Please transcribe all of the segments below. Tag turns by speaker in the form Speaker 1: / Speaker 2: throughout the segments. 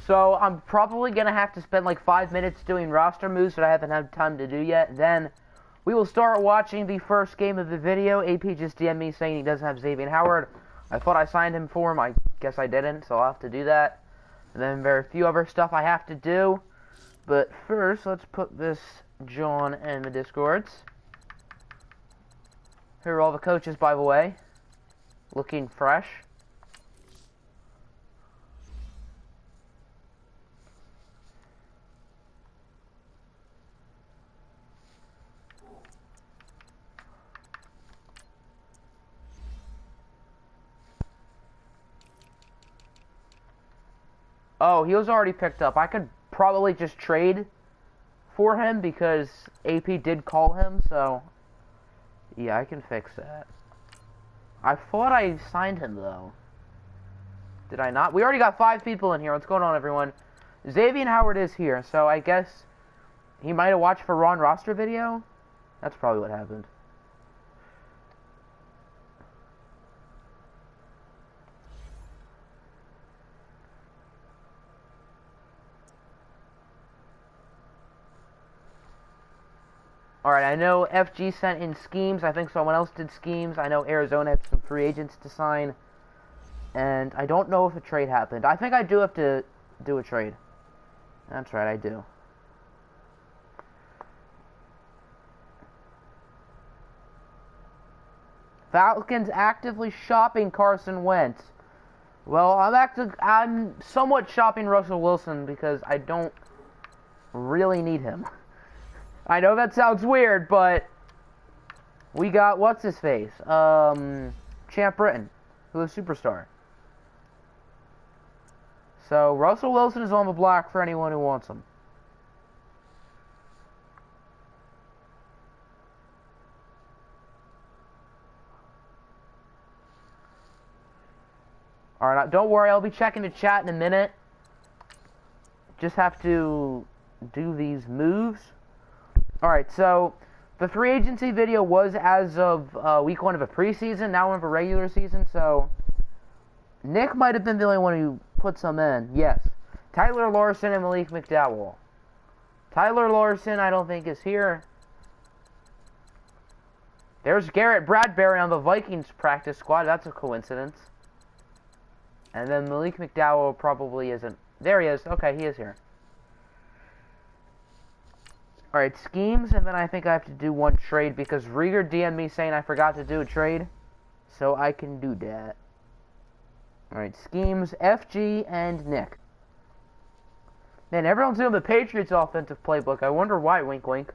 Speaker 1: So I'm probably going to have to spend like 5 minutes doing roster moves that I haven't had time to do yet. Then we will start watching the first game of the video. AP just DM'd me saying he doesn't have Xavier Howard. I thought I signed him for him. I guess I didn't, so I'll have to do that. And then there are a few other stuff I have to do. But first, let's put this John in the Discords. Here are all the coaches, by the way. Looking fresh. Oh, he was already picked up. I could probably just trade for him because AP did call him, so yeah, I can fix that. I thought I signed him, though. Did I not? We already got 5 people in here. What's going on, everyone? Xavier Howard is here, so I guess he might have watched for Ron roster video. That's probably what happened. Alright, I know FG sent in schemes. I think someone else did schemes. I know Arizona had some free agents to sign. And I don't know if a trade happened. I think I do have to do a trade. That's right, I do. Falcons actively shopping Carson Wentz. Well, I'm somewhat shopping Russell Wilson because I don't really need him. I know that sounds weird, but we got, what's his face? Champ Britton, who is a superstar. So, Russell Wilson is on the block for anyone who wants him. Alright, don't worry, I'll be checking the chat in a minute. Just have to do these moves. Alright, so the free agency video was as of week 1 of a preseason, now we're in the regular season, so Nick might have been the only one who put some in. Yes. Tyler Larson and Malik McDowell. Tyler Larson, I don't think, is here. There's Garrett Bradbury on the Vikings practice squad. That's a coincidence. And then Malik McDowell probably isn't. There he is. Okay, he is here. Alright, schemes, and then I think I have to do one trade because Rieger DM'd me saying I forgot to do a trade. So I can do that. Alright, schemes, FG, and Nick. Man, everyone's doing the Patriots offensive playbook. I wonder why, wink wink.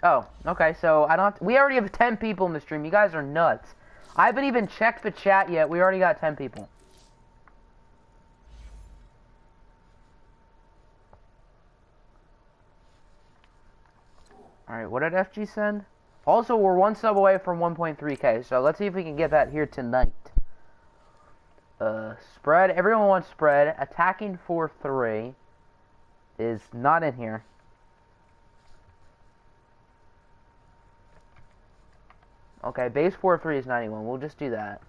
Speaker 1: Oh, okay, so I don't have to, we already have 10 people in the stream. You guys are nuts. I haven't even checked the chat yet. We already got 10 people. Alright, what did FG send? Also, we're 1 sub away from 1.3k, so let's see if we can get that here tonight. Spread. Everyone wants spread. Attacking 4-3 is not in here. Okay, base 4-3 is 91. We'll just do that.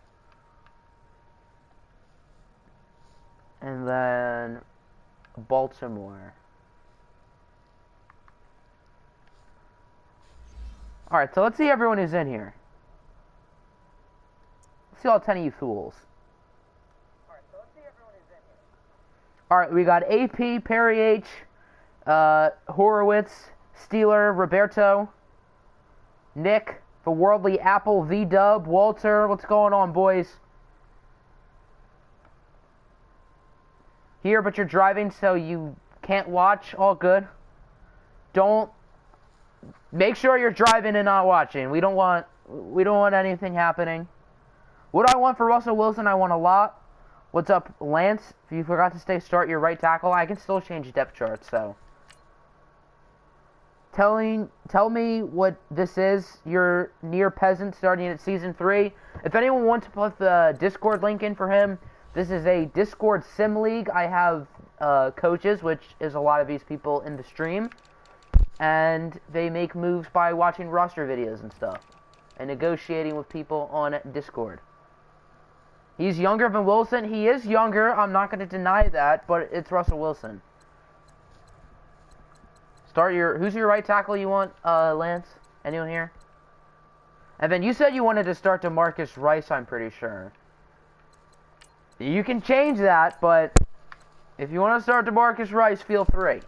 Speaker 1: And then Baltimore. Alright, so let's see everyone who's in here. Let's see all 10 of you fools. Alright, we got AP, Perry H, Horowitz, Steeler, Roberto, Nick, the Worldly Apple, V-Dub, Walter. What's going on, boys? Here, but you're driving, so you can't watch. All good. Don't. Make sure you're driving and not watching. We don't want anything happening. What do I want for Russell Wilson? I want a lot. What's up, Lance? If you forgot to start your right tackle, I can still change depth charts, so. Tell me what this is. You're near peasant starting at season 3. If anyone wants to put the Discord link in for him, this is a Discord sim league. I have coaches, which is a lot of these people in the stream. And they make moves by watching roster videos and stuff. And negotiating with people on Discord. He's younger than Wilson. He is younger. I'm not going to deny that, but it's Russell Wilson. Who's your right tackle you want, Lance? Anyone here? And then you said you wanted to start DeMarcus Rice, I'm pretty sure. You can change that, but if you want to start DeMarcus Rice, feel free.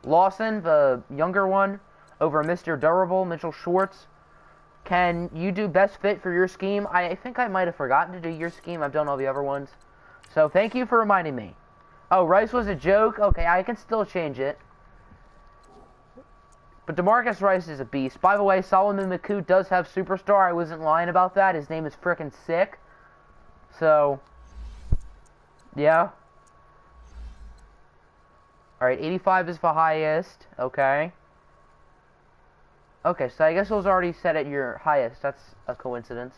Speaker 1: Lawson, the younger one, over Mr. Durable, Mitchell Schwartz. Can you do best fit for your scheme? I think I might have forgotten to do your scheme. I've done all the other ones. So thank you for reminding me. Oh, Rice was a joke? Okay, I can still change it. But DeMarcus Rice is a beast. By the way, Solomon McCoo does have Superstar. I wasn't lying about that. His name is frickin' sick. So, yeah. Alright, 85 is the highest. Okay. Okay, so I guess it was already set at your highest. That's a coincidence.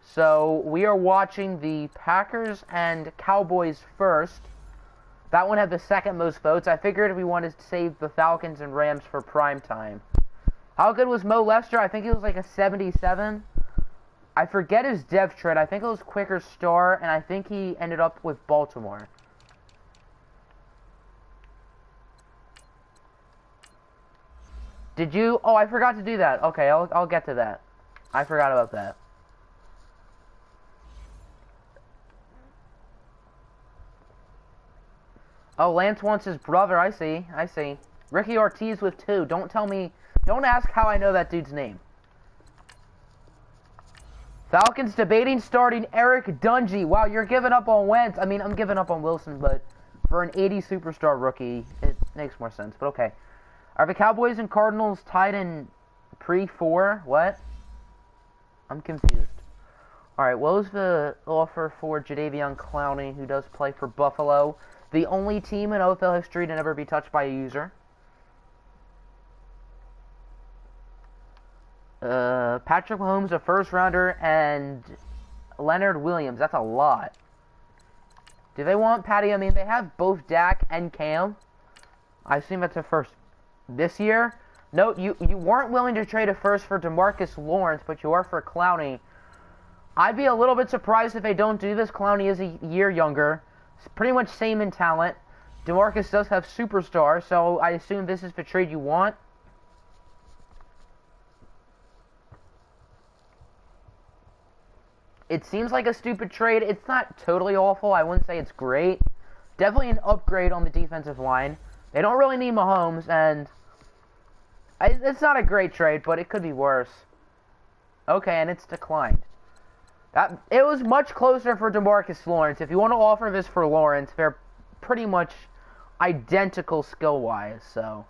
Speaker 1: So, we are watching the Packers and Cowboys first. That one had the second most votes. I figured we wanted to save the Falcons and Rams for prime time. How good was Mo Lester? I think he was like a 77. I forget his depth chart. I think it was quicker star, and I think he ended up with Baltimore. Did you? Oh, I forgot to do that. Okay, I'll get to that. I forgot about that. Oh, Lance wants his brother. I see. I see. Ricky Ortiz with 2. Don't tell me. Don't ask how I know that dude's name. Falcons debating starting Eric Dungy. Wow, you're giving up on Wentz. I mean, I'm giving up on Wilson, but for an 80 superstar rookie, it makes more sense. But okay. Are the Cowboys and Cardinals tied in pre-4? What? I'm confused. Alright, what was the offer for Jadeveon Clowney, who does play for Buffalo? The only team in OFL history to never be touched by a user. Patrick Mahomes, a first-rounder, and Leonard Williams. That's a lot. Do they want Patty? I mean, they have both Dak and Cam. I assume that's a first this year. No, you weren't willing to trade a first for DeMarcus Lawrence, but you are for Clowney. I'd be a little bit surprised if they don't do this. Clowney is a year younger. It's pretty much same in talent. DeMarcus does have superstar, so I assume this is the trade you want. It seems like a stupid trade. It's not totally awful. I wouldn't say it's great. Definitely an upgrade on the defensive line. They don't really need Mahomes, and it's not a great trade, but it could be worse. Okay, and it's declined. It was much closer for DeMarcus Lawrence. If you want to offer this for Lawrence, they're pretty much identical skill-wise, so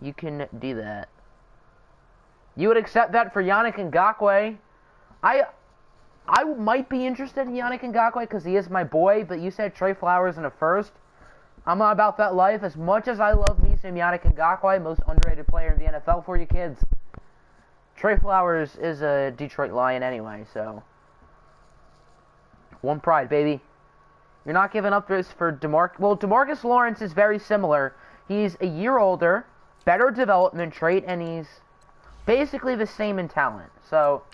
Speaker 1: you can do that. You would accept that for Yannick Ngakoue. I might be interested in Yannick Ngakoue because he is my boy, but you said Trey Flowers in a first. I'm not about that life. As much as I love me some Yannick Ngakoue, most underrated player in the NFL for you kids, Trey Flowers is a Detroit Lion anyway, so one pride, baby. You're not giving up this for DeMarcus. Well, DeMarcus Lawrence is very similar. He's a year older, better development trait, and he's basically the same in talent. So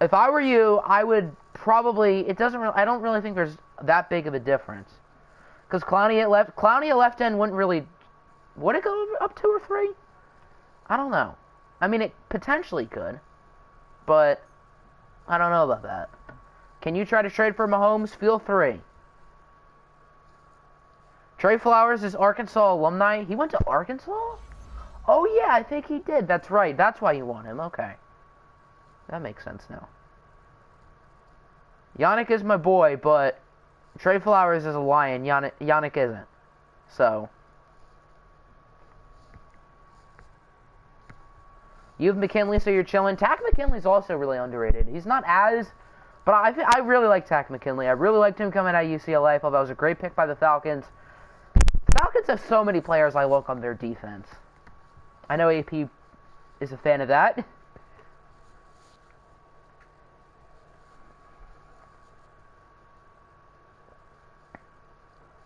Speaker 1: if I were you, I would probably. I don't really think there's that big of a difference. Because Clowney at left end wouldn't really. Would it go up 2 or 3? I don't know. I mean, it potentially could, but I don't know about that. Can you try to trade for Mahomes? Feel free. Trey Flowers is Arkansas alumni. He went to Arkansas? Oh, yeah, I think he did. That's right. That's why you want him. Okay. That makes sense now. Yannick is my boy, but Trey Flowers is a Lion. Yannick isn't. So you have McKinley, so you're chilling. Tack McKinley's also really underrated. He's not as, but I really like Tack McKinley. I really liked him coming out of UCLA. I thought that was a great pick by the Falcons. The Falcons have so many players I look on their defense. I know AP is a fan of that.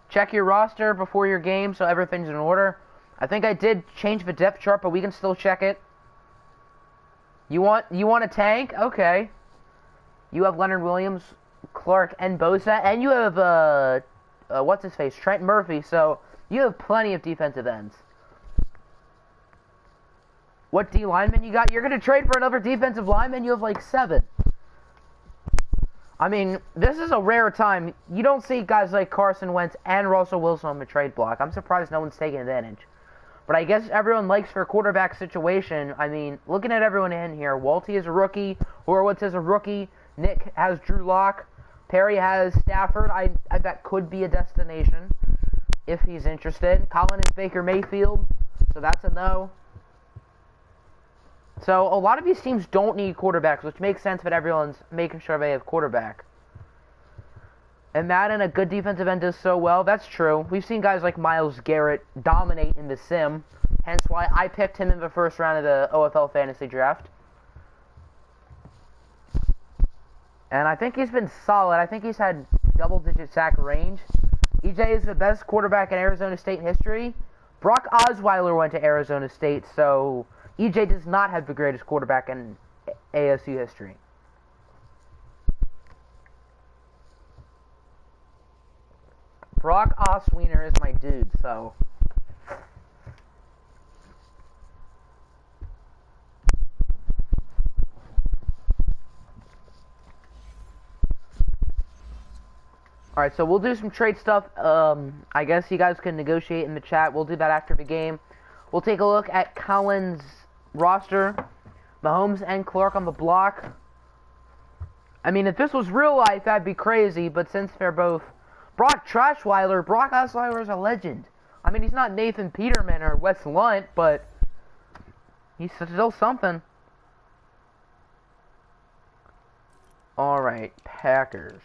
Speaker 1: Check your roster before your game so everything's in order. I think I did change the depth chart, but we can still check it. You want a tank? Okay. You have Leonard Williams, Clark, and Bosa, and you have, what's-his-face, Trent Murphy, so you have plenty of defensive ends. What D lineman you got? You're going to trade for another defensive lineman? You have, like, 7. I mean, this is a rare time. You don't see guys like Carson Wentz and Russell Wilson on the trade block. I'm surprised no one's taking advantage. But I guess everyone likes for a quarterback situation. I mean, looking at everyone in here, Walty is a rookie, Horowitz is a rookie, Nick has Drew Lock, Perry has Stafford. I bet could be a destination if he's interested. Colin is Baker Mayfield, so that's a no. So a lot of these teams don't need quarterbacks, which makes sense, but everyone's making sure they have quarterback. And Madden, a good defensive end, does so well. That's true. We've seen guys like Myles Garrett dominate in the sim, hence why I picked him in the first round of the OFL fantasy draft. And I think he's been solid. I think he's had double-digit sack range. EJ is the best quarterback in Arizona State history. Brock Osweiler went to Arizona State, so EJ does not have the greatest quarterback in ASU history. Brock Osweiler is my dude, so. Alright, so we'll do some trade stuff. I guess you guys can negotiate in the chat. We'll do that after the game. We'll take a look at Colin's roster. Mahomes and Clark on the block. I mean, if this was real life, that'd be crazy, but since they're both Brock Osweiler is a legend. I mean, he's not Nathan Peterman or Wes Lunt, but he's still something. Alright, Packers.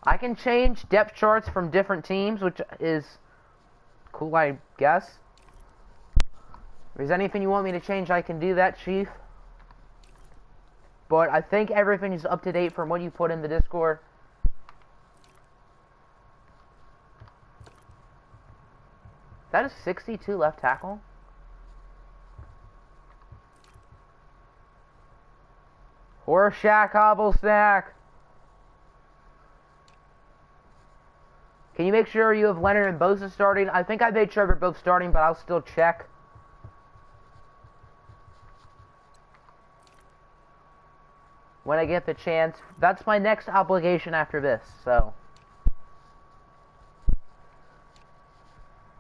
Speaker 1: I can change depth charts from different teams, which is cool, I guess. If there's anything you want me to change, I can do that, Chief. But I think everything is up to date from what you put in the Discord. That is 62 left tackle. Horseshack Hobble Snack. Can you make sure you have Leonard and Bosa starting? I think I made sure they're both starting, but I'll still check. When I get the chance. That's my next obligation after this, so.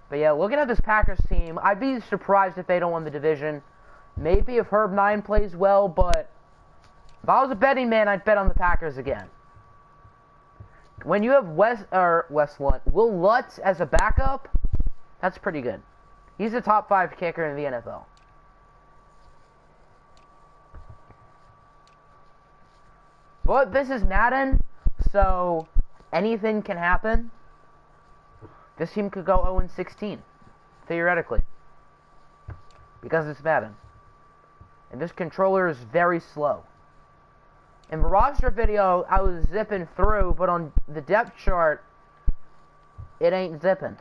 Speaker 1: But yeah, looking at this Packers team, I'd be surprised if they don't win the division. Maybe if Herb 9 plays well, but if I was a betting man, I'd bet on the Packers again. When you have Will Lutz as a backup, that's pretty good. He's a top 5 kicker in the NFL. But this is Madden, so anything can happen. This team could go 0-16, theoretically, because it's Madden. And this controller is very slow. In the roster video, I was zipping through, but on the depth chart, it ain't zipping.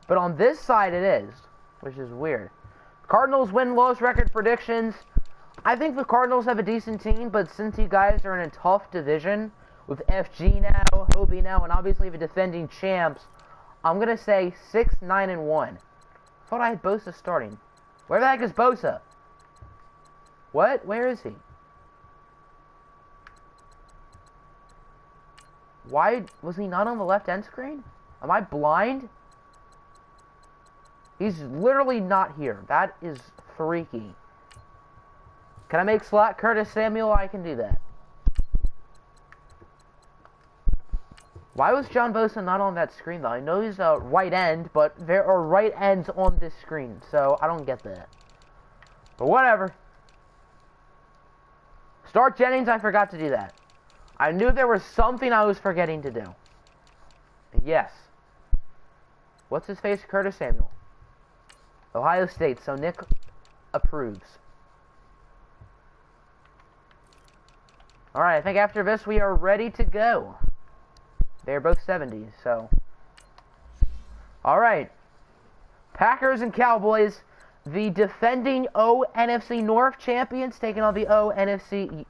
Speaker 1: But on this side, it is, which is weird. Cardinals win-loss record predictions. I think the Cardinals have a decent team, but since you guys are in a tough division, with FG now, Hobie now, and obviously the defending champs, I'm going to say 6-9-1. I thought I had Bosa starting. Where the heck is Bosa? What? Where is he? Why was he not on the left end screen? Am I blind? He's literally not here. That is freaky. Can I make slot Curtis Samuel? I can do that. Why was John Bosa not on that screen, though? I know he's a right end, but there are right ends on this screen, so I don't get that. But whatever. Start Jennings, I forgot to do that. I knew there was something I was forgetting to do. Yes. What's his face? Curtis Samuel. Ohio State, so Nick approves. Alright, I think after this we are ready to go. They're both 70s, so. Alright. Packers and Cowboys, the defending NFC North champions, taking on the NFC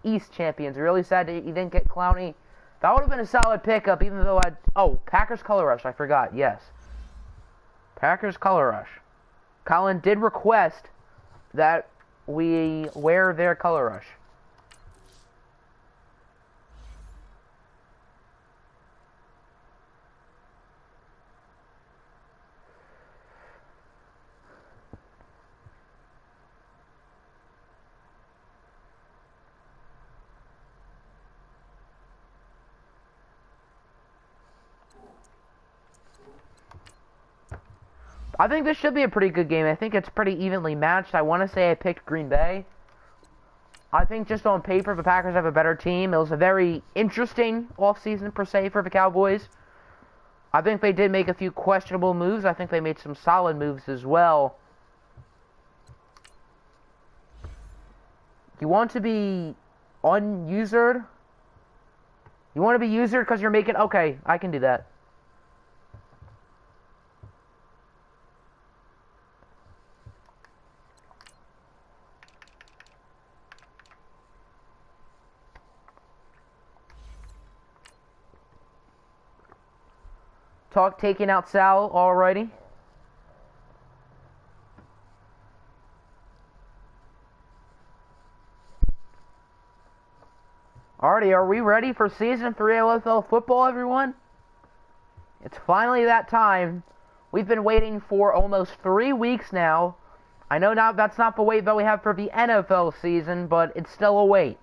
Speaker 1: East champions. Really sad that you didn't get Clowney. That would have been a solid pickup, even though oh, Packers Color Rush, I forgot, yes. Packers Color Rush. Colin did request that we wear their Color Rush. I think this should be a pretty good game. I think it's pretty evenly matched. I want to say I picked Green Bay. I think just on paper, the Packers have a better team. It was a very interesting offseason, per se, for the Cowboys. I think they did make a few questionable moves. I think they made some solid moves as well. You want to be unusered? You want to be usered because you're making... Okay, I can do that. Taking out Sal already. Alrighty, are we ready for Season 3 OFL football, everyone? It's finally that time. We've been waiting for almost 3 weeks now. I know now that's not the wait that we have for the NFL season, but it's still a wait.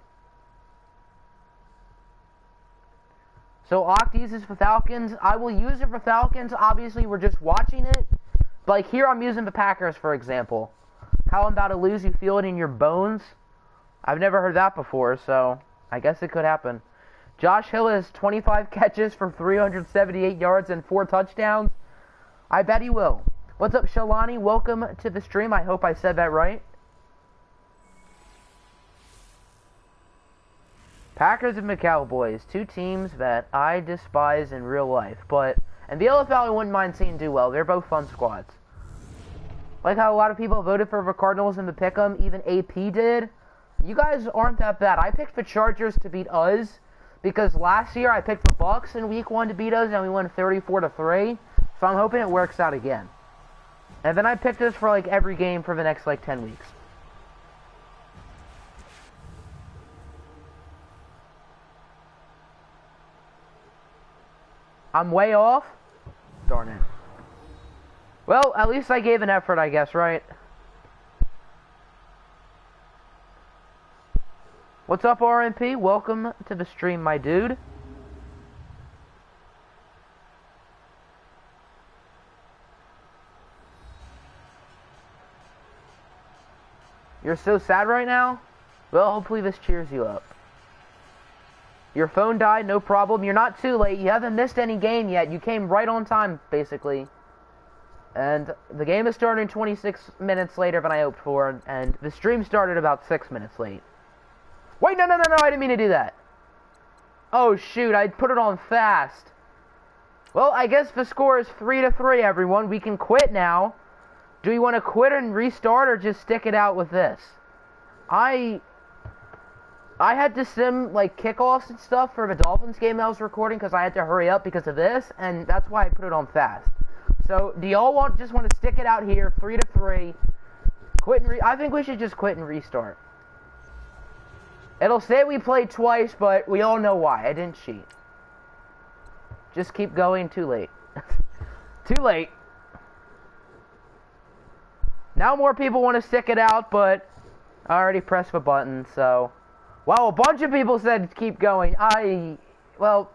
Speaker 1: So Oct uses for Falcons. I will use it for Falcons. Obviously, we're just watching it. But like here, I'm using the Packers, for example. How I'm about to lose, you feel it in your bones? I've never heard that before, so I guess it could happen. Josh Hill has 25 catches for 378 yards and 4 touchdowns. I bet he will. What's up, Shalani? Welcome to the stream. I hope I said that right. Packers and the Cowboys, 2 teams that I despise in real life, but in the OFL I wouldn't mind seeing do well. They're both fun squads. Like how a lot of people voted for the Cardinals in the pick'em, even AP did. You guys aren't that bad. I picked the Chargers to beat us because last year I picked the Bucks in week 1 to beat us and we won 34-3. So I'm hoping it works out again. And then I picked us for like every game for the next like 10 weeks. I'm way off? Darn it. Well, at least I gave an effort, I guess, right? What's up, RMP? Welcome to the stream, my dude. You're so sad right now? Well, hopefully this cheers you up. Your phone died, no problem. You're not too late. You haven't missed any game yet. You came right on time, basically. And the game is starting 26 minutes later than I hoped for, and the stream started about 6 minutes late. Wait, no, I didn't mean to do that. Oh, shoot, I put it on fast. Well, I guess the score is 3-3, everyone. We can quit now. Do we want to quit and restart, or just stick it out with this? I had to sim, like, kickoffs and stuff for the Dolphins game I was recording because I had to hurry up because of this, and that's why I put it on fast. So, do y'all just want to stick it out here, 3-3, quit and I think we should just quit and restart. It'll say we played twice, but we all know why. I didn't cheat. Just keep going, too late. Too late. Now more people want to stick it out, but I already pressed the button, so... Well, a bunch of people said keep going. Well,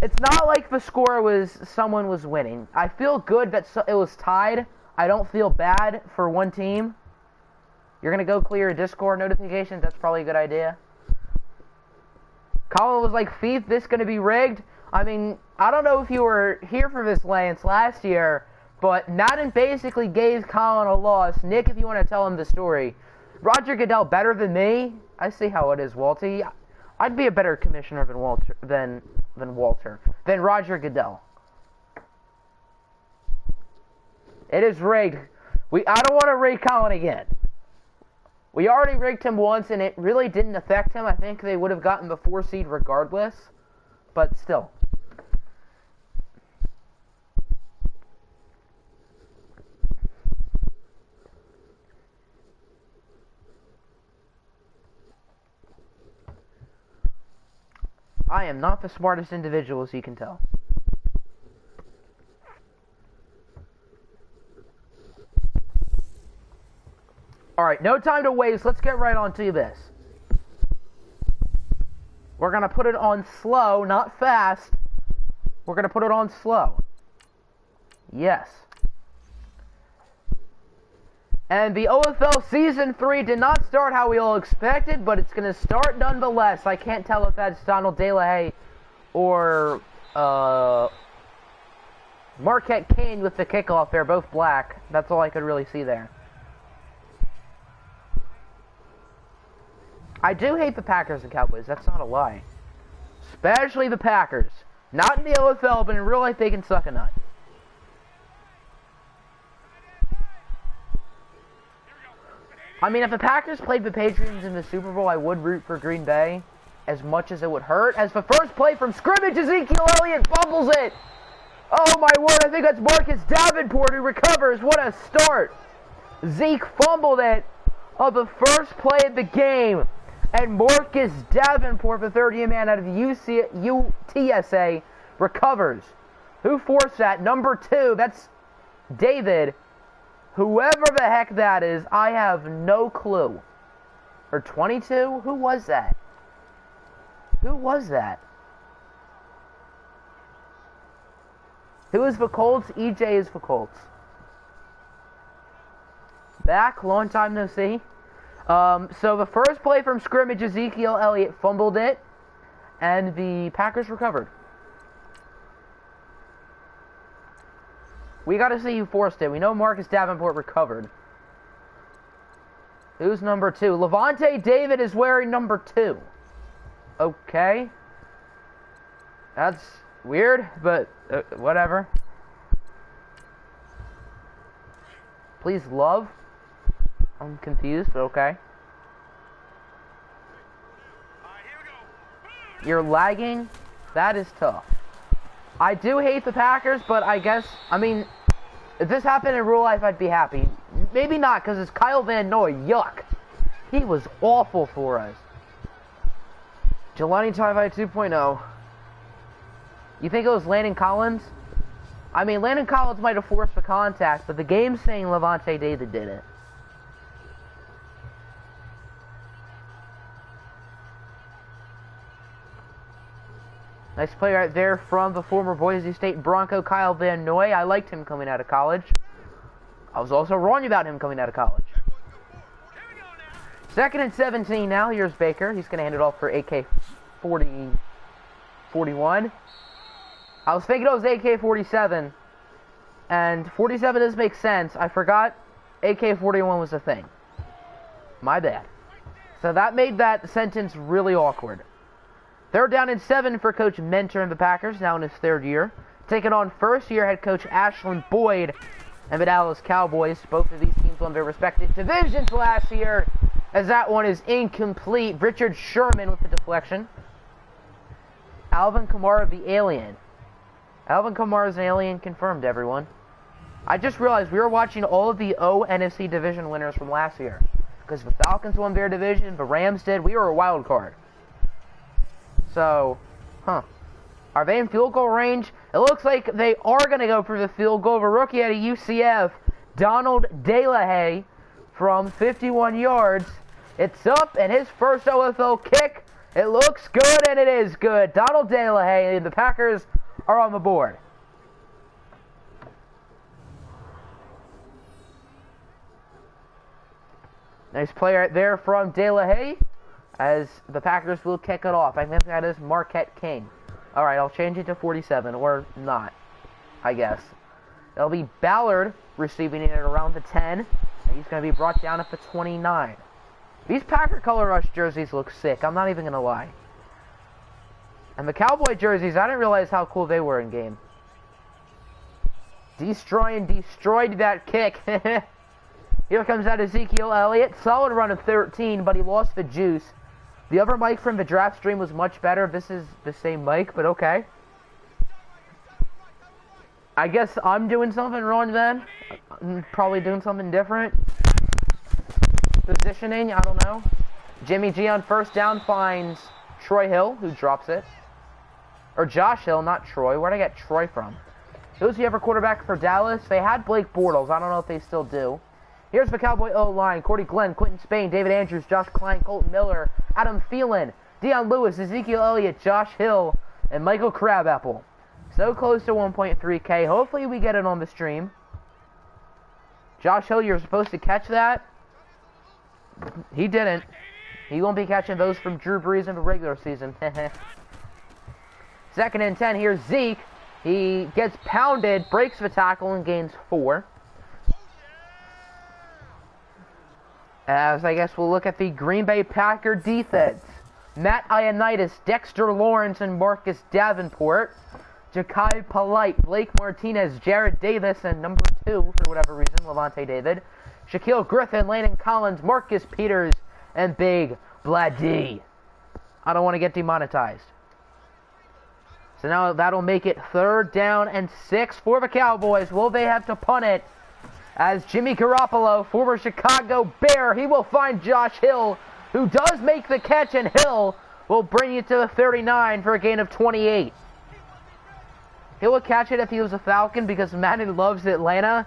Speaker 1: it's not like the score was someone was winning. I feel good that it was tied. I don't feel bad for one team. You're going to go clear your Discord notifications. That's probably a good idea. Colin was like, Thief, this going to be rigged? I mean, I don't know if you were here for this, Lance, last year, but Madden basically gave Colin a loss. Nick, if you want to tell him the story. Roger Goodell better than me? I see how it is, Walty. I'd be a better commissioner than Roger Goodell. It is rigged. I don't want to rig Colin again. We already rigged him once, and it really didn't affect him. I think they would have gotten the 4 seed regardless, but still. I am not the smartest individual, as you can tell. Alright, no time to waste. Let's get right on to this. We're going to put it on slow, not fast. We're going to put it on slow. Yes. And the OFL Season 3 did not start how we all expected, but it's going to start nonetheless. I can't tell if that's Donald De La Haye or Marquette Kane with the kickoff. They're both black. That's all I could really see there. I do hate the Packers and Cowboys. That's not a lie. Especially the Packers. Not in the OFL, but in real life they can suck a nut. I mean, if the Packers played the Patriots in the Super Bowl, I would root for Green Bay as much as it would hurt. As the first play from scrimmage, Ezekiel Elliott fumbles it. Oh my word, I think that's Marcus Davenport who recovers. What a start. Zeke fumbled it on the first play of the game. And Marcus Davenport, the third-year man out of UTSA, recovers. Who forced that? Number 2. That's David. Whoever the heck that is, I have no clue. Or 22? Who was that? Who was that? Who is the Colts? EJ is the Colts. Back, long time no see. So the first play from scrimmage, Ezekiel Elliott fumbled it, and the Packers recovered. We got to see who forced it. We know Marcus Davenport recovered. Who's number 2? Levante David is wearing number 2. Okay. That's weird, but whatever. Please love. I'm confused, but okay. You're lagging? That is tough. I do hate the Packers, but I guess, I mean, if this happened in real life, I'd be happy. Maybe not, because it's Kyle Van Noy. Yuck. He was awful for us. Jelani Tavai 2.0. You think it was Landon Collins? I mean, Landon Collins might have forced the contact, but the game's saying Levante David did it. Nice play right there from the former Boise State Bronco, Kyle Van Noy. I liked him coming out of college. I was also wrong about him coming out of college. 2nd and 17 now. Here's Baker. He's going to hand it off for AK-41. I was thinking it was AK-47. And 47 does make sense. I forgot AK-41 was a thing. My bad. So that made that sentence really awkward. 3rd down and 7 for Coach Mentor and the Packers, now in his 3rd year. Taking on first-year head coach Ashland Boyd and the Dallas Cowboys. Both of these teams won their respective divisions last year, as that one is incomplete. Richard Sherman with the deflection. Alvin Kamara, the alien. Alvin Kamara's an alien confirmed, everyone. I just realized we were watching all of the NFC division winners from last year. Because the Falcons won their division, the Rams did. We were a wild card. So, are they in field goal range? It looks like they are going to go for the field goal. The rookie out of UCF, Donald De La Haye, from 51 yards. It's up, and his first OFL kick. It looks good, and it is good. Donald De La Haye and the Packers are on the board. Nice play right there from De La Haye, as the Packers will kick it off. I think that is Marquette King. Alright, I'll change it to 47, or not, I guess. It'll be Ballard receiving it at around the 10, and he's going to be brought down at the 29. These Packer Color Rush jerseys look sick, I'm not even going to lie. And the Cowboy jerseys, I didn't realize how cool they were in game. Destroyed that kick. Here comes out Ezekiel Elliott. Solid run of 13, but he lost the juice. The other mic from the draft stream was much better. This is the same mic, but okay. I guess I'm doing something wrong then. I'm probably doing something different. Positioning, I don't know. Jimmy G on first down finds Troy Hill, who drops it. Or Josh Hill, not Troy. Where'd I get Troy from? Who's the other quarterback for Dallas? They had Blake Bortles. I don't know if they still do. Here's the Cowboy O-line. Cordy Glenn, Quentin Spain, David Andrews, Josh Klein, Colton Miller, Adam Thielen, Deion Lewis, Ezekiel Elliott, Josh Hill, and Michael Crabapple. So close to 1.3K. Hopefully we get it on the stream. Josh Hill, you're supposed to catch that. He didn't. He won't be catching those from Drew Brees in the regular season. 2nd and 10. Here's Zeke. He gets pounded, breaks the tackle, and gains 4. As I guess we'll look at the Green Bay Packer defense. Matt Ioannidis, Dexter Lawrence, and Marcus Davenport. Ja'Kai Polite, Blake Martinez, Jared Davis, and number 2, for whatever reason, Levante David. Shaquille Griffin, Landon Collins, Marcus Peters, and Big Bladee. I don't want to get demonetized. So now that'll make it 3rd down and 6 for the Cowboys. Will they have to punt it? As Jimmy Garoppolo, former Chicago Bear, he will find Josh Hill, who does make the catch, and Hill will bring it to the 39 for a gain of 28. He would catch it if he was a Falcon because Madden loves Atlanta.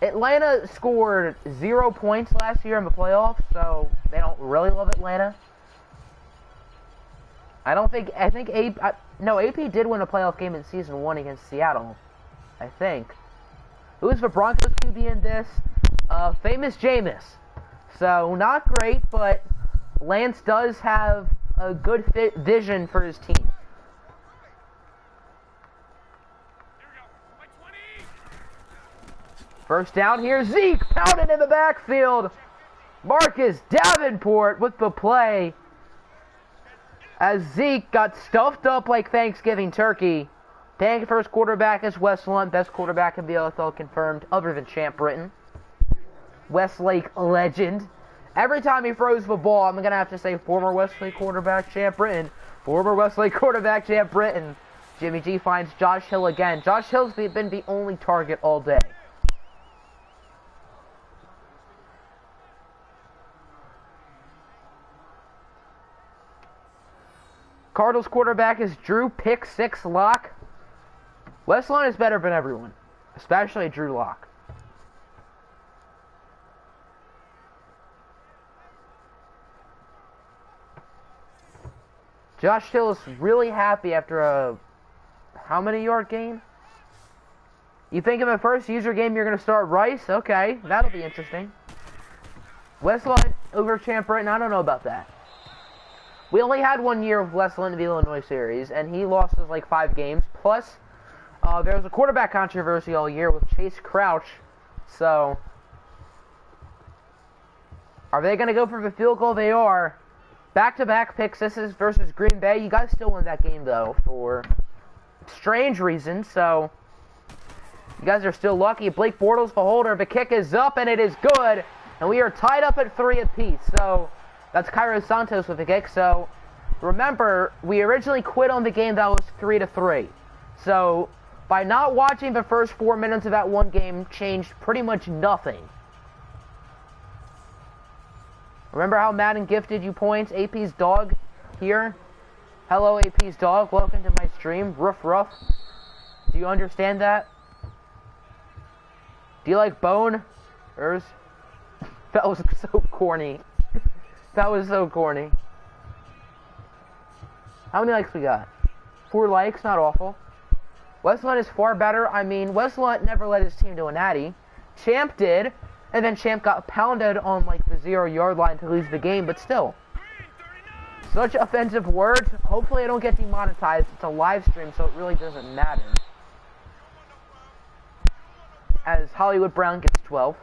Speaker 1: Atlanta scored 0 points last year in the playoffs, so they don't really love Atlanta. AP did win a playoff game in Season 1 against Seattle, I think. Who is the Broncos QB in this? Famous Jameis. So, not great, but Lance does have a good vision for his team. First down here, Zeke pounded in the backfield. Marcus Davenport with the play. As Zeke got stuffed up like Thanksgiving turkey. First quarterback is Wes Lunt, best quarterback in the OFL confirmed, other than Champ Britton. Westlake legend. Every time he throws the ball, I'm going to have to say former Westlake quarterback Champ Britton. Former Westlake quarterback Champ Britton. Jimmy G finds Josh Hill again. Josh Hill's been the only target all day. Cardinals quarterback is Drew Pick 6 Lock. Westlawn is better than everyone, especially Drew Lock. Josh Hill is really happy after a how many yard gain? You think in the first user game you're going to start Rice? Okay, that'll be interesting. Westlawn over Champ Britton, I don't know about that. We only had 1 year of Westlawn in the Illinois series, and he lost us like 5 games. Plus, there was a quarterback controversy all year with Chase Crouch. So, are they going to go for the field goal? They are. Back-to-back picks. This is versus Green Bay. You guys still win that game, though, for strange reasons. So, you guys are still lucky. Blake Bortles, the holder. The kick is up, and it is good. And we are tied up at 3 apiece. So, that's Cairo Santos with the kick. So, remember, we originally quit on the game that was 3-3. So, by not watching the first 4 minutes of that one game changed pretty much nothing. Remember how Madden gifted you points? AP's dog here. Hello, AP's dog. Welcome to my stream. Ruff, ruff. Do you understand that? Do you like bone? That was so corny. That was so corny. How many likes we got? 4 likes, not awful. Westlawn is far better. I mean, Westlawn never led his team to a natty. Champ did, and then Champ got pounded on like the 0-yard line to lose the game, but still. Such offensive words. Hopefully I don't get demonetized. It's a live stream, so it really doesn't matter. As Hollywood Brown gets 12.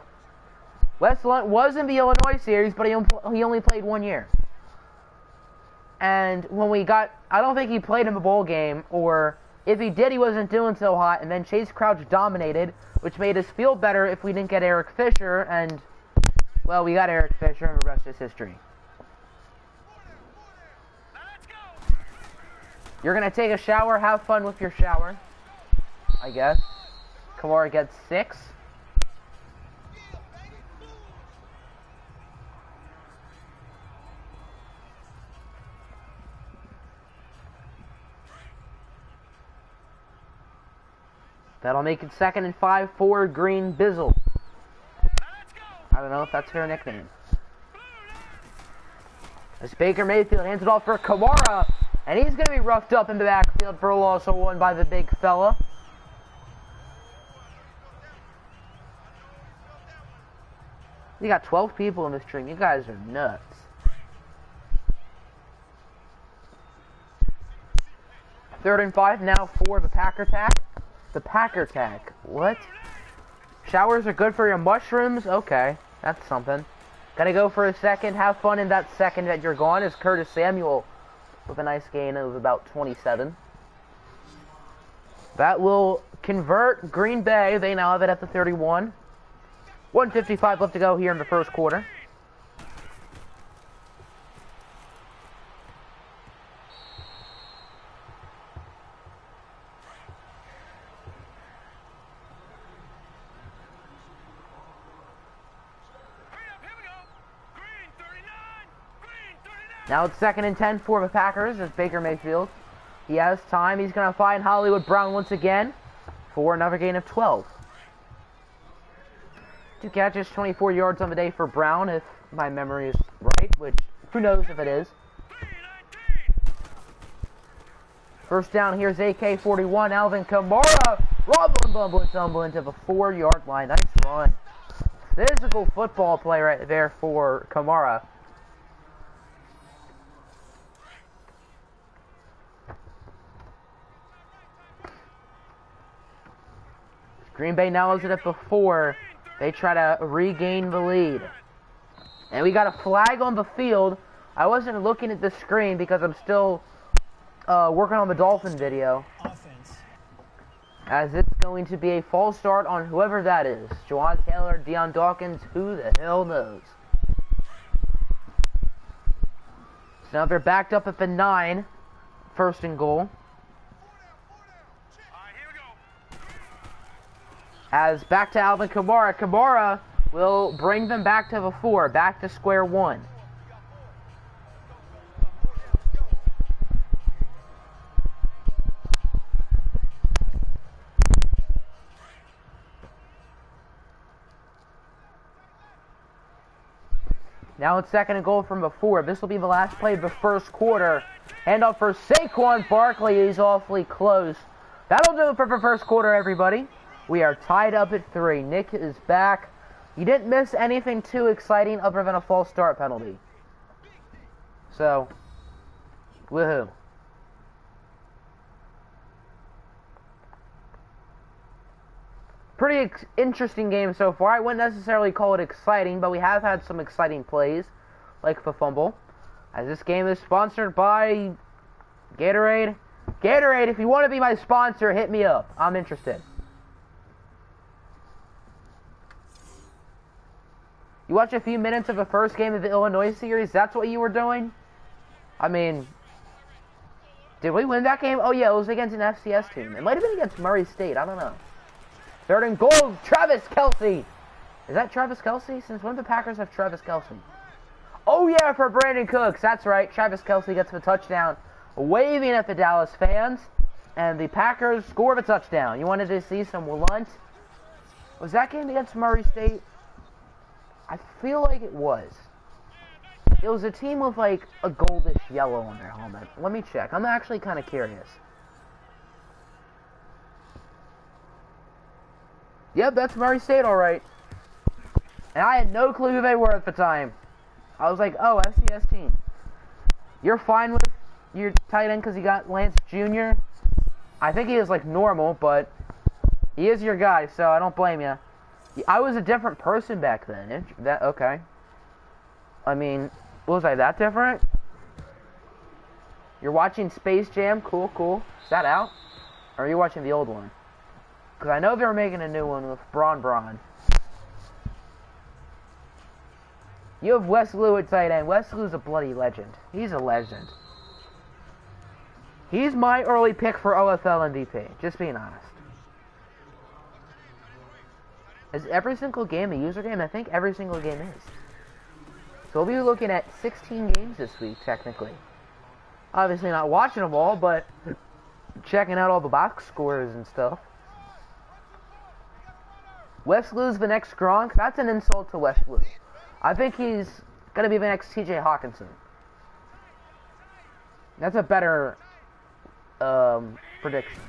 Speaker 1: Westlawn was in the Illinois series, but he only played 1 year. And when we got, I don't think he played in the bowl game, or if he did, he wasn't doing so hot, and then Chase Crouch dominated, which made us feel better if we didn't get Eric Fisher, and Well, we got Eric Fisher, and the rest is history. You're gonna take a shower, have fun with your shower, I guess. Kamara gets 6. That'll make it 2nd and 5 for Green Bizzle. I don't know if that's her nickname. As Baker Mayfield hands it off for Kamara, and he's going to be roughed up in the backfield for a loss of 1 by the big fella. You got 12 people in this stream. You guys are nuts. Third and 5 now for the Packer Tack. The Packer Tack. What? Showers are good for your mushrooms? Okay, that's something. Gotta go for a second. Have fun in that second that you're gone. Is Curtis Samuel with a nice gain of about 27. That will convert Green Bay. They now have it at the 31. 1:55 left to go here in the first quarter. Now it's 2nd and 10 for the Packers as Baker Mayfield. He has time. He's going to find Hollywood Brown once again for another gain of 12. 2 catches, 24 yards on the day for Brown, if my memory is right, which who knows if it is. First down, here's AK-41, Alvin Kamara. Rumbling to the 4-yard line. Nice run. Physical football play right there for Kamara. Green Bay now is it at the 4. They try to regain the lead. And we got a flag on the field. I wasn't looking at the screen because I'm still working on the Dolphin video. Offense. As it's going to be a false start on whoever that is. Jawan Taylor, Deion Dawkins, who the hell knows. So now they're backed up at the 9. 1st and goal. As back to Alvin Kamara. Kamara will bring them back to the 4. Back to square one. Now it's 2nd and goal from the 4. This will be the last play of the first quarter. Handoff for Saquon Barkley. He's awfully close. That'll do it for the first quarter, everybody. We are tied up at 3. Nick is back. You didn't miss anything too exciting other than a false start penalty. So, woohoo. Pretty interesting game so far. I wouldn't necessarily call it exciting, but we have had some exciting plays, like the fumble. As this game is sponsored by Gatorade. Gatorade, if you want to be my sponsor, hit me up. I'm interested. You watched a few minutes of the first game of the Illinois series? That's what you were doing? I mean, did we win that game? Oh yeah, it was against an FCS team. It might have been against Murray State. I don't know. 3rd and goal, Travis Kelce. Is that Travis Kelce? Since when do the Packers have Travis Kelce? Oh yeah, for Brandon Cooks. That's right. Travis Kelce gets the touchdown, waving at the Dallas fans. And the Packers score the touchdown. You wanted to see some lunch? Was that game against Murray State? I feel like it was. It was a team with like a goldish yellow on their helmet. Let me check. I'm actually kind of curious. Yep, that's Murray State, alright. And I had no clue who they were at the time. I was like, oh, FCS team. You're fine with your tight end because you got Lance Jr.? I think he is like normal, but he is your guy, so I don't blame you. I was a different person back then. Okay. I mean, was I that different? You're watching Space Jam? Cool, cool. Is that out? Or are you watching the old one? Because I know they were making a new one with Bron. You have Wes Lou at tight end. Wes Lou's a bloody legend. He's a legend. He's my early pick for OFL MVP. Just being honest. Is every single game a user game? I think every single game is. So we'll be looking at 16 games this week, technically. Obviously not watching them all, but checking out all the box scores and stuff. Wes Lou's the next Gronk. That's an insult to Wes Lou. I think he's going to be the next TJ Hawkinson. That's a better prediction.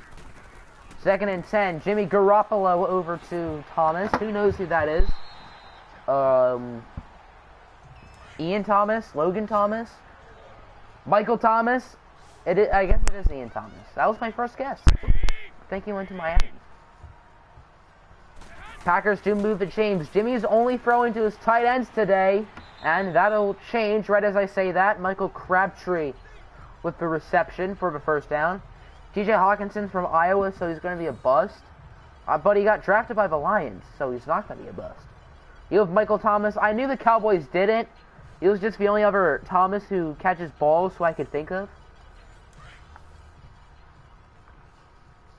Speaker 1: 2nd and 10. Jimmy Garoppolo over to Thomas. Who knows who that is? Ian Thomas? Logan Thomas? Michael Thomas? I guess it is Ian Thomas. That was my first guess. I think he went to Miami. Packers do move the chains. Jimmy's only throwing to his tight ends today, and that'll change right as I say that. Michael Crabtree with the reception for the first down. TJ Hawkinson's from Iowa, so he's going to be a bust. But he got drafted by the Lions, so he's not going to be a bust. You have Michael Thomas. I knew the Cowboys didn't. He was just the only other Thomas who catches balls who I could think of.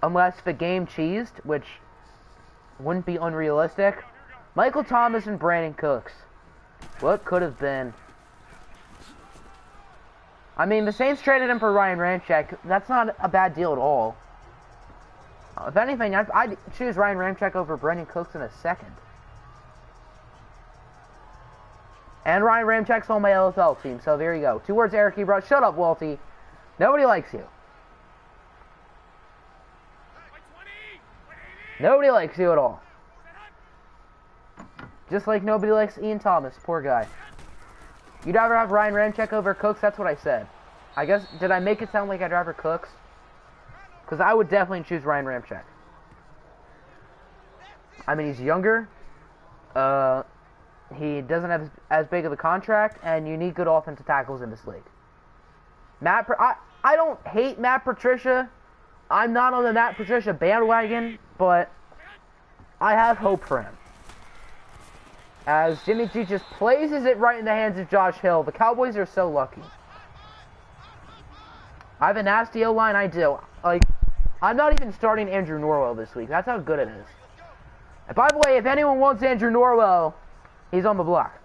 Speaker 1: Unless the game cheesed, which wouldn't be unrealistic. Michael Thomas and Brandon Cooks. What could have been? I mean, the Saints traded him for Ryan Ramczyk. That's not a bad deal at all. If anything, I'd choose Ryan Ramczyk over Brandon Cooks in a second. And Ryan Ramczyk's on my LFL team, so there you go. 2 words, Eric Ebro. Shut up, Walty. Nobody likes you. Nobody likes you at all. Just like nobody likes Ian Thomas. Poor guy. You'd rather have Ryan Ramczyk over Cooks? That's what I said. I guess, did I make it sound like I'd rather Cooks? Because I would definitely choose Ryan Ramczyk. I mean, he's younger. He doesn't have as big of a contract, and you need good offensive tackles in this league. I don't hate Matt Patricia. I'm not on the Matt Patricia bandwagon, but I have hope for him. As Jimmy G just places it right in the hands of Josh Hill. The Cowboys are so lucky. I have a nasty O-line, I do. Like, I'm not even starting Andrew Norwell this week. That's how good it is. And by the way, if anyone wants Andrew Norwell, he's on the block.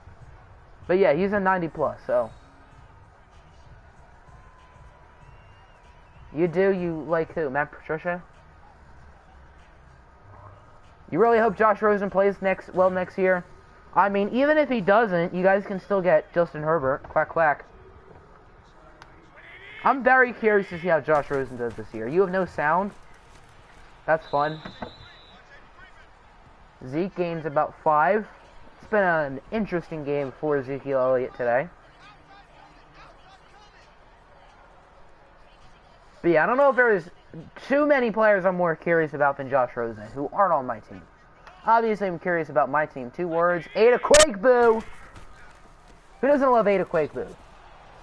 Speaker 1: But yeah, he's a 90 plus, so. You do? You like who? Matt Patricia? You really hope Josh Rosen plays next year? I mean, even if he doesn't, you guys can still get Justin Herbert. Quack, quack. I'm very curious to see how Josh Rosen does this year. You have no sound? That's fun. Zeke gains about 5. It's been an interesting game for Ezekiel Elliott today. But yeah, I don't know if there's too many players I'm more curious about than Josh Rosen, who aren't on my team. Obviously, I'm curious about my team. 2 words. Ada Quakeboo! Who doesn't love Ada Quakeboo?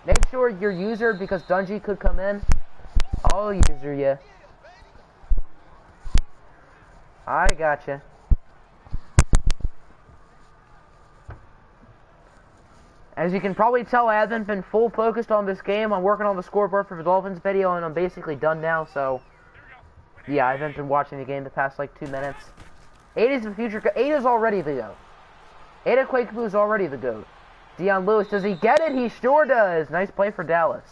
Speaker 1: Make sure you're usered because Dungy could come in. I'll user you. I gotcha. As you can probably tell, I haven't been full focused on this game. I'm working on the scoreboard for the Dolphins video, and I'm basically done now, so. Yeah, I haven't been watching the game the past, like, 2 minutes. Ada's the future. Ada's already the GOAT. Ada Quakeboo is already the GOAT. Deion Lewis, does he get it? He sure does. Nice play for Dallas.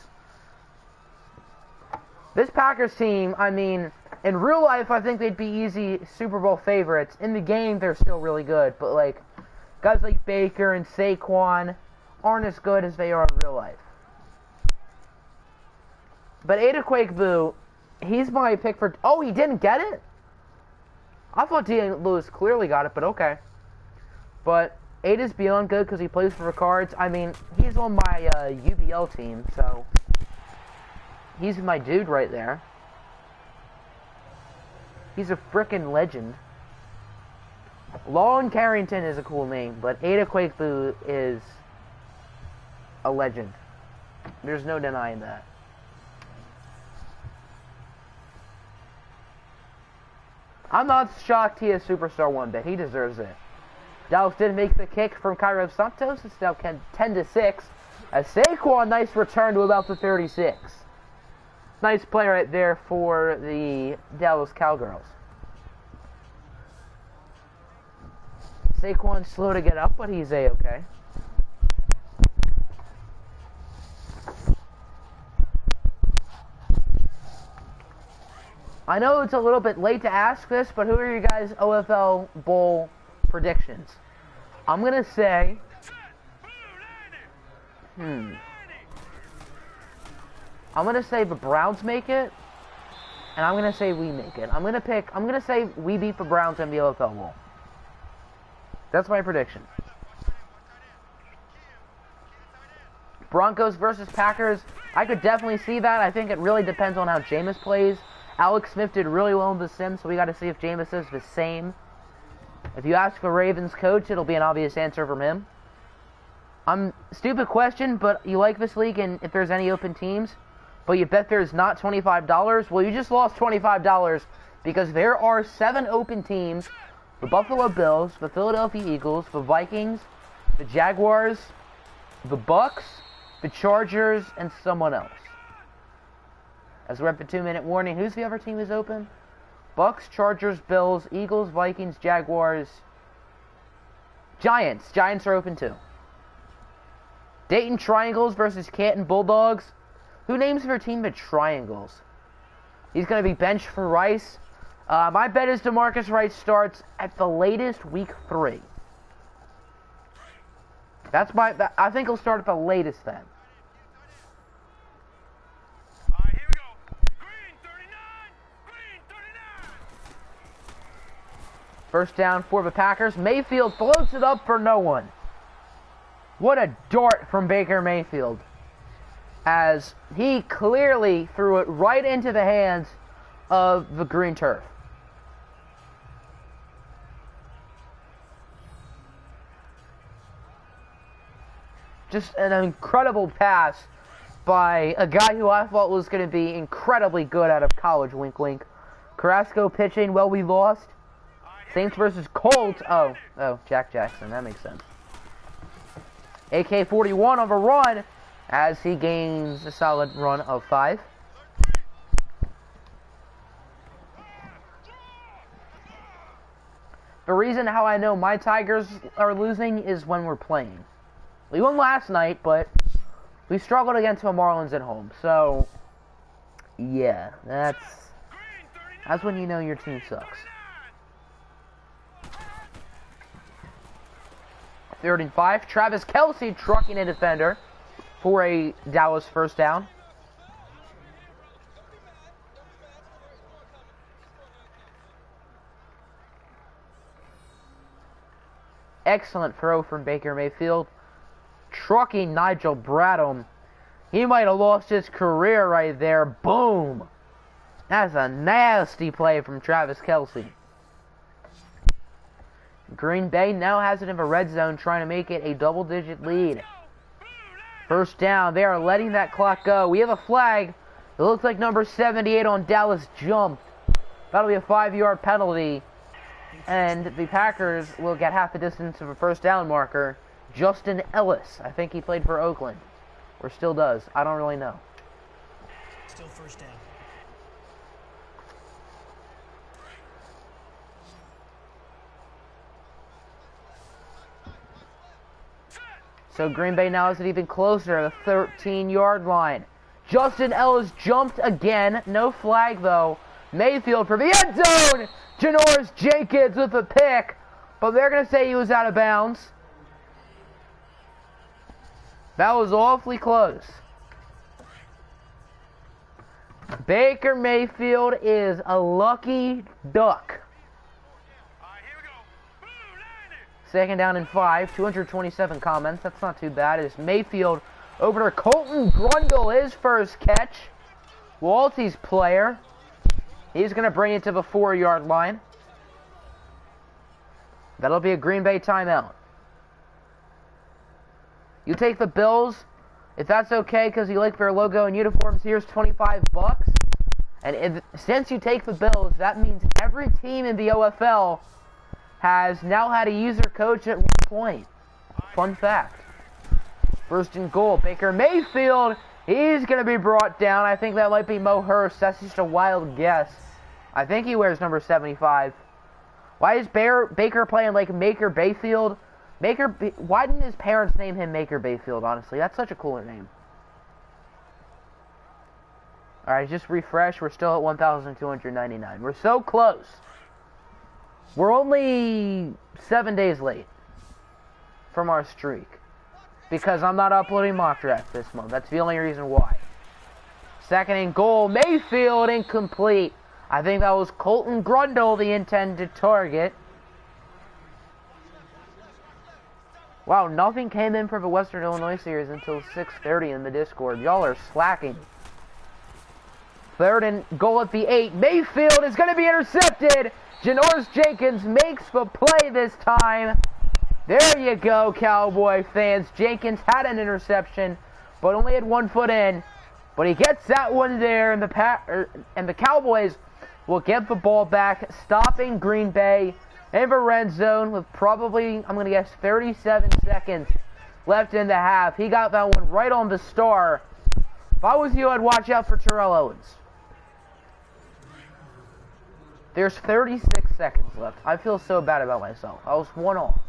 Speaker 1: This Packers team, I mean, in real life, I think they'd be easy Super Bowl favorites. In the game, they're still really good. But, like, guys like Baker and Saquon aren't as good as they are in real life. But Ada Quakeboo, he's my pick for... Oh, he didn't get it? I thought Deion Lewis clearly got it, but okay. But Ada's beyond good because he plays for the Cards. I mean, he's on my UBL team, so he's my dude right there. He's a frickin' legend. Lon Carrington is a cool name, but Ada Quakeboo is a legend. There's no denying that. I'm not shocked he is Superstar 1 bit. He deserves it. Dallas did make the kick from Kerryon Johnson. It's now 10-6. As Saquon, nice return to about the 36. Nice play right there for the Dallas Cowgirls. Saquon's slow to get up, but he's A-okay. I know it's a little bit late to ask this, but who are your guys' OFL Bowl predictions? I'm going to say... I'm going to say the Browns make it, and I'm going to say we make it. I'm going to say we beat the Browns in the OFL Bowl. That's my prediction. Broncos versus Packers. I could definitely see that. I think it really depends on how Jameis plays. Alex Smith did really well in the Sims, so we got to see if Jameis is the same. If you ask the Ravens coach, it'll be an obvious answer from him. Stupid question, but you like this league and if there's any open teams, but you bet there's not $25? Well, you just lost $25 because there are 7 open teams: the Buffalo Bills, the Philadelphia Eagles, the Vikings, the Jaguars, the Bucks, the Chargers, and someone else. As we're at the 2-minute warning, who's the other team is open? Bucks, Chargers, Bills, Eagles, Vikings, Jaguars, Giants. Giants are open too. Dayton Triangles versus Canton Bulldogs. Who names their team the Triangles? He's going to be benched for Rice. My bet is DeMarcus Rice starts at the latest week 3. I think he'll start at the latest then. First down for the Packers. Mayfield floats it up for no one. What a dart from Baker Mayfield. As he clearly threw it right into the hands of the green turf. Just an incredible pass by a guy who I thought was going to be incredibly good out of college, wink wink. Carrasco pitching, well, we lost. Saints versus Colts. Oh, Jack Jackson. That makes sense. AK-41 on the run as he gains a solid run of 5. The reason how I know my Tigers are losing is when we're playing. We won last night, but we struggled against the Marlins at home. So, yeah, that's when you know your team sucks. 3rd and 5. Travis Kelce trucking a defender for a Dallas first down. Excellent throw from Baker Mayfield. Trucking Nigel Bradham. He might have lost his career right there. Boom. That's a nasty play from Travis Kelce. Green Bay now has it in the red zone, trying to make it a double-digit lead. First down. They are letting that clock go. We have a flag. It looks like number 78 on Dallas jumped. That'll be a 5-yard penalty. And the Packers will get half the distance of a first down marker. Justin Ellis. I think he played for Oakland. Or still does. I don't really know.
Speaker 2: Still first down.
Speaker 1: So Green Bay now is even closer to the 13-yard line. Justin Ellis jumped again. No flag, though. Mayfield for the end zone. Janoris Jenkins with a pick. But they're going to say he was out of bounds. That was awfully close. Baker Mayfield is a lucky duck. Second down and 5, 227 comments. That's not too bad. It's Mayfield over to Colton Grundle, his first catch. Walty's player. He's going to bring it to the 4-yard line. That'll be a Green Bay timeout. You take the Bills, if that's okay, because you like their logo and uniforms. Here's $25. And since you take the Bills, that means every team in the OFL has now had a user coach at one point. Fun fact. First and goal, Baker Mayfield. He's going to be brought down. I think that might be Mo Hurst. That's just a wild guess. I think he wears number 75. Why is Baker playing like Maker Bayfield? Why didn't his parents name him Maker Bayfield, honestly? That's such a cooler name. Alright, just refresh. We're still at 1,299. We're so close. We're only 7 days late from our streak. Because I'm not uploading mock draft this month. That's the only reason why. Second and goal. Mayfield incomplete. I think that was Colton Grundle, the intended target. Wow, nothing came in for the Western Illinois series until 6:30 in the Discord. Y'all are slacking. Third and goal at the 8. Mayfield is going to be intercepted. Janoris Jenkins makes the play this time. There you go, Cowboy fans. Jenkins had an interception, but only had 1 foot in. But he gets that one there, and the Cowboys will get the ball back, stopping Green Bay in the red zone with probably, I'm going to guess, 37 seconds left in the half. He got that one right on the star. If I was you, I'd watch out for Terrell Owens. There's 36 seconds left. I feel so bad about myself. I was 1 off.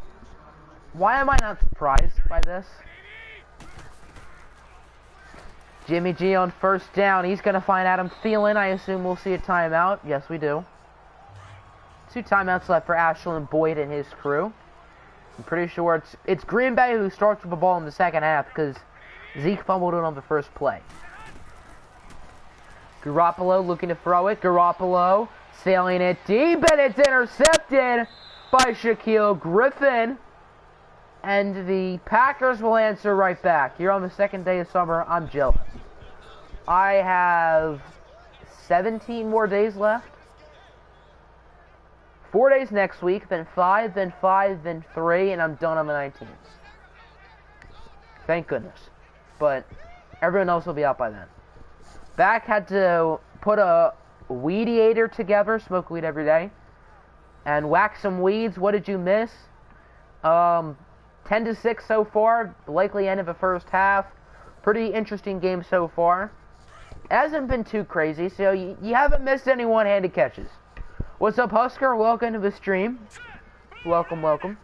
Speaker 1: Why am I not surprised by this? Jimmy G on first down. He's going to find Adam Thielen. I assume we'll see a timeout. Yes, we do. 2 timeouts left for Ashland Boyd and his crew. I'm pretty sure it's Green Bay who starts with the ball in the second half because Zeke fumbled it on the first play. Garoppolo looking to throw it. Garoppolo sailing it deep, and it's intercepted by Shaquille Griffin. And the Packers will answer right back. You're on the second day of summer. I'm jealous. I have 17 more days left. 4 days next week, then 5, then 5, then 3, and I'm done on the 19th. Thank goodness. But everyone else will be out by then. Back had to put a weediator together, smoke weed every day, and whack some weeds. What did you miss? 10-6 so far, likely end of the first half. Pretty interesting game so far. It hasn't been too crazy, so you haven't missed any one-handed catches. What's up, Husker? Welcome to the stream. Welcome, welcome.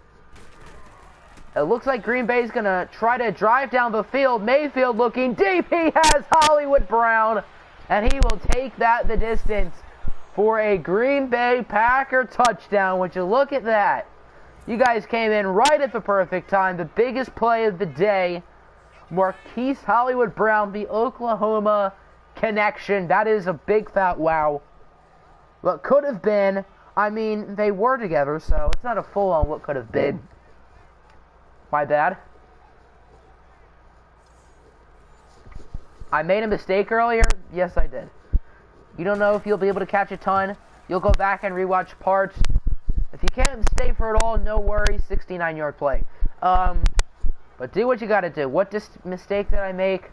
Speaker 1: It looks like Green Bay's going to try to drive down the field. Mayfield looking deep. He has Hollywood Brown, and he will take that the distance for a Green Bay Packer touchdown. Would you look at that? You guys came in right at the perfect time. The biggest play of the day. Marquise Hollywood Brown, the Oklahoma connection. That is a big fat wow. What could have been, I mean, they were together, so it's not a full-on what could have been. My bad. I made a mistake earlier. Yes, I did. You don't know if you'll be able to catch a ton. You'll go back and rewatch parts. If you can't stay for it all, no worries. 69-yard play. But do what you got to do. What mistake did I make?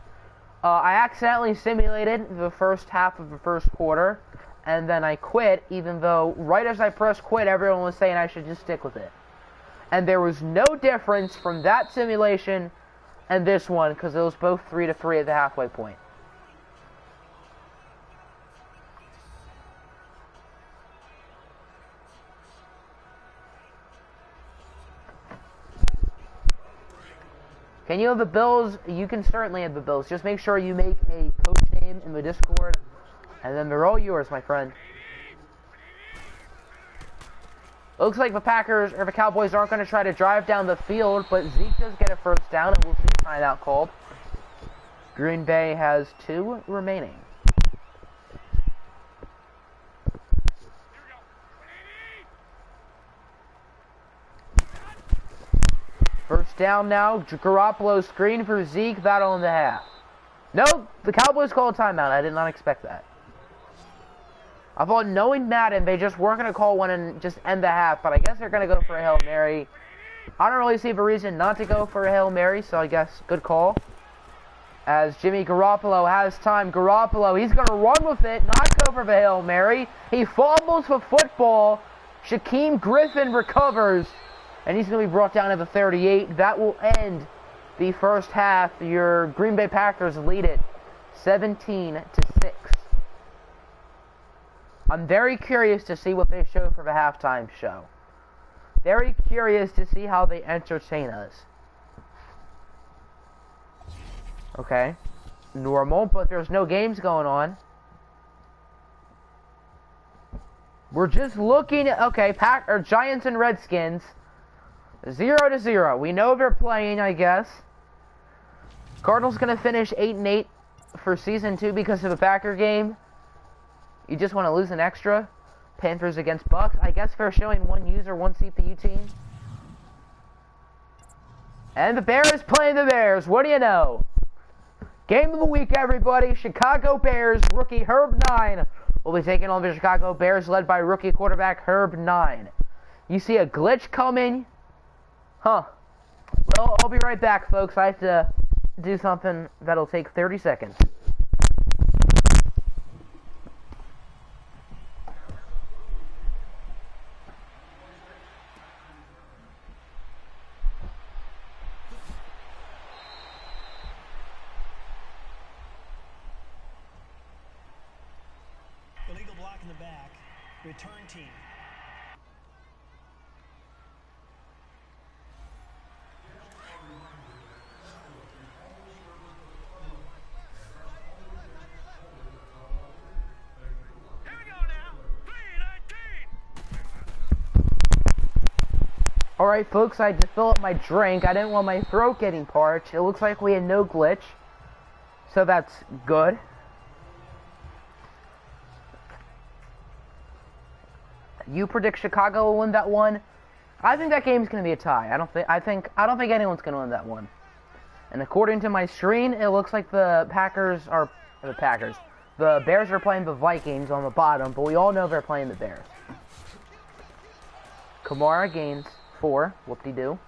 Speaker 1: I accidentally simulated the first half of the first quarter, and then I quit, even though right as I pressed quit, everyone was saying I should just stick with it. And there was no difference from that simulation and this one, because it was both 3-3 at the halfway point. Can you have the Bills? You can certainly have the Bills. Just make sure you make a coach name in the Discord, and then they're all yours, my friend. Looks like the Packers or the Cowboys aren't going to try to drive down the field, but Zeke does get a first down, and we'll see a timeout called. Green Bay has 2 remaining. First down now. Garoppolo screen for Zeke. Battle in the half. Nope. The Cowboys call a timeout. I did not expect that. I thought, knowing Madden, they just weren't going to call one and just end the half. But I guess they're going to go for a Hail Mary. I don't really see a reason not to go for a Hail Mary. So I guess good call. As Jimmy Garoppolo has time. Garoppolo, he's going to run with it. Not go for the Hail Mary. He fumbles the football. Shaquem Griffin recovers, and he's going to be brought down to the 38. That will end the first half. Your Green Bay Packers lead it 17-6. I'm very curious to see what they show for the halftime show. Very curious to see how they entertain us. Okay. Normal, but there's no games going on. We're just looking at, okay, Giants and Redskins. 0-0. We know they're playing, I guess. Cardinals going to finish 8-8 for season 2 because of the Packer game. You just want to lose an extra. Panthers against Bucks. I guess they're showing one user, one CPU team. And the Bears playing the Bears. What do you know? Game of the week, everybody. Chicago Bears, rookie Herb 9 will be taking on the Chicago Bears, led by rookie quarterback Herb 9. You see a glitch coming? Huh. Well, I'll be right back, folks. I have to do something that'll take 30 seconds.
Speaker 2: Illegal block in the back. Return team.
Speaker 1: Alright, folks, I had to fill up my drink. I didn't want my throat getting parched. It looks like we had no glitch. So that's good. You predict Chicago will win that one? I think that game's going to be a tie. I don't think anyone's going to win that one. And according to my screen, it looks like the Bears are playing the Vikings on the bottom, but we all know they're playing the Bears. Kamara gains 4. Whoop-de-doo.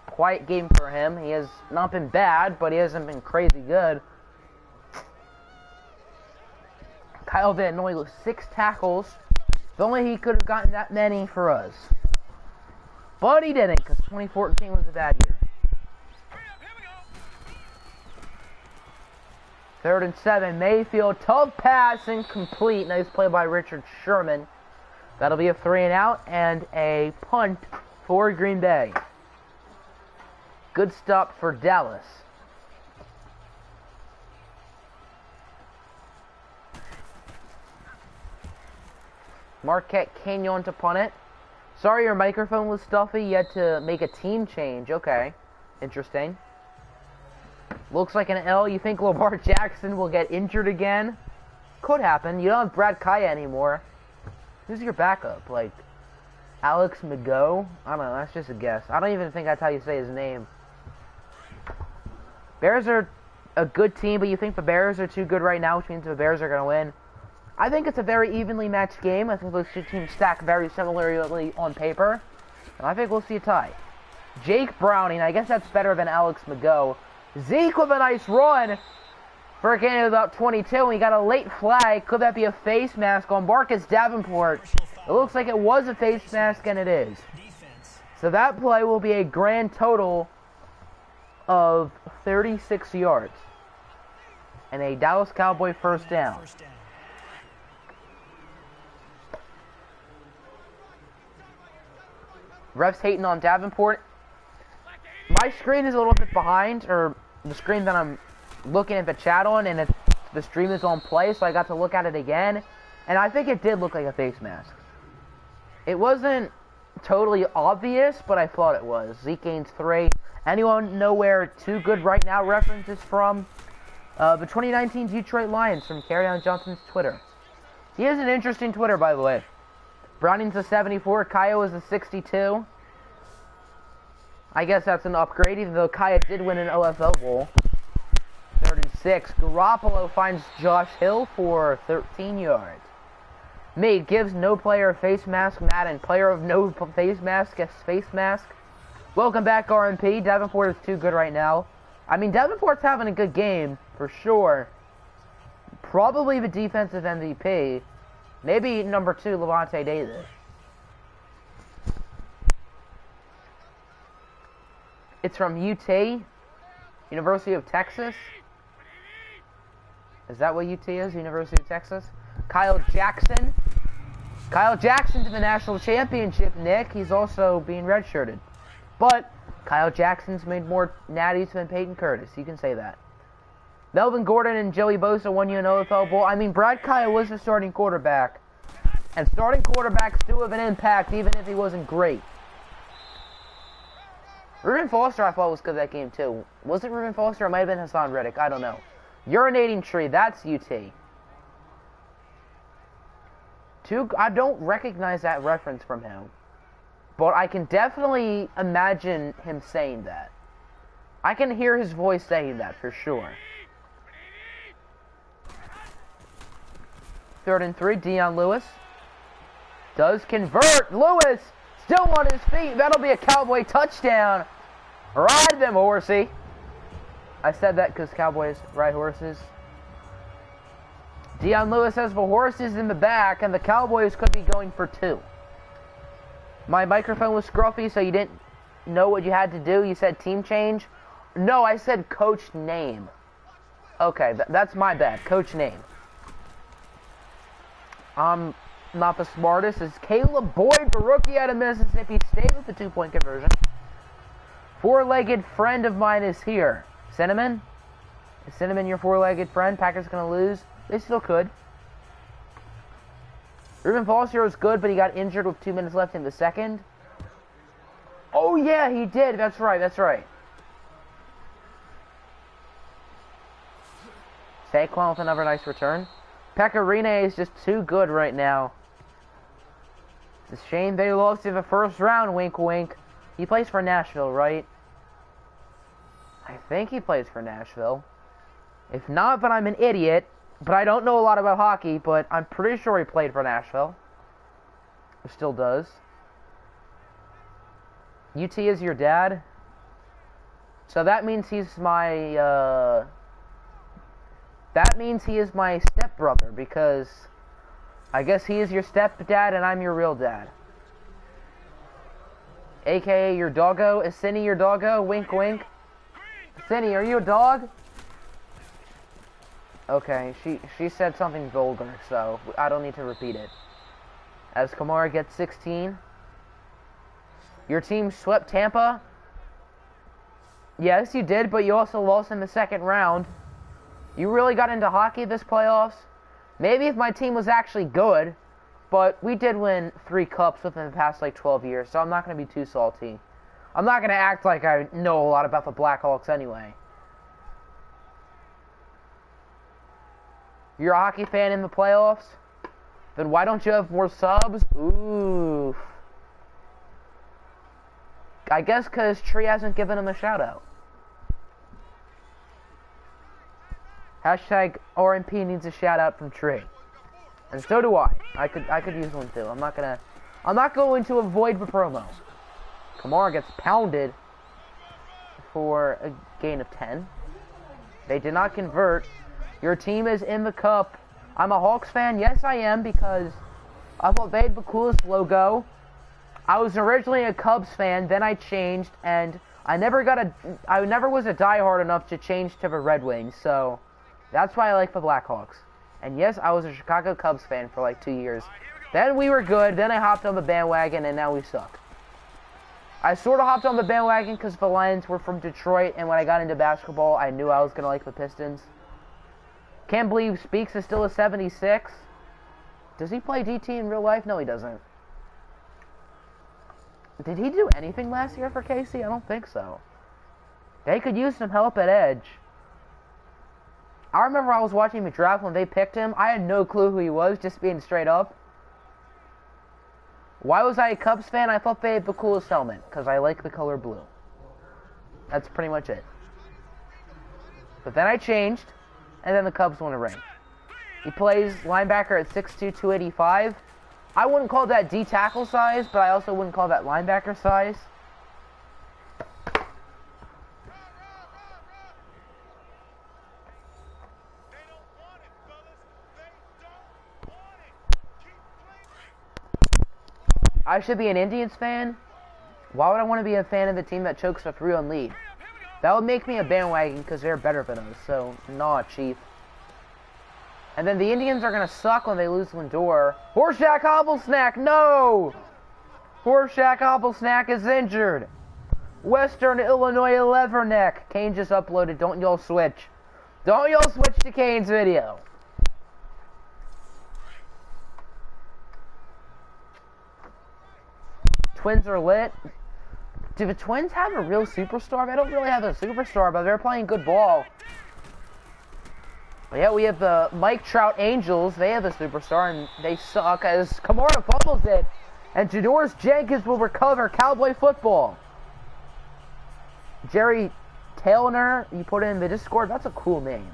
Speaker 1: Quiet game for him. He has not been bad, but he hasn't been crazy good. Kyle Van Noy with 6 tackles. If only he could have gotten that many for us. But he didn't, because 2014 was a bad year. 3rd and 7. Mayfield, tough pass, incomplete. Nice play by Richard Sherman. That'll be a 3-and-out and a punt for Green Bay. Good stop for Dallas. Marquette Canyon to punt it. Sorry your microphone was stuffy. You had to make a team change. Okay. Interesting. Looks like an L. You think Lamar Jackson will get injured again? Could happen. You don't have Brad Kaya anymore. Who's your backup? Like, Alex Miguel? I don't know. That's just a guess. I don't even think that's how you say his name. Bears are a good team, but you think the Bears are too good right now, which means the Bears are going to win. I think it's a very evenly matched game. I think those two teams stack very similarly on paper. And I think we'll see a tie. Jake Browning, I guess that's better than Alex Miguel. Zeke with a nice run for a gain of about 22. And he got a late flag. Could that be a face mask on Marcus Davenport? It looks like it was a face mask, and it is. So that play will be a grand total of 36 yards. And a Dallas Cowboy first down. Refs hating on Davenport. My screen is a little bit behind, or the screen that I'm looking at the chat on, and the stream is on play, so I got to look at it again. And I think it did look like a face mask. It wasn't totally obvious, but I thought it was. Zeke gains 3. Anyone know where Too Good Right Now reference is from? The 2019 Detroit Lions from Kerryon Johnson's Twitter. He has an interesting Twitter, by the way. Browning's a 74. Kaya is a 62. I guess that's an upgrade, even though Kaya did win an OFL Bowl. 3rd and 6. Garoppolo finds Josh Hill for 13 yards. Mate gives no player a face mask. Madden, player of no face mask gets face mask. Welcome back, RMP. Davenport is too good right now. I mean, Davenport's having a good game, for sure. Probably the defensive MVP. Maybe number 2, Levante Davis. It's from UT, University of Texas. Is that what UT is? University of Texas? Kyle Jackson. Kyle Jackson to the national championship, Nick. He's also being redshirted. But Kyle Jackson's made more natties than Peyton Curtis. You can say that. Melvin Gordon and Joey Bosa won you an OFL Bowl. I mean, Brad Kyle was the starting quarterback. And starting quarterbacks do have an impact, even if he wasn't great. Reuben Foster, I thought, was good that game, too. Was it Reuben Foster? It might have been Hassan Reddick. I don't know. Urinating Tree, that's UT. I don't recognize that reference from him. But I can definitely imagine him saying that. I can hear his voice saying that, for sure. 3rd and 3, Dion Lewis. Does convert. Lewis still on his feet. That'll be a Cowboy touchdown. Ride them, horsey. I said that because Cowboys ride horses. Dion Lewis has the horses in the back, and the Cowboys could be going for 2. My microphone was scruffy, so you didn't know what you had to do. You said team change. No, I said coach name. Okay, that's my bad. Coach name. I'm not the smartest. It's Caleb Boyd, the rookie out of Mississippi State with the 2-point conversion. Four-legged friend of mine is here. Cinnamon? Is Cinnamon your four-legged friend? Packers going to lose? They still could. Reuben Foster was good, but he got injured with 2 minutes left in the second. Oh, yeah, he did. That's right, that's right. Saquon with another nice return. Pecorine is just too good right now. It's a shame they lost in the first round, wink wink. He plays for Nashville, right? I think he plays for Nashville. If not, then I'm an idiot. But I don't know a lot about hockey, but I'm pretty sure he played for Nashville. Or still does. UT is your dad? So that means he's my, that means he is my stepbrother, because I guess he is your stepdad and I'm your real dad. AKA your doggo. Is Cindy your doggo? Wink, wink. Cindy, are you a dog? Okay, she said something vulgar, so I don't need to repeat it. As Kamara gets 16. Your team swept Tampa? Yes, you did, but you also lost in the second round. You really got into hockey this playoffs? Maybe if my team was actually good, but we did win 3 cups within the past, 12 years, so I'm not going to be too salty. I'm not going to act like I know a lot about the Blackhawks anyway. You're a hockey fan in the playoffs? Then why don't you have more subs? Ooh. I guess because Tree hasn't given him a shout-out. Hashtag RMP needs a shout-out from Tree. And so do I. I could use one too. I'm not going to avoid the promo. Kamara gets pounded for a gain of 10. They did not convert. Your team is in the cup. I'm a Hawks fan. Yes, I am, because I thought they had the coolest logo. I was originally a Cubs fan, then I changed, and I never was a diehard enough to change to the Red Wings, so that's why I like the Blackhawks. And yes, I was a Chicago Cubs fan for 2 years. Then we were good, then I hopped on the bandwagon, and now we suck. I sort of hopped on the bandwagon because the Lions were from Detroit, and when I got into basketball, I knew I was going to like the Pistons. Can't believe Speaks is still a 76. Does he play DT in real life? No, he doesn't. Did he do anything last year for KC? I don't think so. They could use some help at edge. I remember I was watching the draft when they picked him. I had no clue who he was, just being straight up. Why was I a Cubs fan? I thought they had the coolest helmet, because I like the color blue. That's pretty much it. But then I changed, and then the Cubs won a ring. He plays linebacker at 6'2", 285. I wouldn't call that D-tackle size, but I also wouldn't call that linebacker size. I should be an Indians fan. Why would I want to be a fan of the team that chokes a 3-1 lead? That would make me a bandwagon because they're better than us. So, nah, chief. And then the Indians are going to suck when they lose Lindor. Horseshack Hobblesnack, no! Horseshack Hobblesnack is injured. Western Illinois Leatherneck. Kane just uploaded. Don't y'all switch. Don't y'all switch to Kane's video. Twins are lit. Do the Twins have a real superstar? They don't really have a superstar, but they're playing good ball. Yeah, we have the Mike Trout Angels. They have a superstar, and they suck as Kamara fumbles it. And Janoris Jenkins will recover Cowboy football. Jerry Taylor, you put in the Discord. That's a cool name.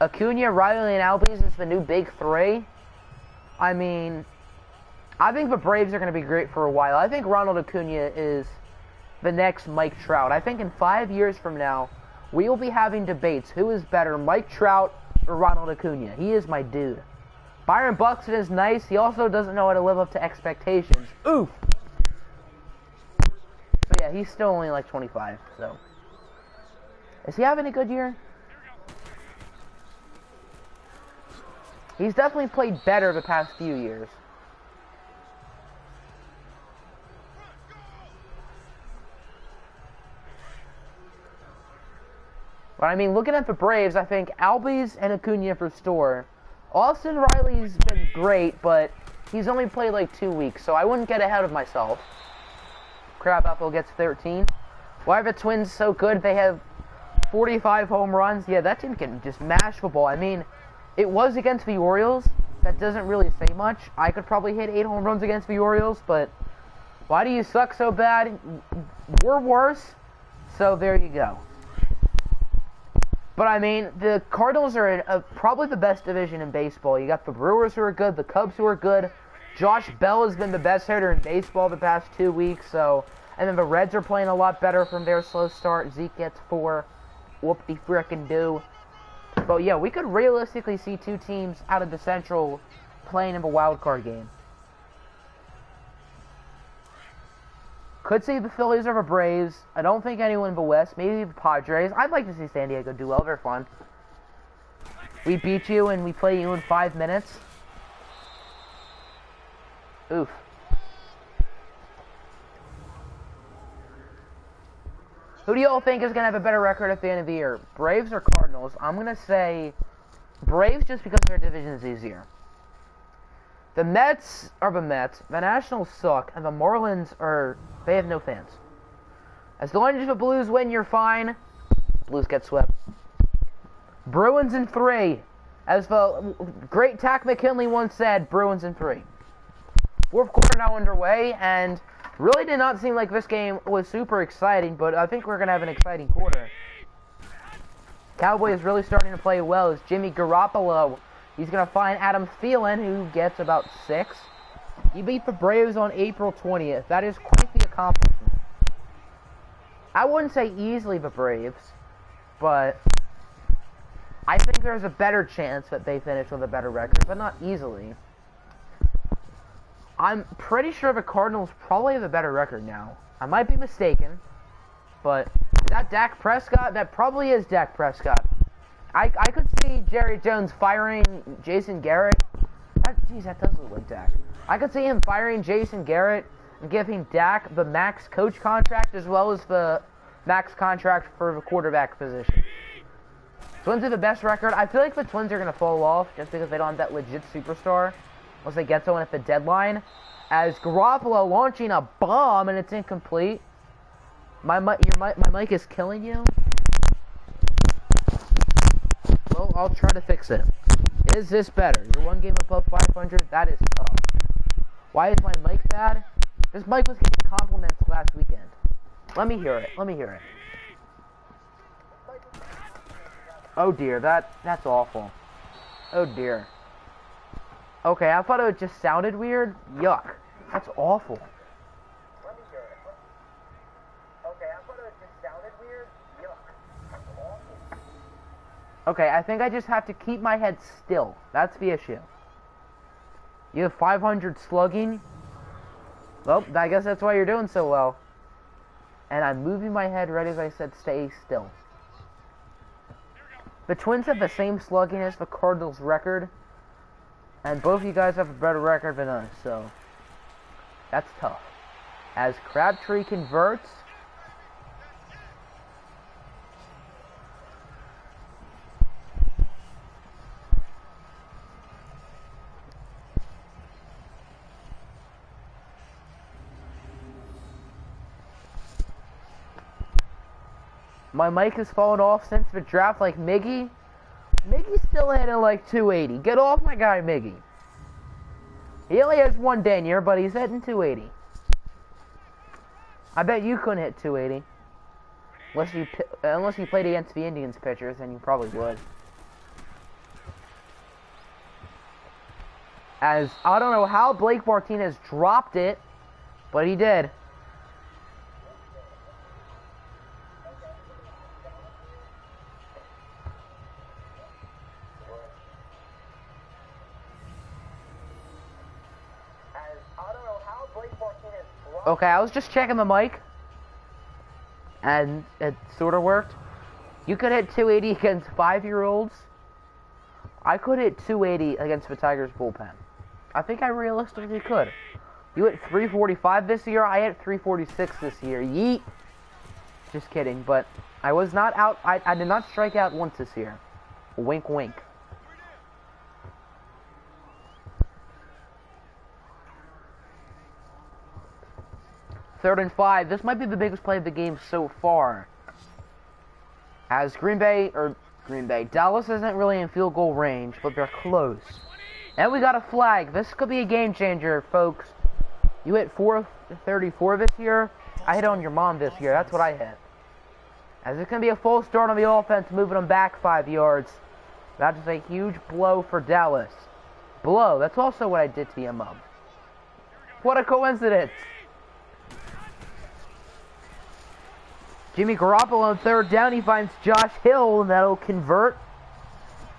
Speaker 1: Acuna, Riley, and Albies is the new big three. I mean, I think the Braves are going to be great for a while. I think Ronald Acuna is the next Mike Trout. I think in 5 years from now, we will be having debates. Who is better, Mike Trout or Ronald Acuna? He is my dude. Byron Buxton is nice. He also doesn't know how to live up to expectations. Oof. So yeah, he's still only like 25. So, is he having a good year? He's definitely played better the past few years. But I mean, looking at the Braves, I think Albies and Acuna for Store. Austin Riley's been great, but he's only played like 2 weeks, so I wouldn't get ahead of myself. Crab Apple gets 13. Why are the Twins so good? They have 45 home runs. Yeah, that team can just mash the ball. I mean, it was against the Orioles. That doesn't really say much. I could probably hit 8 home runs against the Orioles, but why do you suck so bad? We're worse, so there you go. But I mean, the Cardinals are in probably the best division in baseball. You got the Brewers who are good, the Cubs who are good. Josh Bell has been the best hitter in baseball the past 2 weeks. So, and then the Reds are playing a lot better from their slow start. Zeke gets 4. Whoop-de frickin' do. But yeah, we could realistically see 2 teams out of the Central playing in the wild card game. Could see the Phillies or the Braves. I don't think anyone in the West. Maybe the Padres. I'd like to see San Diego do well. They're fun. We beat you and we play you in 5 minutes. Oof. Who do y'all think is going to have a better record at the end of the year? Braves or Cardinals? I'm going to say Braves just because their division is easier. The Mets are the Mets. The Nationals suck. And the Marlins are... They have no fans. As long as the Blues win, you're fine. Blues get swept. Bruins in 3. As the great Tack McKinley once said, Bruins in 3. 4th quarter now underway, and really did not seem like this game was super exciting, but I think we're going to have an exciting quarter. Cowboys really starting to play well as Jimmy Garoppolo. He's going to find Adam Thielen, who gets about 6. He beat the Braves on April 20th. That is quite the accomplishment. I wouldn't say easily the Braves, but I think there's a better chance that they finish with a better record, but not easily. I'm pretty sure the Cardinals probably have a better record now. I might be mistaken, but is that Dak Prescott? That probably is Dak Prescott. I could see Jerry Jones firing Jason Garrett. Jeez, that does look like Dak. I could see him firing Jason Garrett and giving Dak the max coach contract as well as the max contract for the quarterback position. Twins have the best record. I feel like the Twins are going to fall off just because they don't have that legit superstar once they get someone at the deadline. As Garoppolo launching a bomb and it's incomplete. My mic is killing you. Well, I'll try to fix it. Is this better? You're 1 game above 500? That is tough. Why is my mic bad? This mic was getting compliments last weekend. Let me hear it. Let me hear it. Oh dear, that's awful. Oh dear. Okay, I thought it just sounded weird. Yuck. That's awful. Let me hear it. Okay, I thought it just sounded weird. Yuck. That's awful. Okay, I think I just have to keep my head still. That's the issue. You have 500 slugging. Well, I guess that's why you're doing so well. And I'm moving my head right as I said stay still. The Twins have the same slugging as the Cardinals record. And both of you guys have a better record than us, so that's tough. As Crabtree converts. My mic has fallen off since the draft like Miggy. Miggy's still hitting like 280. Get off my guy, Miggy. He only has one denier, but he's hitting 280. I bet you couldn't hit 280. Unless you played against the Indians pitchers, then you probably would. As I don't know how Blake Martinez dropped it, but he did. Okay, I was just checking the mic, and it sort of worked. You could hit 280 against 5-year-olds. I could hit 280 against the Tigers bullpen. I think I realistically could. You hit 345 this year, I hit 346 this year. Yeet! Just kidding, but I was not out. I did not strike out once this year. Wink, wink. Third and 5. This might be the biggest play of the game so far. As Dallas isn't really in field goal range, but they're close. And we got a flag. This could be a game changer, folks. You hit 434 this year. I hit on your mom this year. That's what I hit. As it's going to be a full start on the offense, moving them back 5 yards. That is a huge blow for Dallas. Blow. That's also what I did to your mom. What a coincidence. Jimmy Garoppolo on third down. He finds Josh Hill, and that'll convert.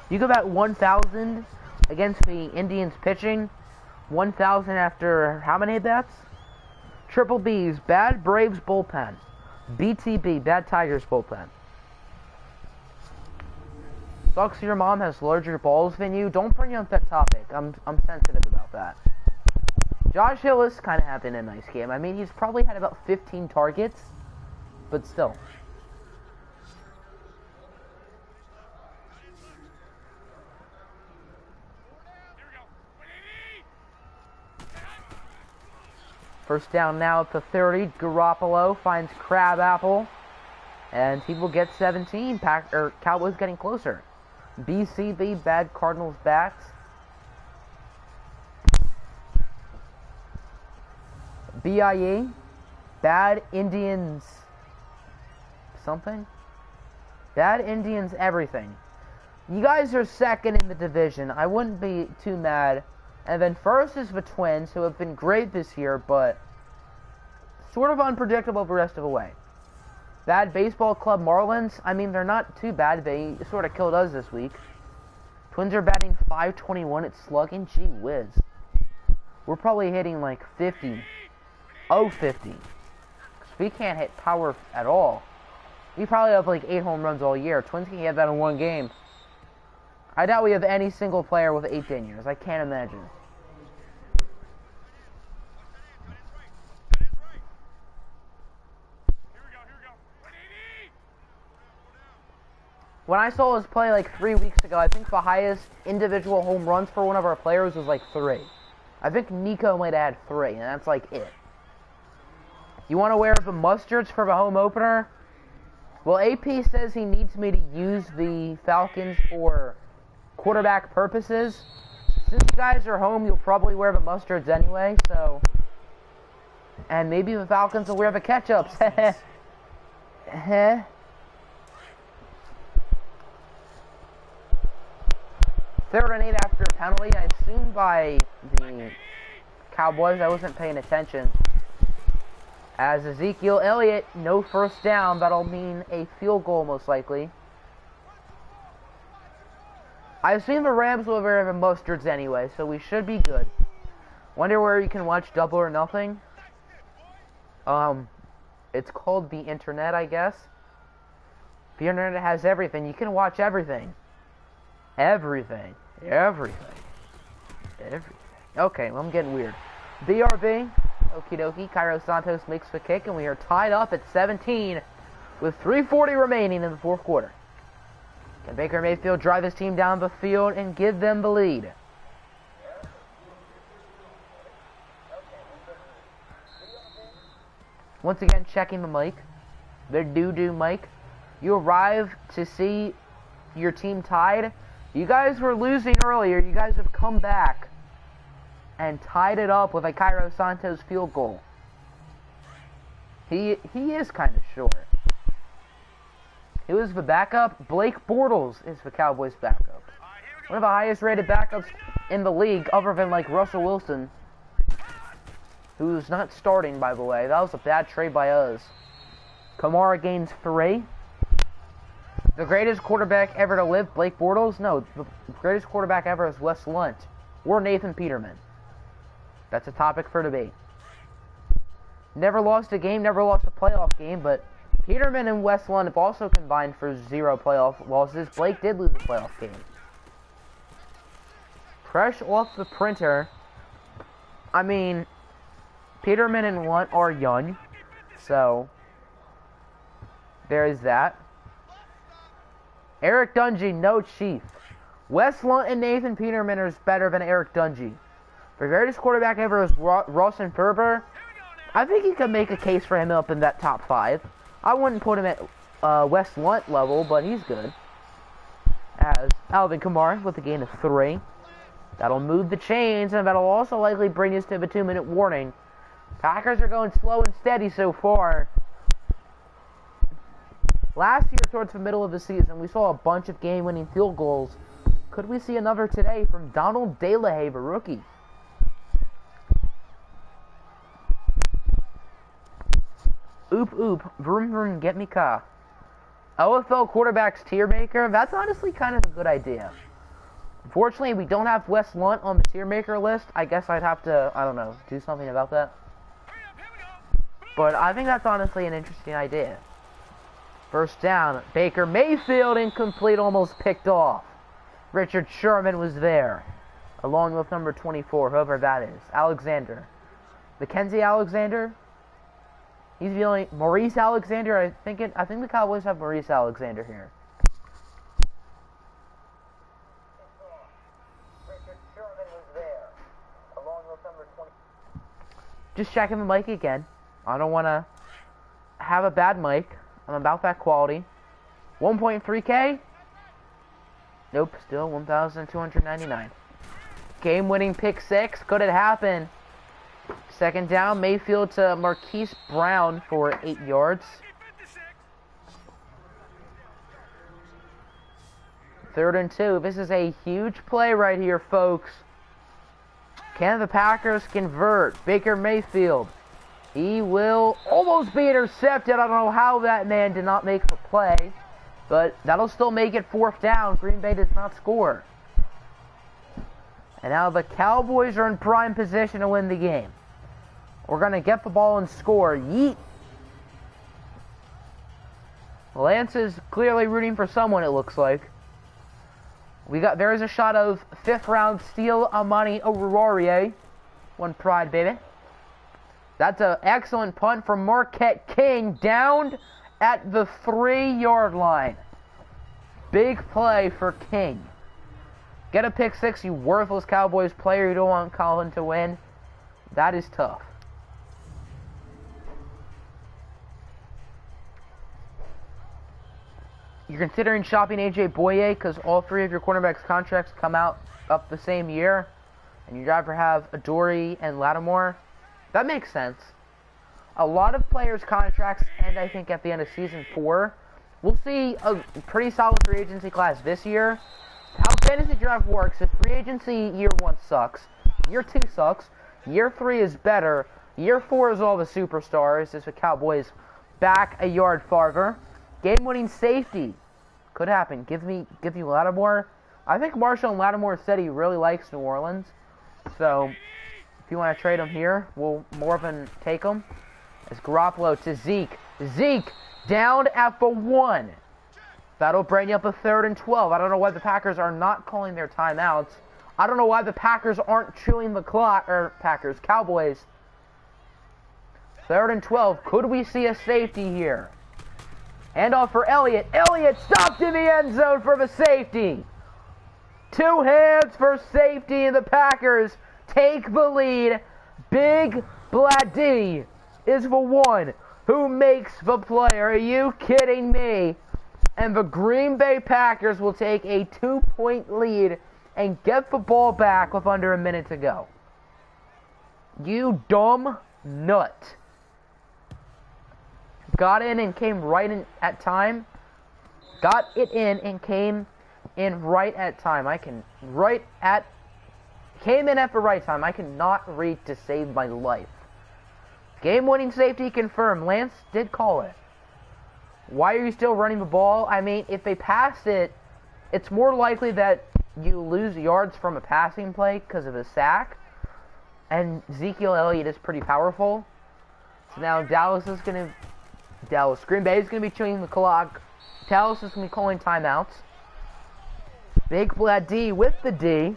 Speaker 1: You go about 1,000 against the Indians pitching. 1,000 after how many bats? Triple B's, bad Braves bullpen. BTB, bad Tigers bullpen. Sucks your mom has larger balls than you. Don't bring up that topic. I'm sensitive about that. Josh Hill is kind of having a nice game. I mean, he's probably had about 15 targets. But still. First down now at the 30. Garoppolo finds Crabapple. And he will get 17. Cowboys getting closer. BCB, bad Cardinals backs. BIE, bad Indians something? Bad Indians everything. You guys are second in the division. I wouldn't be too mad. And then first is the Twins, who have been great this year, but sort of unpredictable the rest of the way. Bad Baseball Club Marlins. I mean, they're not too bad. They sort of killed us this week. Twins are batting .521 at slugging. Gee whiz. We're probably hitting like 50. Oh, 50. Because we can't hit power at all. We probably have like 8 home runs all year. Twins can get that in one game. I doubt we have any single player with 8 deniers. I can't imagine. When I saw us play like 3 weeks ago, I think the highest individual home runs for one of our players was like 3. I think Nico might have had 3, and that's like it. You want to wear the mustards for the home opener? Well, AP says he needs me to use the Falcons for quarterback purposes. Since you guys are home, you'll probably wear the mustards anyway, so... And maybe the Falcons will wear the ketchups. Heh. Third and 8 after a penalty, I assume by the Cowboys. I wasn't paying attention. As Ezekiel Elliott, no first down. That'll mean a field goal, most likely. I assume the Rams will wear the mustards anyway, so we should be good. Wonder where you can watch Double or Nothing. It's called the internet, I guess. The internet has everything. You can watch everything. Everything. Okay, well, I'm getting weird. BRB. Okie dokie. Kerryon Santos makes the kick, and we are tied up at 17 with 3:40 remaining in the fourth quarter. Can Baker Mayfield drive his team down the field and give them the lead? Once again, checking the mic. The doo-doo mic. You arrive to see your team tied. You guys were losing earlier. You guys have come back and tied it up with a Kerryon Santos field goal. He is kind of short. Who is the backup? Blake Bortles is the Cowboys' backup. One of the highest rated backups in the league, other than like Russell Wilson, who's not starting, by the way. That was a bad trade by us. Kamara gains 3. The greatest quarterback ever to live, Blake Bortles? No, the greatest quarterback ever is Wes Lunt or Nathan Peterman. That's a topic for debate. Never lost a game, never lost a playoff game, but Peterman and Wes Lunt have also combined for 0 playoff losses. Blake did lose a playoff game. Fresh off the printer. I mean, Peterman and Lunt are young, so there is that. Eric Dungy, no chief. Wes Lunt and Nathan Peterman are better than Eric Dungy. The greatest quarterback ever is Rawson Ferber. I think you could make a case for him up in that top 5. I wouldn't put him at Wes Lunt level, but he's good. As Alvin Kamara with a gain of 3. That'll move the chains, and that'll also likely bring us to the 2-minute warning. Packers are going slow and steady so far. Last year, towards the middle of the season, we saw a bunch of game-winning field goals. Could we see another today from Donald DeLahaye, a rookie? Oop, oop, vroom, vroom, get me car. OFL quarterbacks tier maker, that's honestly kind of a good idea. Unfortunately, we don't have Wes Lunt on the tier maker list. I guess I'd have to, I don't know, do something about that. But I think that's honestly an interesting idea. First down, Baker Mayfield incomplete, almost picked off. Richard Sherman was there, along with number 24, whoever that is, Alexander. Mackenzie Alexander? He's the only Maurice Alexander. I think the Cowboys have Maurice Alexander here. Richard Sherman was there, along with number 20. Just checking the mic again. I don't want to have a bad mic. I'm about that quality. 1.3K? Nope, still 1,299. Game-winning pick 6. Could it happen? Second down, Mayfield to Marquise Brown for 8 yards. Third and 2. This is a huge play right here, folks. Can the Packers convert? Baker Mayfield. He will almost be intercepted. I don't know how that man did not make the play, but that'll still make it 4th down. Green Bay does not score. And now the Cowboys are in prime position to win the game. We're going to get the ball and score. Yeet. Lance is clearly rooting for someone, it looks like. There is a shot of 5th round steal Amani Oruwariye. One pride, baby. That's an excellent punt from Marquette King, down at the 3-yard line. Big play for King. Get a pick 6, you worthless Cowboys player. You don't want Colin to win. That is tough. You're considering shopping AJ Boye because all 3 of your cornerbacks' contracts come out up the same year, and you'd rather have Adoree and Lattimore. That makes sense. A lot of players' contracts end, I think, at the end of season 4. We'll see a pretty solid free agency class this year. How fantasy draft works, if free agency year 1 sucks, year 2 sucks, year 3 is better, year 4 is all the superstars, as the Cowboys back a yard farther. Game-winning safety. Could happen. Give me Lattimore. I think Marshall and Lattimore said he really likes New Orleans. So, if you want to trade him here, we'll more than take him. As Garoppolo to Zeke. Zeke down at the 1. That'll bring you up a 3rd and 12. I don't know why the Packers are not calling their timeouts. I don't know why the Packers aren't chewing the clock. Cowboys. 3rd and 12. Could we see a safety here? Handoff for Elliott. Elliott stopped in the end zone for the safety. 2 hands for safety, and the Packers take the lead. Big Bladdy is the one who makes the play. Are you kidding me? And the Green Bay Packers will take a 2-point lead and get the ball back with under a minute to go. You dumb nut. Got in and came right in at time. Got it in and came in right at time. Came in at the right time. I cannot read to save my life. Game-winning safety confirmed. Lance did call it. Why are you still running the ball? I mean, if they pass it, it's more likely that you lose yards from a passing play because of a sack. And Ezekiel Elliott is pretty powerful. So now Green Bay is going to be chewing the clock. Dallas is going to be calling timeouts. Big Blad D with the D.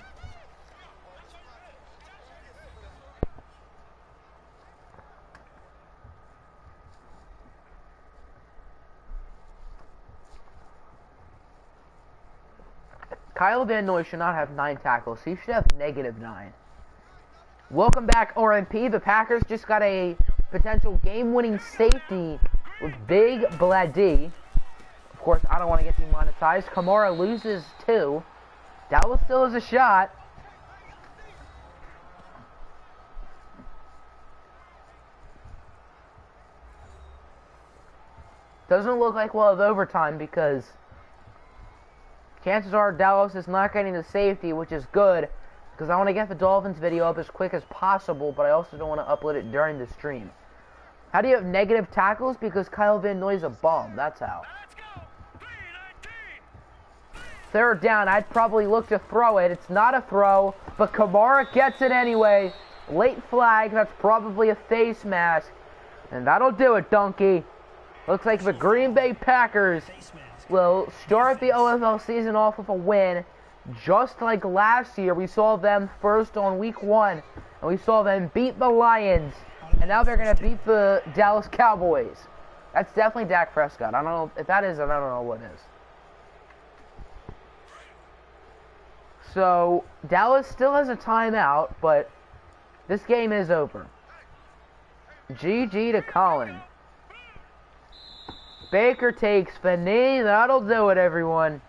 Speaker 1: Kyle Van Noy should not have 9 tackles. He should have -9. Welcome back, RMP. The Packers just got a potential game-winning safety with Big Blady. Of course, I don't want to get demonetized. Kamara loses 2. Dallas still has a shot. Doesn't look like we'll have overtime because chances are Dallas is not getting the safety, which is good because I want to get the Dolphins video up as quick as possible, but I also don't want to upload it during the stream. How do you have negative tackles? Because Kyle Van Noy is a bum. That's how. 3rd down. I'd probably look to throw it. It's not a throw, but Kamara gets it anyway. Late flag. That's probably a face mask. And that'll do it, donkey. Looks like the Green Bay Packers will start the OFL season off with a win. Just like last year, we saw them first on week 1, and we saw them beat the Lions, and now they're going to beat the Dallas Cowboys. That's definitely Dak Prescott. I don't know if that is, I don't know what is. So, Dallas still has a timeout, but this game is over. GG to Colin. Baker takes the knee. That'll do it, everyone.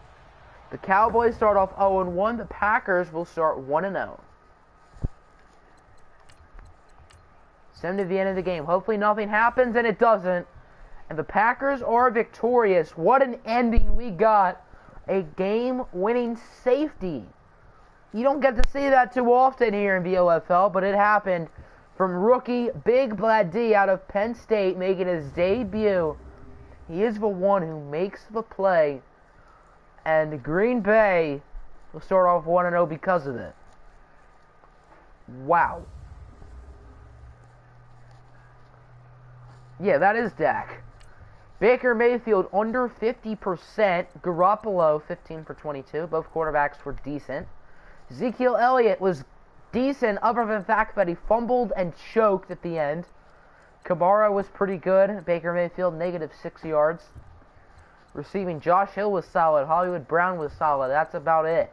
Speaker 1: The Cowboys start off 0-1. The Packers will start 1-0. Send to the end of the game. Hopefully nothing happens, and it doesn't. And the Packers are victorious. What an ending we got. A game-winning safety. You don't get to see that too often here in the OFL, but it happened from rookie Big Blad D out of Penn State, making his debut. He is the one who makes the play. And Green Bay will start off 1-0 because of it. Wow. Yeah, that is Dak. Baker Mayfield under 50%. Garoppolo 15 for 22. Both quarterbacks were decent. Ezekiel Elliott was decent other than the fact that he fumbled and choked at the end. Kamara was pretty good. Baker Mayfield -6 yards. Receiving, Josh Hill was solid. Hollywood Brown was solid. That's about it.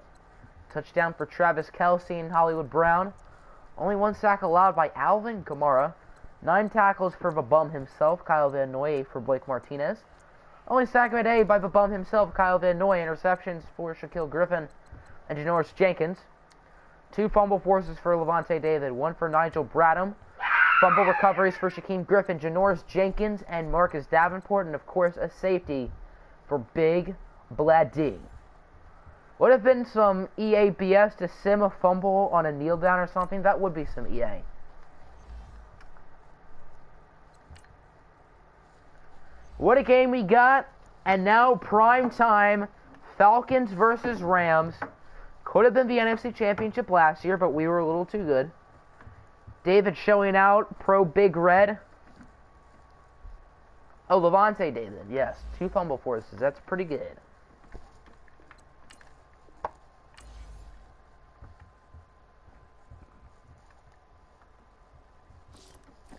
Speaker 1: Touchdown for Travis Kelce and Hollywood Brown. Only 1 sack allowed by Alvin Kamara. 9 tackles for the bum himself, Kyle Van Noy, for Blake Martinez. Only sack of the day by the bum himself, Kyle Van Noy. Interceptions for Shaquille Griffin and Janoris Jenkins. 2 fumble forces for Levante David. 1 for Nigel Bradham. Fumble recoveries for Shaquem Griffin, Janoris Jenkins, and Marcus Davenport. And, of course, a safety for Big Blad D. Would have been some EA BS to sim a fumble on a kneel down or something. That would be some EA. What a game we got. And now prime time. Falcons versus Rams. Could have been the NFC Championship last year, but we were a little too good. David showing out pro Big Red. Oh, Levante David, yes. 2 fumble forces. That's pretty good.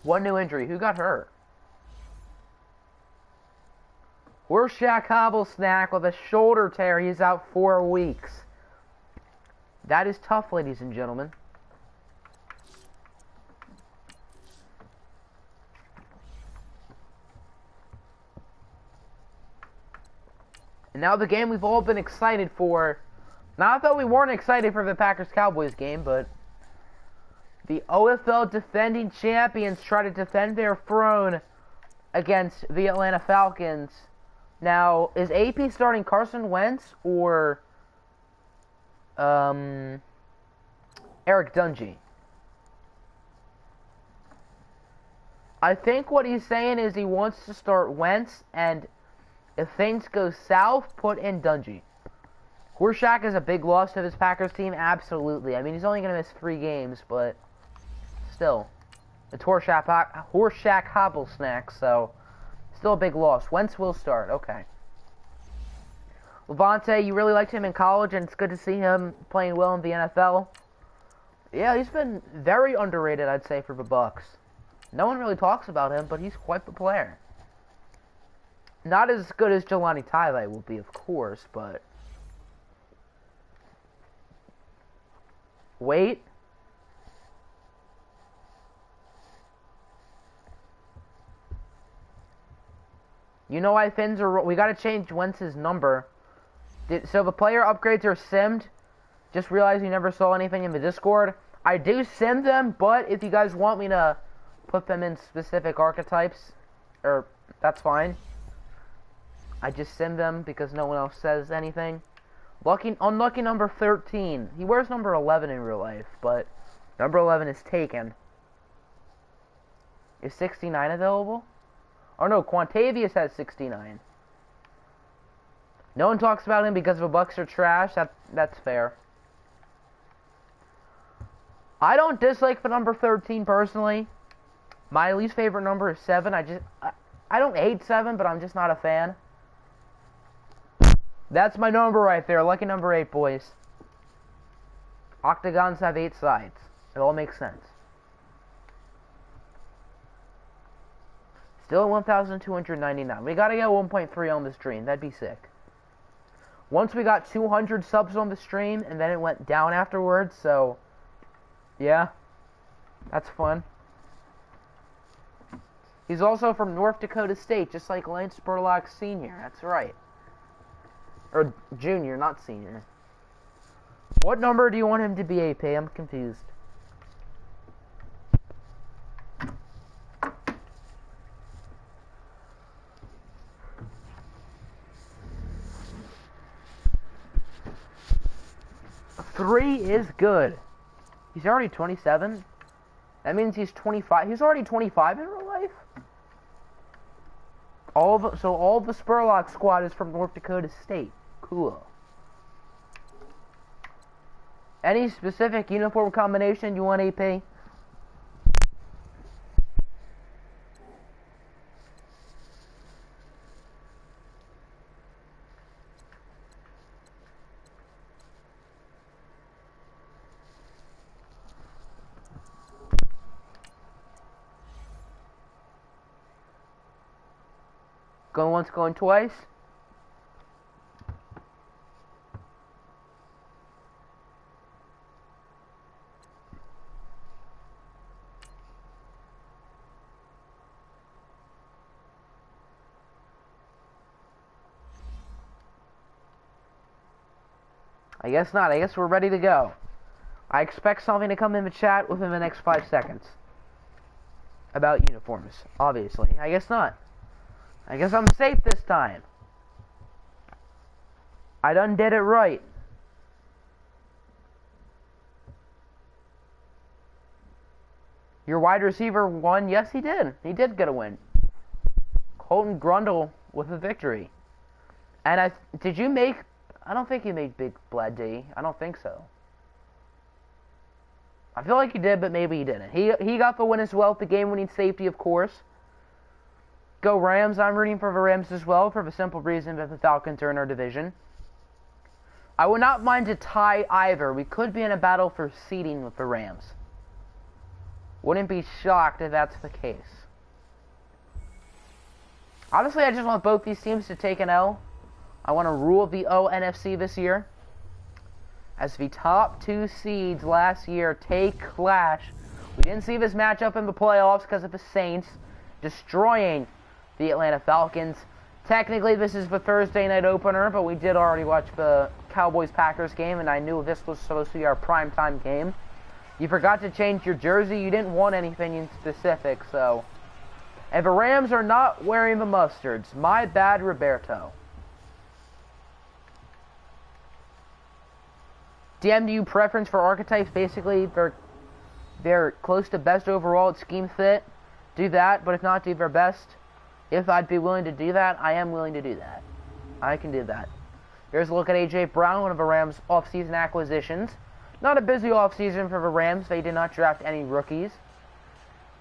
Speaker 1: One new injury. Who got hurt? Horseshack Hobblesnack with a shoulder tear. He's out 4 weeks. That is tough, ladies and gentlemen. And now the game we've all been excited for. Not that we weren't excited for the Packers-Cowboys game, but the OFL defending champions try to defend their throne against the Atlanta Falcons. Now, is AP starting Carson Wentz or Eric Dungy? I think what he's saying is he wants to start Wentz, and if things go south, put in Dungy. Horseshack is a big loss to this Packers team, absolutely. I mean, he's only going to miss 3 games, but still. It's Horseshack Hobblesnack, so still a big loss. Wentz will start, okay. Levante, you really liked him in college, and it's good to see him playing well in the NFL. Yeah, he's been very underrated, I'd say, for the Bucks. No one really talks about him, but he's quite the player. Not as good as Jelani Tyle will be, of course, but... Wait. You know why fins are... We gotta change Wentz's number. So the player upgrades are simmed. Just realized you never saw anything in the Discord. I do sim them, but if you guys want me to put them in specific archetypes, that's fine. I just sim them because no one else says anything. Unlucky number 13. He wears number 11 in real life, but number 11 is taken. Is 69 available? Oh no, Quantavius has 69. No one talks about him because the Bucks are trash. That's fair. I don't dislike the number 13 personally. My least favorite number is 7. I don't hate 7, but I'm just not a fan. That's my number right there. Lucky number 8, boys. Octagons have 8 sides. It all makes sense. Still at 1,299. We gotta get 1.3 on the stream. That'd be sick. Once we got 200 subs on the stream, and then it went down afterwards, so... Yeah. That's fun. He's also from North Dakota State, just like Lance Spurlock Sr. That's right. Or Junior, not Senior. What number do you want him to be, AP? I'm confused. Three is good. He's already 27. That means he's 25. He's already 25 in real life? So all the Spurlock squad is from North Dakota State. Cool. Any specific uniform combination you want, AP? Going once, going twice. I guess not. I guess we're ready to go. I expect something to come in the chat within the next 5 seconds. About uniforms, obviously. I guess not. I guess I'm safe this time. I done did it right. Your wide receiver won? Yes, he did. He did get a win. Colton Grundle with a victory. And did you make... I don't think you made Big Blad D. I don't think so. I feel like you did, but maybe you didn't. He got the win as well at the game-winning safety, of course. Go Rams. I'm rooting for the Rams as well for the simple reason that the Falcons are in our division. I would not mind a tie either. We could be in a battle for seeding with the Rams. Wouldn't be shocked if that's the case. Honestly, I just want both these teams to take an L. I want to rule the NFC this year. As the top 2 seeds last year take clash. We didn't see this matchup in the playoffs because of the Saints destroying the Atlanta Falcons. Technically, this is the Thursday night opener, but we did already watch the Cowboys-Packers game, and I knew this was supposed to be our primetime game. You forgot to change your jersey. You didn't want anything in specific, so... And the Rams are not wearing the mustards. My bad, Roberto. DMU preference for archetypes, basically, they're close to best overall at scheme fit. Do that, but if not, do their best. If I'd be willing to do that, I am willing to do that. I can do that. Here's a look at A.J. Brown, one of the Rams' offseason acquisitions. Not a busy offseason for the Rams. They did not draft any rookies.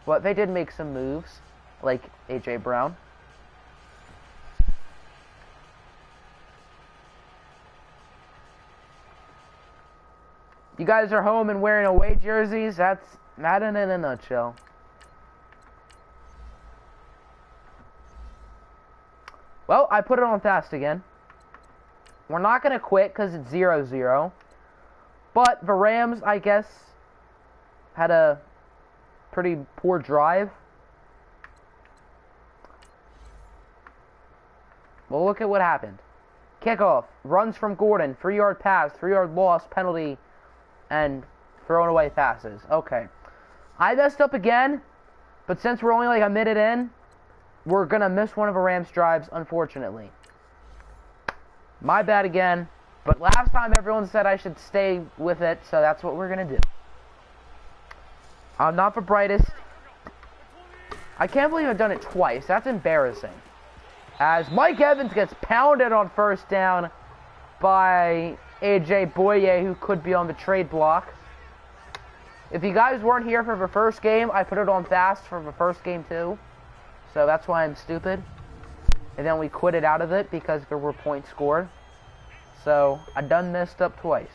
Speaker 1: But they did make some moves, like A.J. Brown. You guys are home and wearing away jerseys? That's Madden in a nutshell. Well, I put it on fast again. We're not going to quit because it's 0-0. But the Rams, I guess, had a pretty poor drive. Well, look at what happened. Kickoff, runs from Gordon, 3-yard pass, 3-yard loss, penalty, and throwing away passes. Okay. I messed up again, but since we're only like a minute in, we're going to miss one of the Rams' drives, unfortunately. My bad again. But last time everyone said I should stay with it, so that's what we're going to do. I'm not the brightest. I can't believe I've done it twice. That's embarrassing. As Mike Evans gets pounded on first down by A.J. Boye, who could be on the trade block. If you guys weren't here for the first game, I put it on fast for the first game too. So that's why I'm stupid. And then we quit it out of it because there were points scored. So I done messed up twice.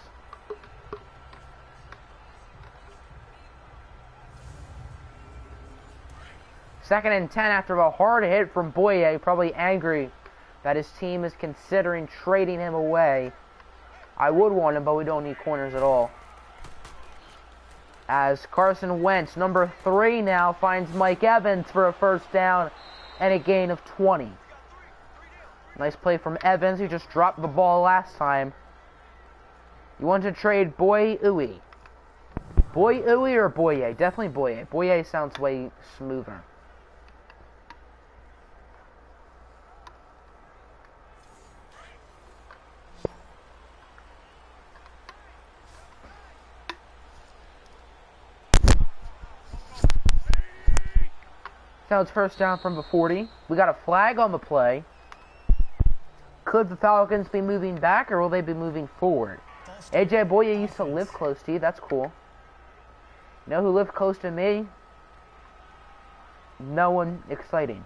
Speaker 1: Second and 10 after a hard hit from Boye, probably angry that his team is considering trading him away. I would want him, but we don't need corners at all. As Carson Wentz, number 3 now, finds Mike Evans for a first down and a gain of 20. Nice play from Evans, who just dropped the ball last time. You want to trade Boye-Uwe. Boye-Uwe or Boye? Definitely Boye. Boye sounds way smoother. Now it's first down from the 40. We got a flag on the play. Could the Falcons be moving back, or will they be moving forward? A.J. Boye used to live close to you. That's cool. You know who lived close to me? No one exciting.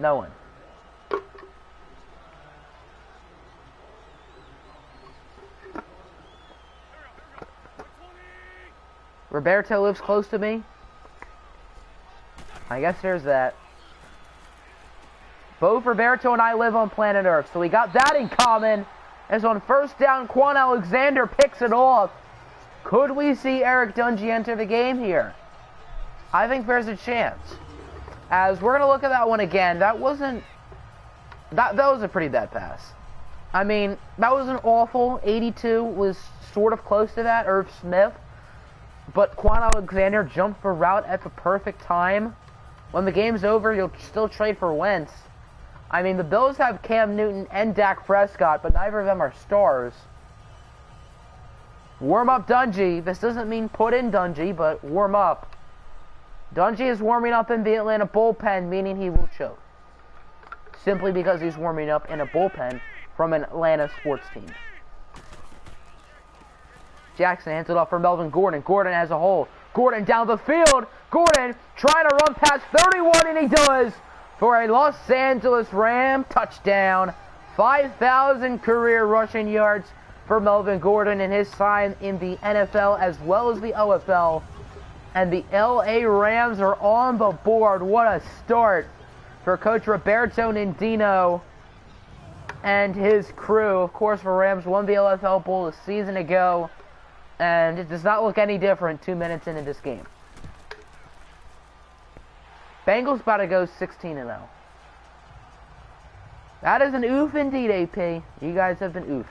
Speaker 1: No one. Roberto lives close to me. I guess there's that. Both Roberto and I live on planet Earth, so we got that in common. As on first down, Quan Alexander picks it off. Could we see Eric Dungy enter the game here? I think there's a chance. As we're going to look at that one again, that wasn't... That was a pretty bad pass. I mean, that was an awful. 82 was sort of close to that, Irv Smith. But Quan Alexander jumped the route at the perfect time. When the game's over, you'll still trade for Wentz. I mean, the Bills have Cam Newton and Dak Prescott, but neither of them are stars. Warm up Dungy. This doesn't mean put in Dungy, but warm up. Dungy is warming up in the Atlanta bullpen, meaning he will choke. Simply because he's warming up in a bullpen from an Atlanta sports team. Jackson hands it off for Melvin Gordon. Gordon has a hole. Gordon down the field. Gordon trying to run past 31, and he does for a Los Angeles Ram touchdown. 5,000 career rushing yards for Melvin Gordon in his time in the NFL as well as the OFL. And the LA Rams are on the board. What a start for Coach Roberto Nindino and his crew. Of course, the Rams won the OFL Bowl a season ago, and it does not look any different 2 minutes into this game. Bengals about to go 16-0. That is an oof indeed, AP. You guys have been oofed.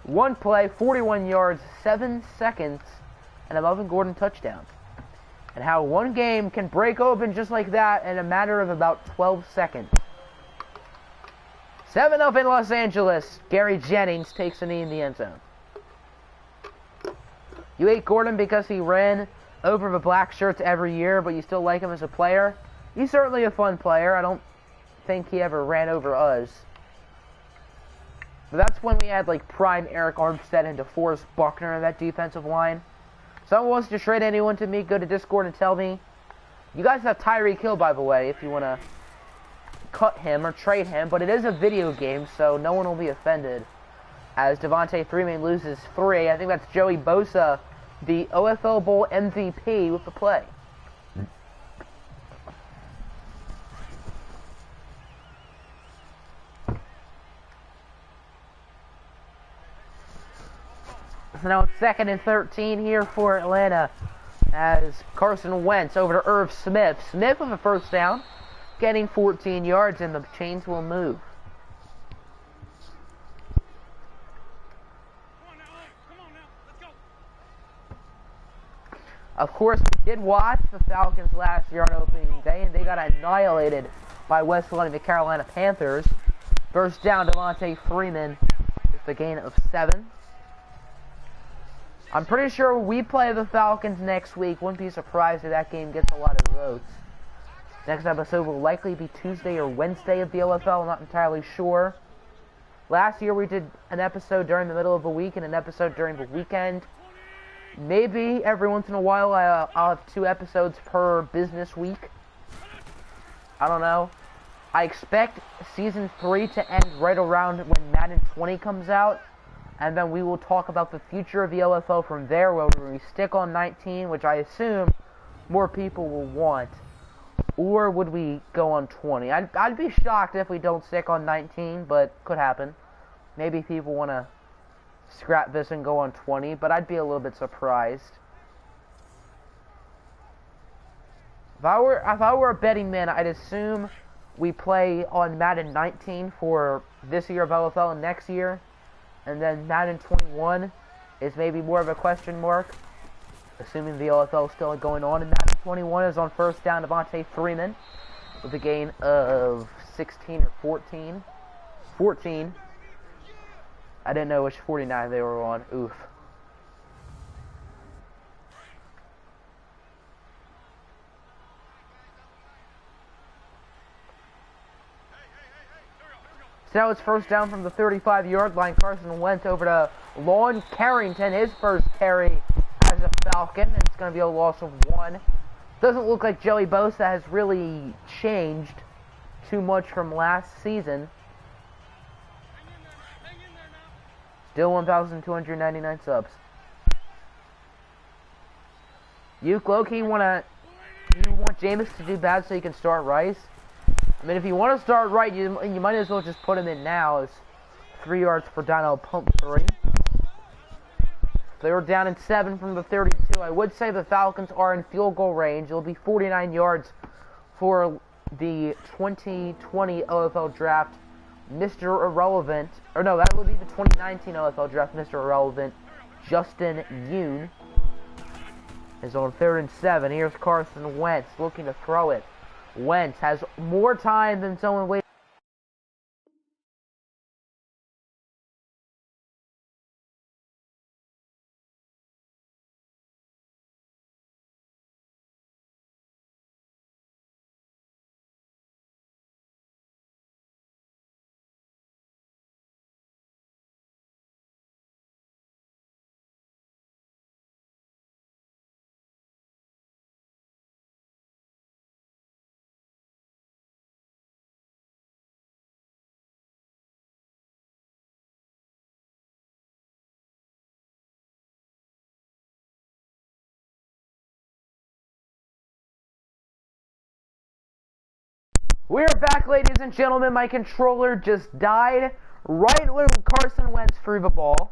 Speaker 1: One play, 41 yards, 7 seconds, and a Melvin Gordon touchdown. And how one game can break open just like that in a matter of about 12 seconds. 7-0 in Los Angeles. Gary Jennings takes a knee in the end zone. You hate Gordon because he ran over the black shirts every year, but you still like him as a player. He's certainly a fun player. I don't think he ever ran over us. But that's when we had like prime Eric Armstead and DeForest Buckner in that defensive line. Someone wants to trade anyone to me, go to Discord and tell me. You guys have Tyreek Hill, by the way, if you want to cut him or trade him. But it is a video game, so no one will be offended. As Devontae Freeman loses 3. I think that's Joey Bosa, the OFL Bowl MVP, with the play. So now it's 2nd and 13 here for Atlanta as Carson Wentz over to Irv Smith. Smith with a first down, getting 14 yards, and the chains will move. Of course, we did watch the Falcons last year on opening day, and they got annihilated by West London, the Carolina Panthers. First down, Devontae Freeman with a gain of 7. I'm pretty sure we play the Falcons next week. Wouldn't be surprised if that game gets a lot of votes. Next episode will likely be Tuesday or Wednesday of the OFL. I'm not entirely sure. Last year we did an episode during the middle of the week and an episode during the weekend. Maybe every once in a while I'll have 2 episodes per business week. I don't know. I expect Season 3 to end right around when Madden 20 comes out. And then we will talk about the future of the OFL from there, whether we stick on 19, which I assume more people will want, or would we go on 20? I'd be shocked if we don't stick on 19, but could happen. Maybe people want to scrap this and go on 20, but I'd be a little bit surprised. If I were a betting man, I'd assume we play on Madden 19 for this year of OFL and next year. And then Madden 21 is maybe more of a question mark. Assuming the OFL is still going on. And Madden 21 is on first down, Devontae Freeman with a gain of 16 or 14. 14. I didn't know which 49 they were on. Oof. So now it's first down from the 35-yard line. Carson Wentz over to Lon Carrington, his first carry as a Falcon. It's going to be a loss of 1. Doesn't look like Joey Bosa has really changed too much from last season. Still 1,299 subs. You low-key want Jameis to do bad so you can start Rice? I mean, if you want to start right, you might as well just put him in now as 3 yards for Dino Pump 3. They were down in 7 from the 32. I would say the Falcons are in field goal range. It'll be 49 yards for the 2020 OFL Draft Mr. Irrelevant. Or no, that would be the 2019 OFL Draft Mr. Irrelevant. Justin Yoon is on 3rd and 7. Here's Carson Wentz looking to throw it. Wentz has more time than someone waiting. We're back, ladies and gentlemen. My controller just died right when Carson Wentz threw the ball.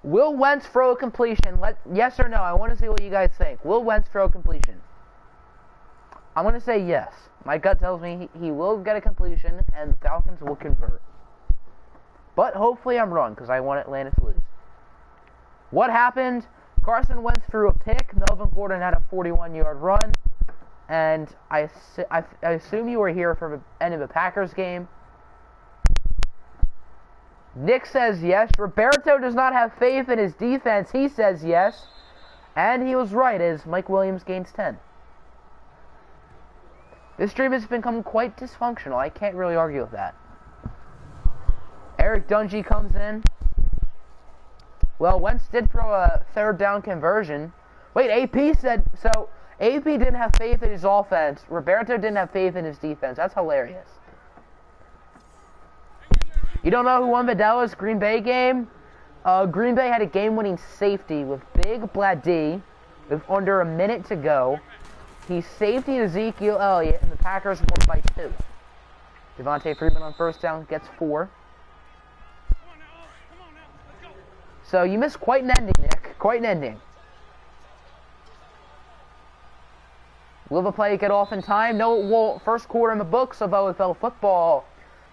Speaker 1: Will Wentz throw a completion? Yes or no? I want to see what you guys think. Will Wentz throw a completion? I'm going to say yes. My gut tells me he will get a completion and the Falcons will convert. But hopefully I'm wrong because I want Atlanta to lose. What happened? Carson Wentz threw a pick. Melvin Gordon had a 41-yard run. And I assume you were here for the end of the Packers game. Nick says yes. Roberto does not have faith in his defense. He says yes. And he was right as Mike Williams gains 10. This stream has become quite dysfunctional. I can't really argue with that. Eric Dungy comes in. Well, Wentz did throw a third down conversion. Wait, AP said... So, AP didn't have faith in his offense. Roberto didn't have faith in his defense. That's hilarious. You don't know who won the Dallas Green Bay game? Green Bay had a game-winning safety with Big Bladee with under a minute to go. He safety Ezekiel Elliott, and the Packers won by 2. Devontae Freeman on first down gets 4. So you missed quite an ending, Nick. Quite an ending. Will the play get off in time? No, well, first quarter in the books of OFL football.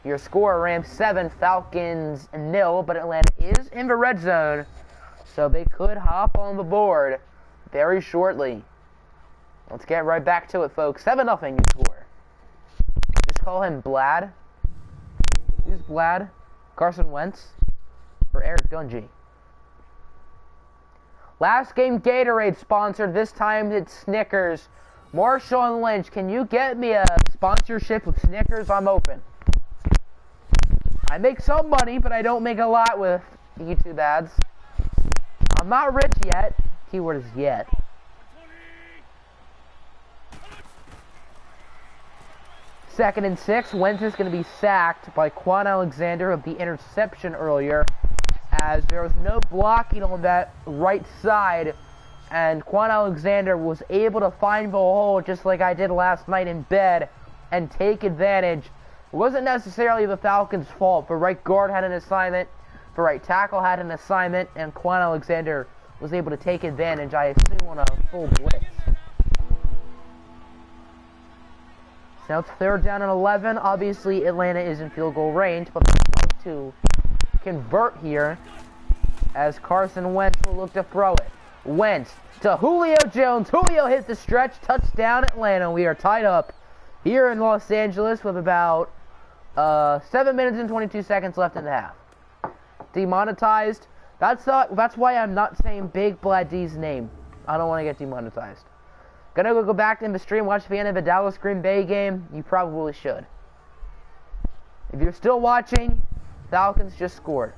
Speaker 1: Your score, Rams 7, Falcons 0, but Atlanta is in the red zone, so they could hop on the board very shortly. Let's get right back to it, folks. 7-0 your score. Just call him Blad. Who's Blad? Carson Wentz or Eric Dungy? Last game Gatorade sponsored. This time it's Snickers. Marshawn Lynch, can you get me a sponsorship with Snickers? I'm open. I make some money, but I don't make a lot with YouTube ads. I'm not rich yet. Keyword is yet. Second and 6. Wentz is going to be sacked by Quan Alexander of the interception earlier, as there was no blocking on that right side, and Quan Alexander was able to find the hole just like I did last night in bed and take advantage. It wasn't necessarily the Falcons' fault. The right guard had an assignment, the right tackle had an assignment, and Quan Alexander was able to take advantage, I assume, on a full blitz. Now it's third down and 11. Obviously, Atlanta is in field goal range, but they're supposed to convert here as Carson Wentz will look to throw it. Wentz to Julio Jones. Julio hit the stretch. Touchdown, Atlanta. We are tied up here in Los Angeles with about 7 minutes and 22 seconds left in the half. Demonetized. That's why I'm not saying Big Bladee's name. I don't want to get demonetized. Gonna go back in the stream, watch the end of the Dallas Green Bay game. You probably should. If you're still watching, Falcons just scored.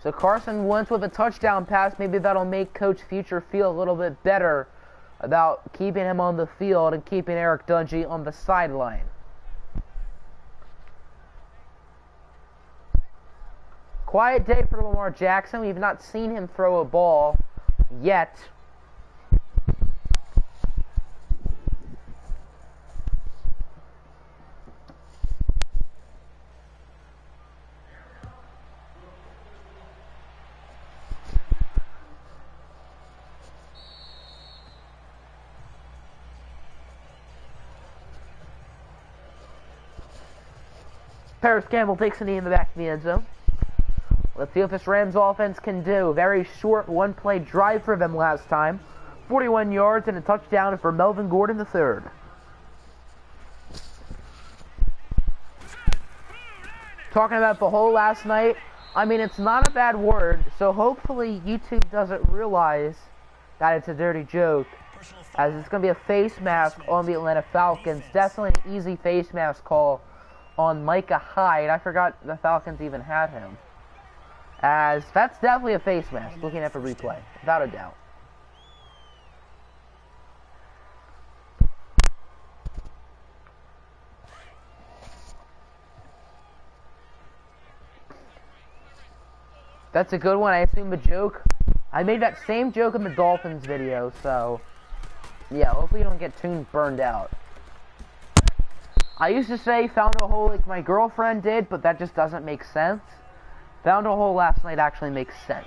Speaker 1: So Carson Wentz with a touchdown pass. Maybe that'll make Coach Future feel a little bit better about keeping him on the field and keeping Eric Dungy on the sideline. Quiet day for Lamar Jackson. We've not seen him throw a ball yet. Paris Campbell takes a knee in the back of the end zone. Let's see what this Rams offense can do. Very short one-play drive for them last time. 41 yards and a touchdown for Melvin Gordon III. Talking about the hole last night, I mean, it's not a bad word, so hopefully YouTube doesn't realize that it's a dirty joke, as it's going to be a face mask on the Atlanta Falcons. Definitely an easy face mask call on Micah Hyde. I forgot the Falcons even had him. As that's definitely a face mask, looking at the replay, without a doubt. That's a good one. I assume the joke. I made that same joke in the Dolphins video, so Yeah, hopefully you don't get tuned burned out. I used to say found a hole like my girlfriend did, but that just doesn't make sense. Found a hole last night actually makes sense.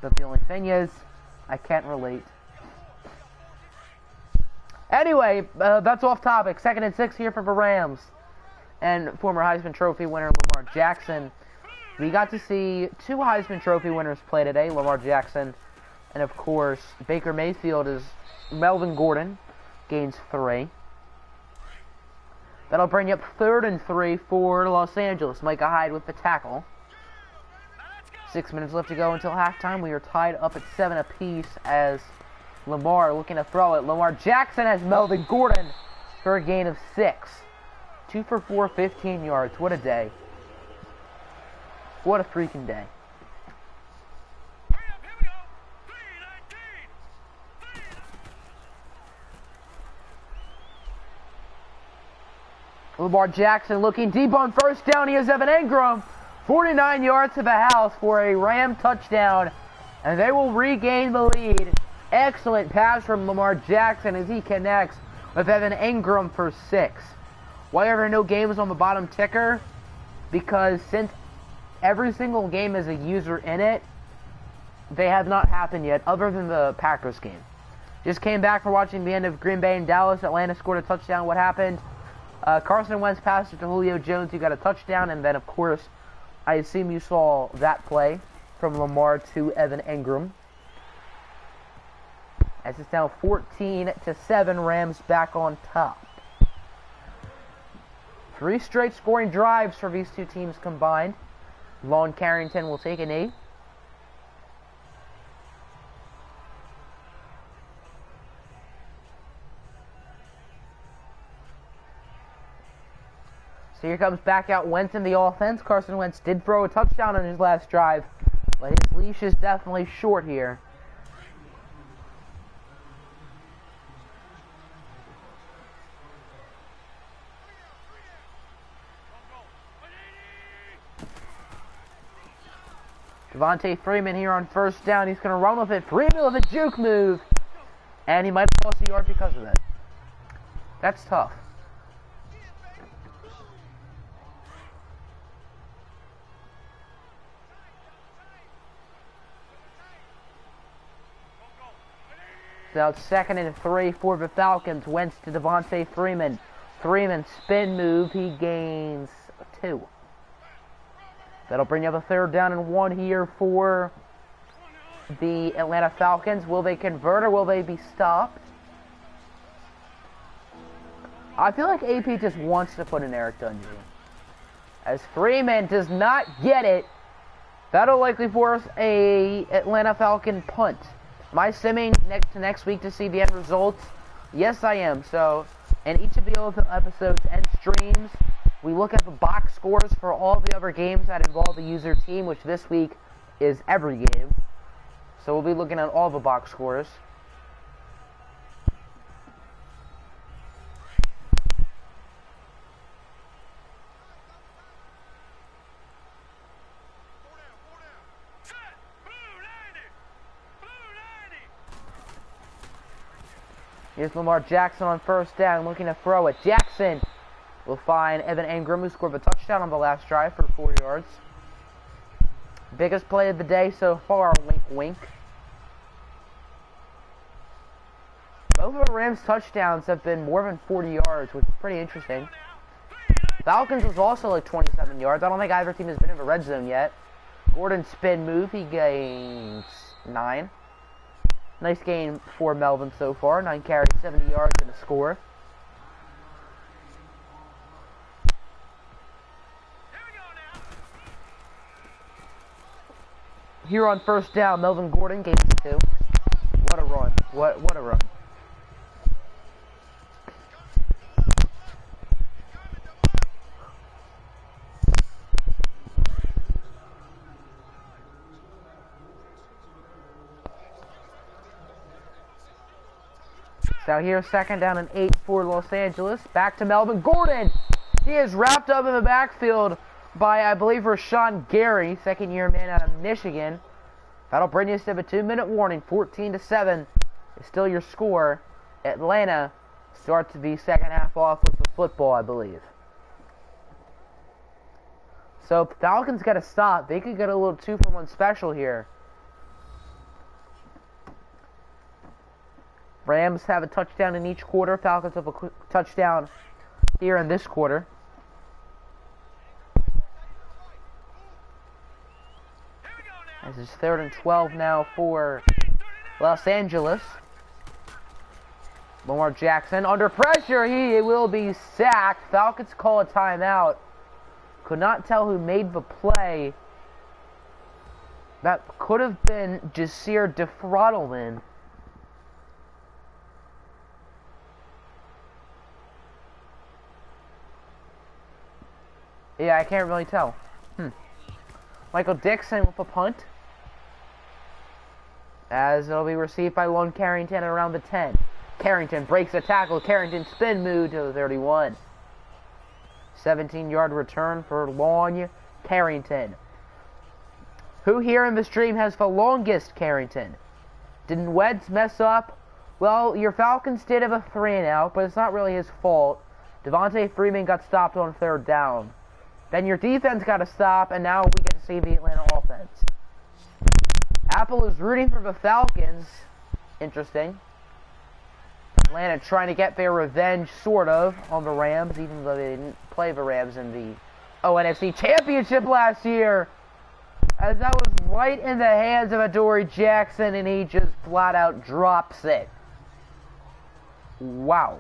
Speaker 1: But the only thing is, I can't relate. Anyway, that's off topic. 2nd and 6 here for the Rams. And former Heisman Trophy winner Lamar Jackson. We got to see 2 Heisman Trophy winners play today. Lamar Jackson and, of course, Baker Mayfield is Melvin Gordon. Gains 3. That'll bring you up 3rd and 3 for Los Angeles. Micah Hyde with the tackle. 6 minutes left to go until halftime. We are tied up at 7 apiece as Lamar looking to throw it. Lamar Jackson has Melvin Gordon for a gain of 6. 2 for 4, 15 yards. What a day. What a freaking day. Lamar Jackson looking deep on first down. He has Evan Engram. 49 yards to the house for a Ram touchdown. And they will regain the lead. Excellent pass from Lamar Jackson as he connects with Evan Engram for 6. Why are there no games on the bottom ticker? Because since every single game has a user in it, they have not happened yet other than the Packers game. Just came back for watching the end of Green Bay and Dallas. Atlanta scored a touchdown. What happened? Carson Wentz passed it to Julio Jones, who got a touchdown, and then, of course, I assume you saw that play from Lamar to Evan Engram. As it's now 14-7, Rams back on top. 3 straight scoring drives for these 2 teams combined. Lon Carrington will take a knee. So here comes back out Wentz in the offense. Carson Wentz did throw a touchdown on his last drive, but his leash is definitely short here. Devontae Freeman here on first down. He's going to run with it. Freeman with a juke move. And he might have lost a yard because of it. That's tough. So it's 2nd and 3 for the Falcons. Wentz to Devontae Freeman. Freeman spin move. He gains 2. That'll bring up a 3rd down and 1 here for the Atlanta Falcons. Will they convert or will they be stopped? I feel like AP just wants to put in Eric Dungy. As Freeman does not get it, that'll likely force a Atlanta Falcon punt. Am I simming next week to see the end results? Yes, I am. So, in each of the OFL episodes and streams, we look at the box scores for all the other games that involve the user team, which this week is every game. So we'll be looking at all the box scores. Here's Lamar Jackson on first down, looking to throw it. Jackson will find Evan Engram, who scored a touchdown on the last drive for 4 yards. Biggest play of the day so far, wink wink. Both of the Rams' touchdowns have been more than 40 yards, which is pretty interesting. Falcons was also like 27 yards. I don't think either team has been in the red zone yet. Gordon spin move, he gains 9. Nice game for Melvin so far. 9 carries, 70 yards, and a score. Here on first down, Melvin Gordon gains 2. What a run. What a run. So here's 2nd down and 8 for Los Angeles. Back to Melvin Gordon. He is wrapped up in the backfield by, I believe, Rashawn Gary, 2nd-year man out of Michigan. That'll bring us to the 2-minute warning. 14-7 is still your score. Atlanta starts the second half off with the football, I believe. So if the Falcons get a stop, they could get a little 2-for-1 special here. Rams have a touchdown in each quarter. Falcons have a touchdown here in this quarter. This is 3rd and 12 now for Los Angeles. Lamar Jackson under pressure. He will be sacked. Falcons call a timeout. Could not tell who made the play. That could have been Jasir DeFrottleman. Yeah, I can't really tell. Michael Dixon with a punt. As it'll be received by Lon Carrington around the 10. Carrington breaks a tackle. Carrington spin move to the 31. 17-yard return for Lon Carrington. Who here in the stream has the longest Carrington? Didn't Weds mess up? Well, your Falcons did have a 3-and-out, but it's not really his fault. Devontae Freeman got stopped on 3rd down. Then your defense got to stop, and now we get to see the Atlanta offense. Apple is rooting for the Falcons. Interesting. Atlanta trying to get their revenge, sort of, on the Rams, even though they didn't play the Rams in the NFC Championship last year. As that was right in the hands of Adoree Jackson, and he just flat out drops it. Wow.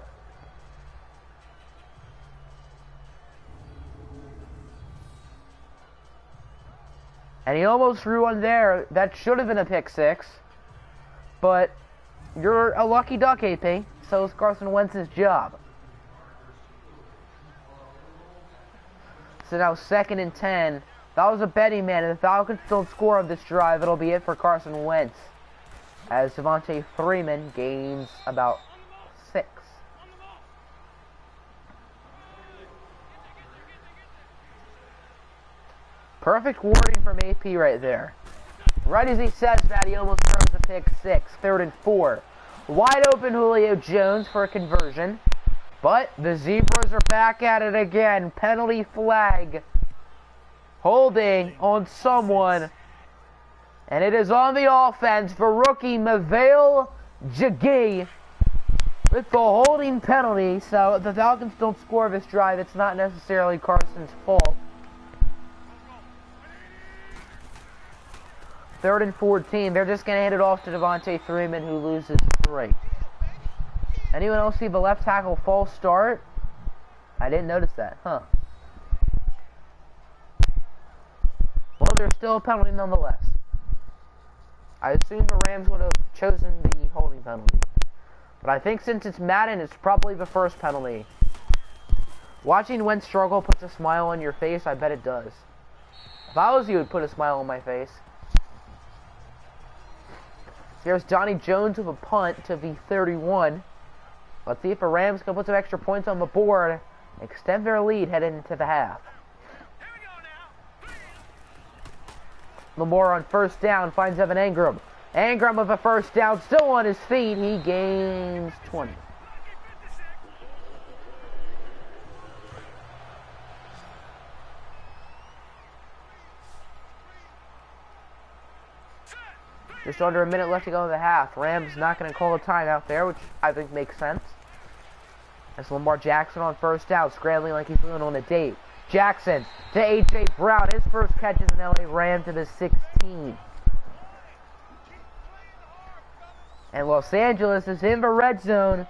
Speaker 1: And he almost threw one there. That should have been a pick 6. But you're a lucky duck, AP. So is Carson Wentz's job. So now 2nd and 10. If that was a betting man, and the Falcons don't score on this drive, it'll be it for Carson Wentz. As Devontae Freeman gains about 6. Perfect wording from AP right there. Right as he says that, he almost throws a pick 6. 3rd and 4. Wide open Julio Jones for a conversion. But the Zebras are back at it again. Penalty flag. Holding on someone. And it is on the offense for rookie Miguel Cabrera with the holding penalty. So if the Falcons don't score this drive, it's not necessarily Carson's fault. 3rd and 14. They're just going to hand it off to Devontae Freeman, who loses 3. Anyone else see the left tackle false start? I didn't notice that. Huh. Well, there's still a penalty nonetheless. I assume the Rams would have chosen the holding penalty. But I think since it's Madden, it's probably the first penalty. Watching Wentz struggle puts a smile on your face. I bet it does. If I was you, it would put a smile on my face. Here's Donnie Jones with a punt to the 31. Let's see if the Rams can put some extra points on the board and extend their lead heading into the half. Lamar on 1st down finds Evan Engram. Engram with a 1st down, still on his feet. He gains 20. Just under a minute left to go in the half. Rams not going to call a timeout there, which I think makes sense. That's Lamar Jackson on 1st down, scrambling like he's doing on a date. Jackson to A.J. Brown. His first catch is an L.A. Ram to the 16. And Los Angeles is in the red zone.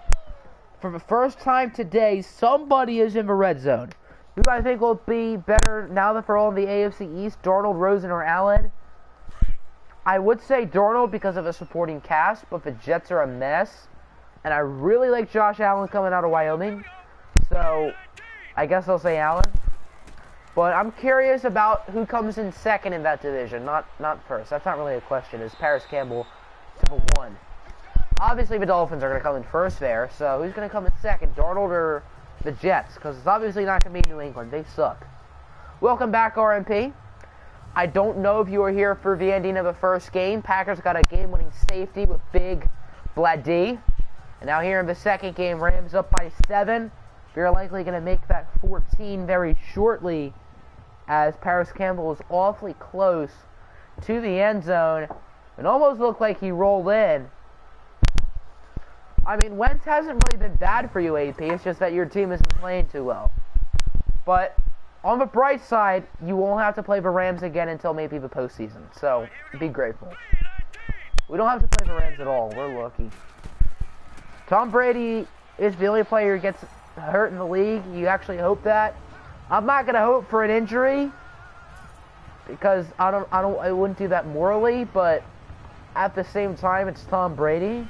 Speaker 1: For the first time today, somebody is in the red zone. Who do I think will be better now that they're all in the AFC East? Darnold, Rosen, or Allen? I would say Darnold because of a supporting cast, but the Jets are a mess. And I really like Josh Allen coming out of Wyoming. So, I guess I'll say Allen. But I'm curious about who comes in second in that division, not first. That's not really a question. Is Paris Campbell to the 1? Obviously, the Dolphins are going to come in first there. So, who's going to come in second? Darnold or the Jets? Because it's obviously not going to be New England. They suck. Welcome back, RMP. I don't know if you were here for the ending of the first game. Packers got a game-winning safety with big Blady. And now here in the second game, Rams up by 7. They're likely going to make that 14 very shortly, as Paris Campbell was awfully close to the end zone. It almost looked like he rolled in. I mean, Wentz hasn't really been bad for you, AP. It's just that your team isn't playing too well. But on the bright side, you won't have to play the Rams again until maybe the postseason. So, be grateful. We don't have to play the Rams at all. We're lucky. Tom Brady is the only player who gets hurt in the league. You actually hope that. I'm not going to hope for an injury, because I wouldn't do that morally, but at the same time, it's Tom Brady.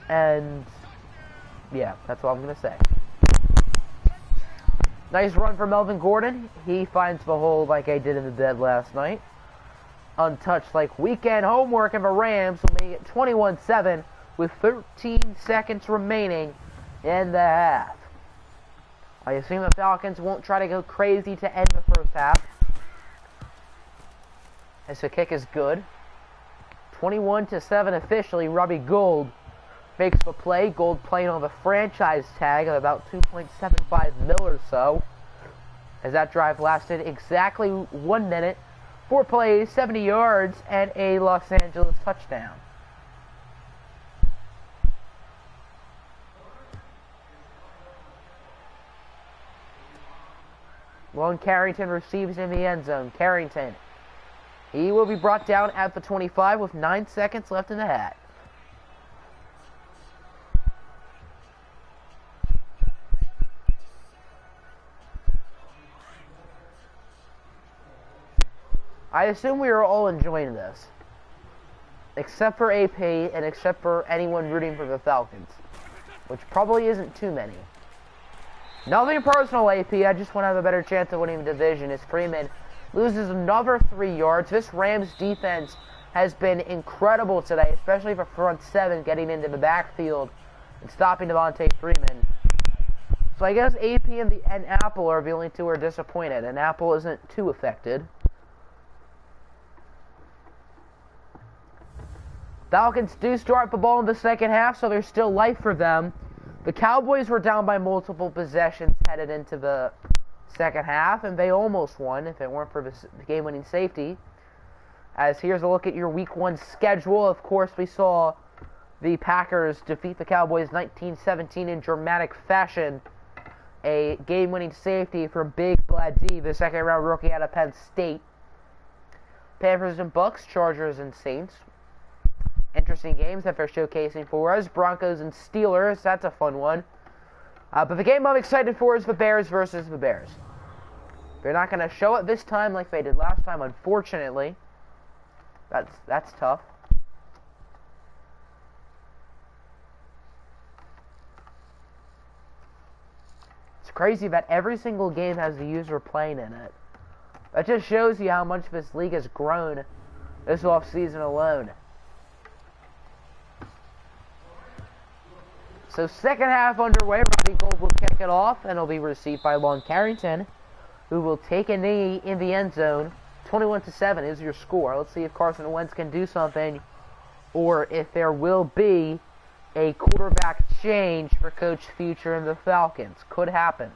Speaker 1: And yeah, that's all I'm going to say. Nice run for Melvin Gordon. He finds the hole like I did in the bed last night. Untouched like weekend homework, and the Rams will make it 21-7 with 13 seconds remaining in the half. I assume the Falcons won't try to go crazy to end the first half, as the kick is good. 21-7 officially. Robbie Gould makes the play. Gould playing on the franchise tag of about $2.75 million or so, as that drive lasted exactly 1 minute, 4 plays, 70 yards, and a Los Angeles touchdown. Long Kerryon receives in the end zone. Kerryon. He will be brought down at the 25 with 9 seconds left in the half. I assume we are all enjoying this, except for AP and except for anyone rooting for the Falcons, which probably isn't too many. Nothing personal, AP. I just want to have a better chance of winning the division, as Freeman loses another 3 yards. This Rams defense has been incredible today, especially for front seven getting into the backfield and stopping Devontae Freeman. So I guess AP and Apple are the only two who are disappointed, and Apple isn't too affected. Falcons do start the ball in the second half, so there's still life for them. The Cowboys were down by multiple possessions headed into the second half, and they almost won if it weren't for the game-winning safety. As here's a look at your Week 1 schedule. Of course, we saw the Packers defeat the Cowboys 19-17 in dramatic fashion. A game-winning safety from Big Blady, the second-round rookie out of Penn State. Panthers and Bucks, Chargers and Saints. Interesting games that they're showcasing for us. Broncos and Steelers, that's a fun one. But the game I'm excited for is the Bears versus the Bears. They're not going to show it this time like they did last time, unfortunately. That's tough. It's crazy that every single game has a user playing in it. That just shows you how much this league has grown this offseason alone. So second half underway. Robbie Gould will kick it off, and it'll be received by Long Kerryon, who will take a knee in the end zone. 21-7 is your score. Let's see if Carson Wentz can do something, or if there will be a quarterback change for Coach Future and the Falcons. Could happen.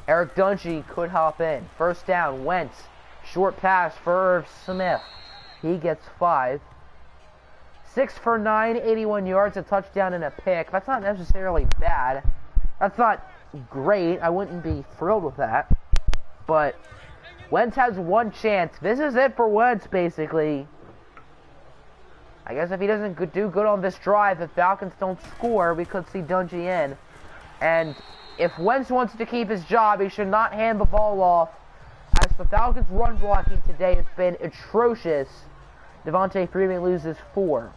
Speaker 1: Eric Dungy could hop in. First down, Wentz. Short pass for Irv Smith. He gets 5. 6 for 9, 81 yards, a touchdown and a pick. That's not necessarily bad. That's not great. I wouldn't be thrilled with that. But Wentz has one chance. This is it for Wentz, basically. I guess if he doesn't do good on this drive, if Falcons don't score, we could see Dungy in. And if Wentz wants to keep his job, he should not hand the ball off, as the Falcons' run blocking today has been atrocious. Devontae Freeman loses 4.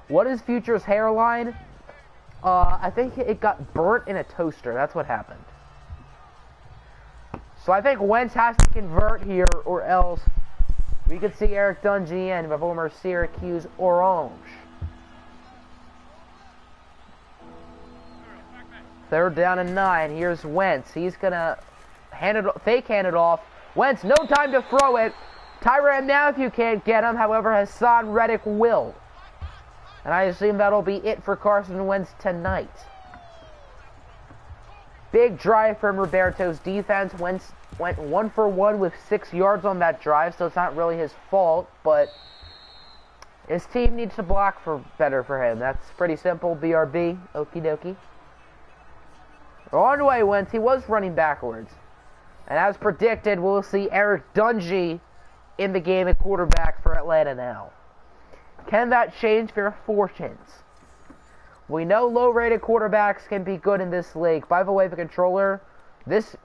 Speaker 1: What is Future's hairline? I think it got burnt in a toaster. That's what happened. So I think Wentz has to convert here, or else we could see Eric Dungy in, the former Syracuse Orange. Third down and 9. Here's Wentz. He's going to fake hand it off. Wentz, no time to throw it. Tyrann Mathieu can't get him. However, Hassan Reddick will. And I assume that'll be it for Carson Wentz tonight. Big drive from Roberto's defense. Wentz went 1 for 1 with 6 yards on that drive, so it's not really his fault, but his team needs to block better for him. That's pretty simple. BRB. Okie dokie. On the way, Wentz. He was running backwards. And as predicted, we'll see Eric Dungy in the game at quarterback for Atlanta now. Can that change their fortunes? We know low-rated quarterbacks can be good in this league. By the way, the controller, this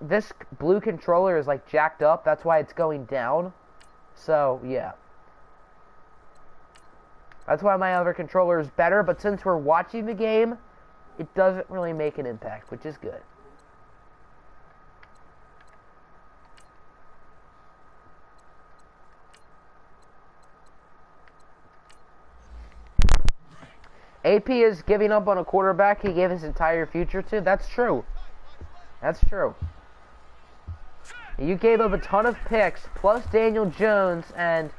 Speaker 1: blue controller is like jacked up. That's why it's going down. So, yeah. That's why my other controller is better. But since we're watching the game, it doesn't really make an impact, which is good. AP is giving up on a quarterback he gave his entire future to. That's true. That's true. You gave up a ton of picks, plus Daniel Jones, and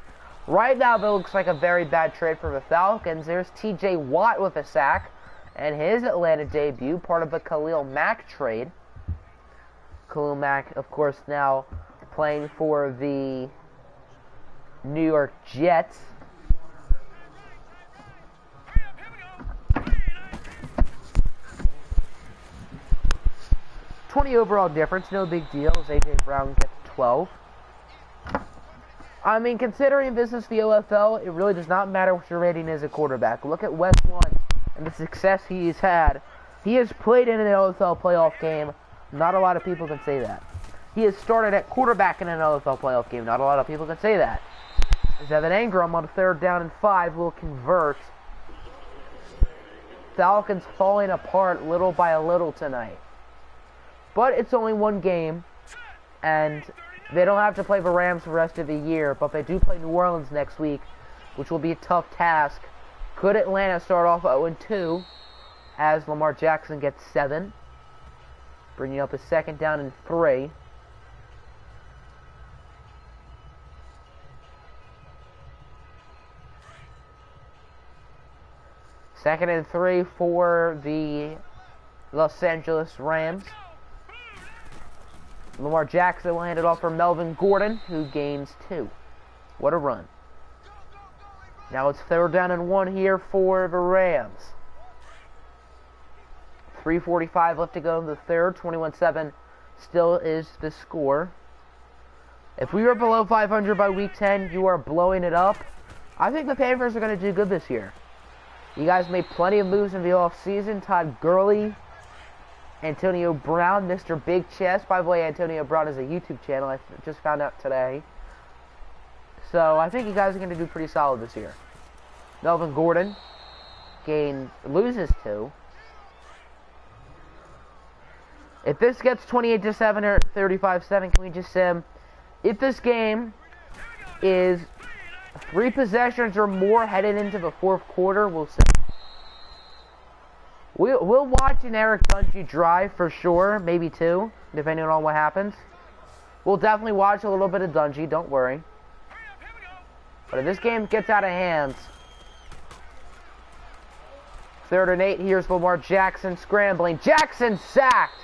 Speaker 1: right now that looks like a very bad trade for the Falcons. There's TJ Watt with a sack, and his Atlanta debut, part of the Khalil Mack trade. Khalil Mack, of course, now playing for the New York Jets. 20 overall difference, no big deal, as A.J. Brown gets 12. I mean, considering this is the OFL, it really does not matter what your rating is at quarterback. Look at Wes Lund and the success he's had. He has played in an OFL playoff game. Not a lot of people can say that. He has started at quarterback in an OFL playoff game. Not a lot of people can say that. As Evan Engram on 3rd down and 5 will convert. Falcons falling apart little by little tonight. But it's only one game, and they don't have to play the Rams the rest of the year, but they do play New Orleans next week, which will be a tough task. Could Atlanta start off 0-2 as Lamar Jackson gets 7, bringing up a 2nd down and 3. Second and 3 for the Los Angeles Rams. Lamar Jackson will hand it off for Melvin Gordon, who gains 2. What a run. Now it's 3rd down and 1 here for the Rams. 3:45 left to go in the third. 21-7 still is the score. If we were below 500 by week 10, you are blowing it up. I think the Panthers are going to do good this year. You guys made plenty of moves in the offseason. Todd Gurley, Antonio Brown, Mr. Big Chest. By the way, Antonio Brown is a YouTube channel. I just found out today. So I think you guys are going to do pretty solid this year. Melvin Gordon loses 2. If this gets 28-7 or 35-7, can we just say, if this game is 3 possessions or more headed into the 4th quarter, we'll see. We'll watch an Eric Dungy drive for sure, maybe 2, depending on what happens. We'll definitely watch a little bit of Dungy, don't worry. But if this game gets out of hand, 3rd and 8, here's Lamar Jackson scrambling. Jackson sacked!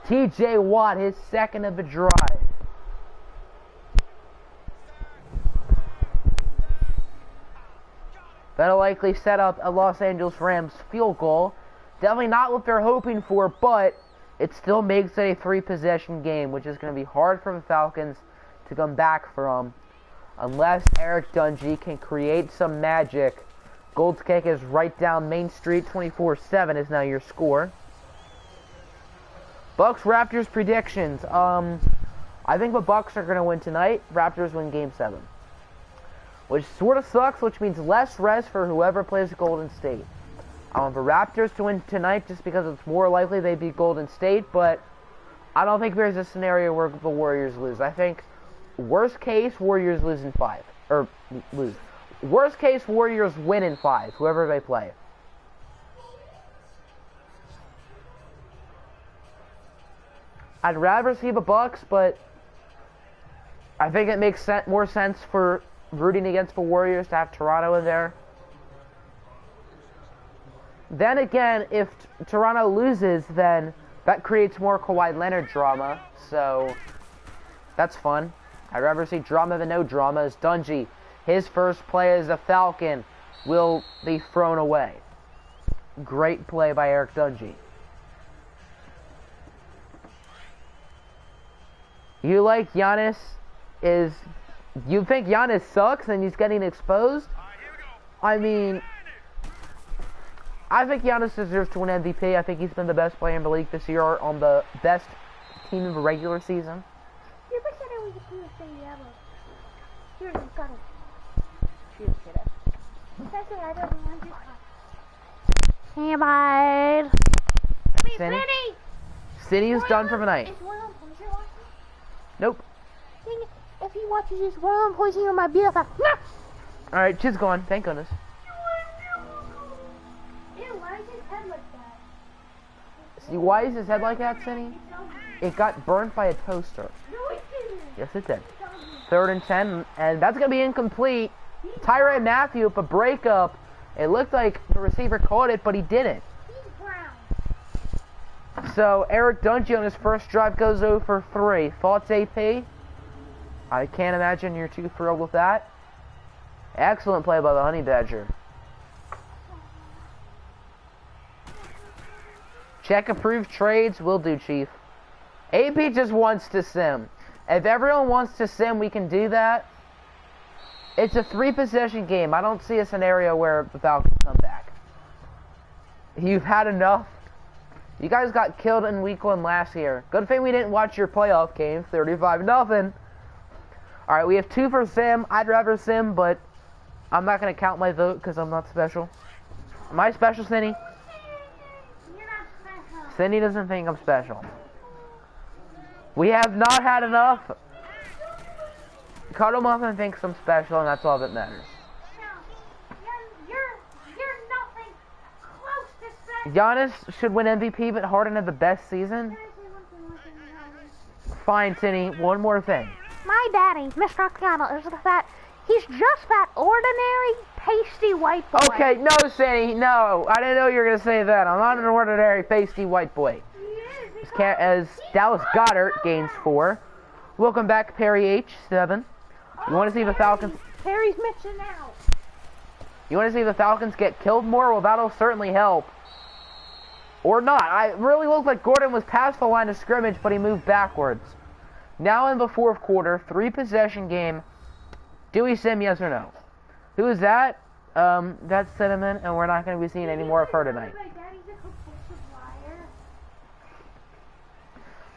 Speaker 1: TJ Watt, his 2nd of the drive. That'll likely set up a Los Angeles Rams field goal. Definitely not what they're hoping for, but it still makes it a 3-possession game, which is going to be hard for the Falcons to come back from unless Eric Dungy can create some magic. Gold's Cake is right down Main Street. 24-7 is now your score. Bucks Raptors predictions. I think the Bucks are going to win tonight. Raptors win Game 7. Which sort of sucks, which means less rest for whoever plays Golden State. I want the Raptors to win tonight just because it's more likely they beat Golden State, but I don't think there's a scenario where the Warriors lose. I think worst case, Warriors lose in 5. Or lose. Worst case, Warriors win in 5, whoever they play. I'd rather see the Bucks, but I think it makes more sense for rooting against the Warriors to have Toronto in there. Then again, if Toronto loses, then that creates more Kawhi Leonard drama. So that's fun. I'd rather see drama than no drama. As Dungy, his first play as a Falcon, will be thrown away. Great play by Eric Dungy. You like Giannis is... You think Giannis sucks and he's getting exposed? I mean... I think Giannis deserves to win MVP. I think he's been the best player in the league this year on the best team of the regular season.
Speaker 3: Hey, bye.
Speaker 1: City is done for the night. Nope.
Speaker 3: If he watches this, one poison on my BFF.
Speaker 1: Alright, she's gone. Thank goodness.
Speaker 3: Ew, why is his head like that?
Speaker 1: See, why is his head like that, Cindy? It got burnt by a toaster.
Speaker 3: No, it didn't.
Speaker 1: Yes, it did. 3rd and 10, and that's going to be incomplete. Tyrann Mathieu with a breakup. It looked like the receiver caught it, but he didn't.
Speaker 3: He's brown.
Speaker 1: So, Eric Dungy on his first drive goes 0 for 3. Thoughts, AP? I can't imagine you're too thrilled with that. Excellent play by the Honey Badger. Check approved trades. Will do, Chief. AP just wants to sim. If everyone wants to sim, we can do that. It's a 3-possession game. I don't see a scenario where the Falcons come back. You've had enough. You guys got killed in week 1 last year. Good thing we didn't watch your playoff game. 35-0. Alright, we have 2 for sim. I'd rather sim, but I'm not going to count my vote because I'm not special. Am I special, Cindy?
Speaker 3: You're not special.
Speaker 1: Cindy doesn't think I'm special. We have not had enough. Cuddle Muffin thinks I'm special, and that's all that matters.
Speaker 3: No, you're nothing close to special.
Speaker 1: Giannis should win MVP, but Harden had the best season. Fine, Tinny. One more thing.
Speaker 3: My daddy, Mr. Occiano, is he's just that ordinary, pasty white boy.
Speaker 1: Okay, no, Cindy, no. I didn't know you were going to say that. I'm not an ordinary, pasty white boy. As Dallas Goddard gains 4. Welcome back, Perry H7. You want to see the Falcons...
Speaker 3: Perry's missing out.
Speaker 1: You want to see the Falcons get killed more? Well, that'll certainly help. Or not. It really looked like Gordon was past the line of scrimmage, but he moved backwards. Now in the 4th quarter, 3-possession game. Do we sim, yes or no? Who is that? That's Cinnamon, and we're not going to be seeing any more of her tonight.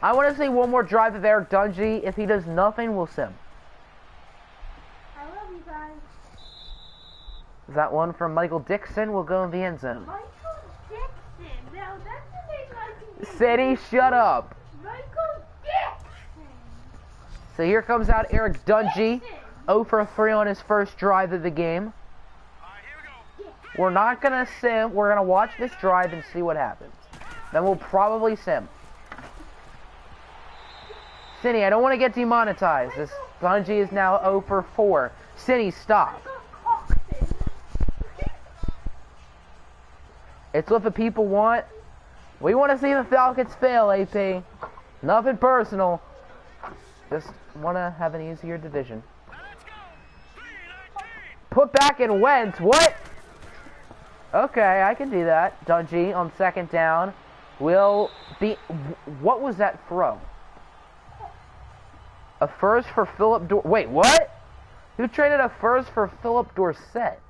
Speaker 1: I want to see one more drive of Eric Dungy. If he does nothing, we'll sim.
Speaker 3: I love you guys.
Speaker 1: Is that one from Michael Dixon? We'll go in the end zone.
Speaker 3: Michael Dixon. Now that's the name I can
Speaker 1: City, shut up.
Speaker 3: Michael Dixon.
Speaker 1: So here comes out Eric Dungy. 0 for 3 on his first drive of the game. We're not going to sim. We're going to watch this drive and see what happens. Then we'll probably sim. Cindy, I don't want to get demonetized. This Dungy is now 0 for 4. Cindy, stop. It's what the people want. We want to see the Falcons fail, AP. Nothing personal. Just want to have an easier division. Put back in Wentz. What? Okay, I can do that. Dungy on 2nd down will be... What was that throw? A first for Philip Wait, what? Who traded a first for Philip Dorsett?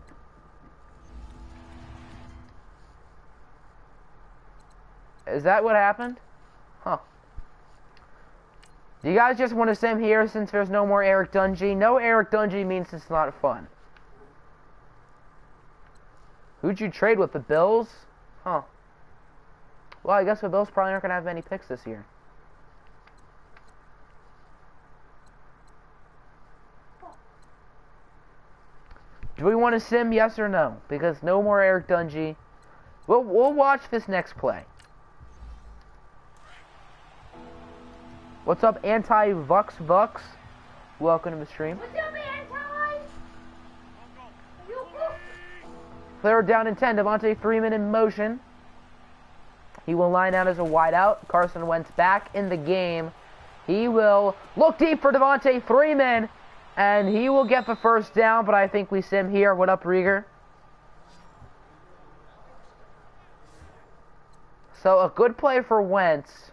Speaker 1: Is that what happened? Huh. Do you guys just want to sim here since there's no more Eric Dungy? No Eric Dungy means it's not fun. Who'd you trade with? The Bills? Huh. Well, I guess the Bills probably aren't going to have many picks this year. Do we want to sim, yes or no? Because no more Eric Dungy. We'll watch this next play. What's up, Anti-Vux? Welcome to the stream.
Speaker 3: What's up, Anti?
Speaker 1: Third down and 10. Devontae Freeman in motion. He will line out as a wideout. Carson Wentz back in the game. He will look deep for Devontae Freeman. And he will get the first down, but I think we sim here. What up, Rieger? So a good play for Wentz.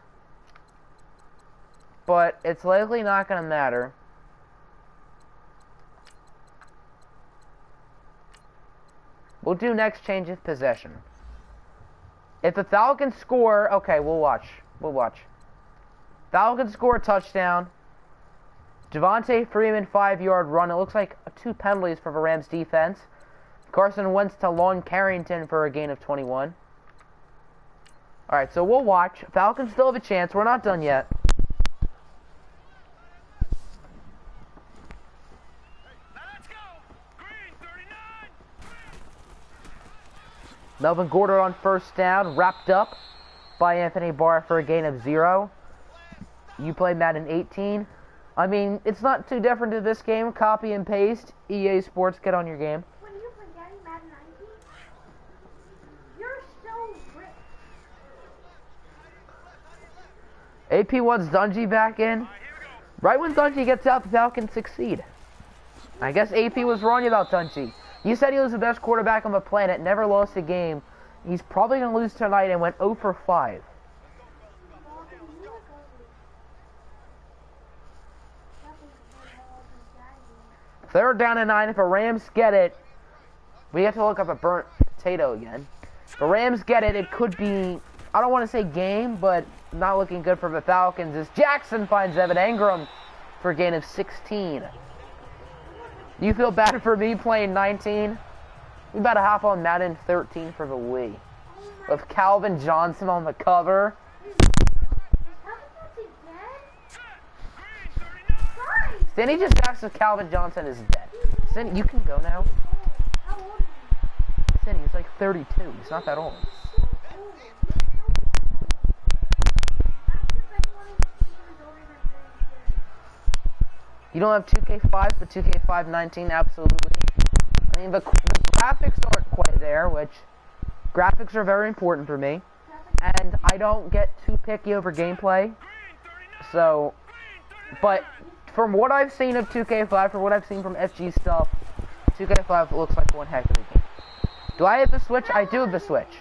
Speaker 1: But it's likely not going to matter. We'll do next change of possession. If the Falcons score... Okay, we'll watch. We'll watch. Falcons score a touchdown. Devontae Freeman 5-yard run. It looks like 2 penalties for the Rams defense. Carson Wentz to Lon Carrington for a gain of 21. Alright, so we'll watch. Falcons still have a chance. We're not done yet. Melvin Gordon on first down, wrapped up by Anthony Barr for a gain of 0. You play Madden 18. I mean, it's not too different to this game. Copy and paste. EA Sports, get on your game.
Speaker 3: When you play Madden 19, you're so rich.
Speaker 1: AP wants Dungy back in. Right when Dungy gets out, the Falcons succeed. I guess AP was wrong about Dungy. You said he was the best quarterback on the planet, never lost a game. He's probably going to lose tonight and went 0 for 5. Third down and 9. If the Rams get it, we have to look up a burnt potato again. If the Rams get it, it could be, I don't want to say game, but not looking good for the Falcons as Jackson finds Evan Engram for a gain of 16. You feel bad for me playing 19? We about to hop on Madden 13 for the Wii. With Calvin Johnson on the cover. Cindy just asked if Calvin Johnson is dead. Cindy, you can go now. Cindy, he's like 32. He's not that old. You don't have 2K5, but 2K5 19, absolutely. I mean, the graphics aren't quite there, which graphics are very important for me. And I don't get too picky over gameplay. So, but from what I've seen of 2K5, from what I've seen from FG stuff, 2K5 looks like one heck of a game. Do I have the Switch? I do have the Switch.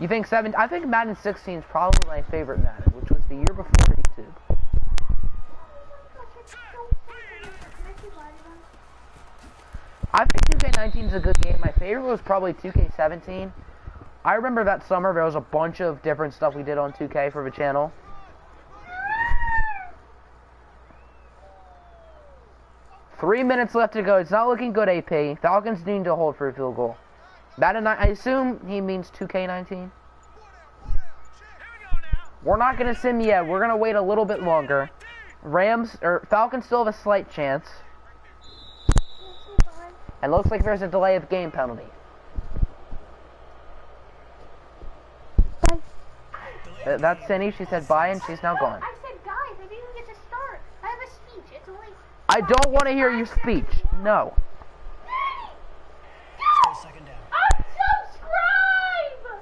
Speaker 1: You think 7? I think Madden 16 is probably my favorite Madden, which was the year before YouTube. I think 2K19 is a good game. My favorite was probably 2K17. I remember that summer there was a bunch of different stuff we did on 2K for the channel. Three minutes left to go. It's not looking good, AP. Falcons need to hold for a field goal. Madden, I assume he means 2K19. We're not going to sim yet. We're going to wait a little bit longer. Falcons still have a slight chance. And looks like there's a delay of game penalty. That's Cindy. She said bye and she's now gone.
Speaker 3: I said, guys, I didn't get to start. I have a speech. It's only...
Speaker 1: I don't want to hear your speech. No.
Speaker 2: Second down.
Speaker 3: Unsubscribe!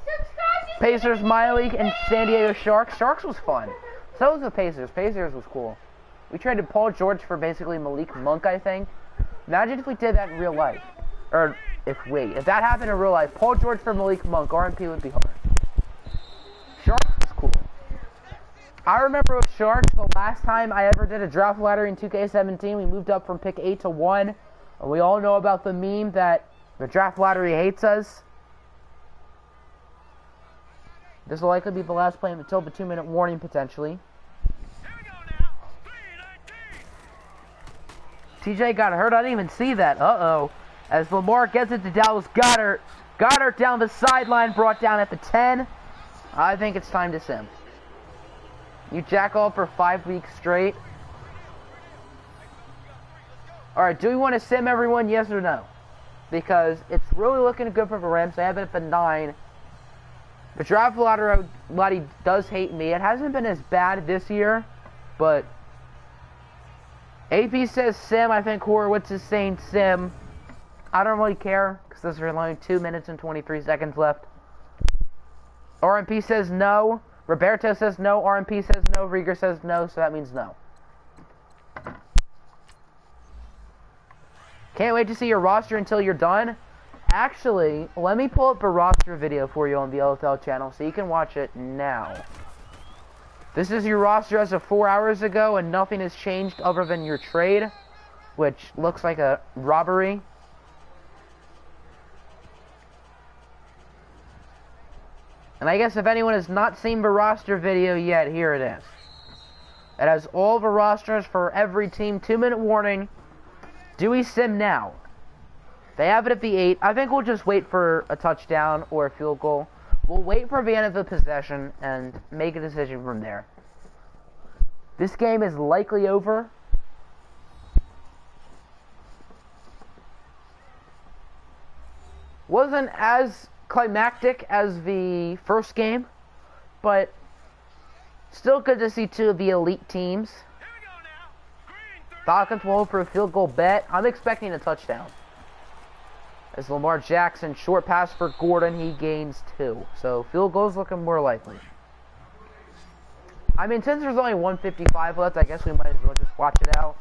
Speaker 3: Subscribe to
Speaker 1: Pacers, My League, and San Diego Sharks. Sharks was fun. So was the Pacers. Pacers was cool. We traded Paul George for basically Malik Monk, I think. Imagine if we did that in real life. Or, if that happened in real life, Paul George for Malik Monk, RMP would be hard. Sharks was cool. I remember with Sharks, the last time I ever did a draft ladder in 2K17, we moved up from pick 8 to 1. And we all know about the meme that the draft lottery hates us. This will likely be the last play until the 2-minute warning, potentially. TJ got hurt. I didn't even see that. Uh-oh. As Lamar gets it to Dallas Goddard. Goddard down the sideline, brought down at the 10. I think it's time to sim. You jack off for 5 weeks straight. Alright, do we want to sim everyone? Yes or no? Because it's really looking good for the Rams. They have it at the 9. The draft lottery does hate me. It hasn't been as bad this year, but AP says sim. I think Horowitz is saying sim. I don't really care, because there's only 2 minutes and 23 seconds left. RMP says no. Roberto says no. RMP says no. Rieger says no, so that means no. Can't wait to see your roster until you're done. Actually, let me pull up a roster video for you on the OFL channel so you can watch it now. This is your roster as of 4 hours ago, and nothing has changed other than your trade, which looks like a robbery. And I guess if anyone has not seen the roster video yet, here it is. It has all the rosters for every team. 2-minute warning. Do we sim now? They have it at the 8. I think we'll just wait for a touchdown or a field goal. We'll wait for the end of the possession and make a decision from there. This game is likely over. Wasn't as climactic as the first game, but still good to see two of the elite teams. Falcons will hope for a field goal bet. I'm expecting a touchdown. As Lamar Jackson, short pass for Gordon, he gains 2. So field goal's looking more likely. I mean, since there's only 1:55 left, I guess we might as well just watch it out.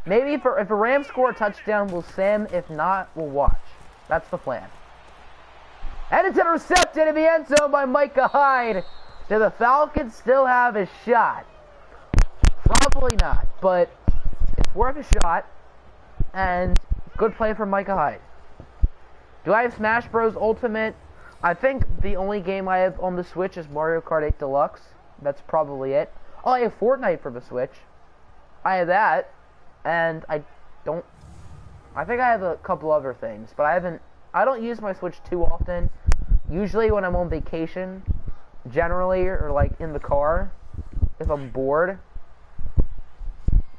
Speaker 1: Maybe if a Rams score a touchdown, we'll sim. If not, we'll watch. That's the plan. And it's intercepted in the end zone by Micah Hyde. Do the Falcons still have a shot? Probably not, but it's worth a shot. And good play from Micah Hyde. Do I have Smash Bros. Ultimate? I think the only game I have on the Switch is Mario Kart 8 Deluxe. That's probably it. Oh, I have Fortnite for the Switch. I have that. And I think I have a couple other things, but I don't use my Switch too often. Usually when I'm on vacation, generally, or like in the car, if I'm bored,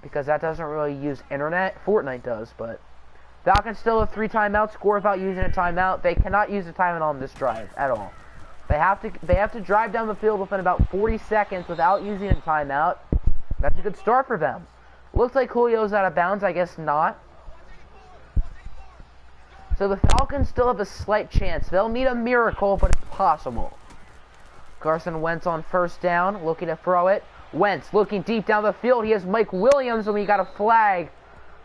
Speaker 1: because that doesn't really use internet. Fortnite does, but Falcons still have 3 timeouts, score without using a timeout. They cannot use a timeout on this drive at all. They have to drive down the field within about 40 seconds without using a timeout. That's a good start for them. Looks like Julio's out of bounds. I guess not. So the Falcons still have a slight chance. They'll need a miracle, but it's possible. Carson Wentz on first down, looking to throw it. Wentz looking deep down the field. He has Mike Williams, and we got a flag.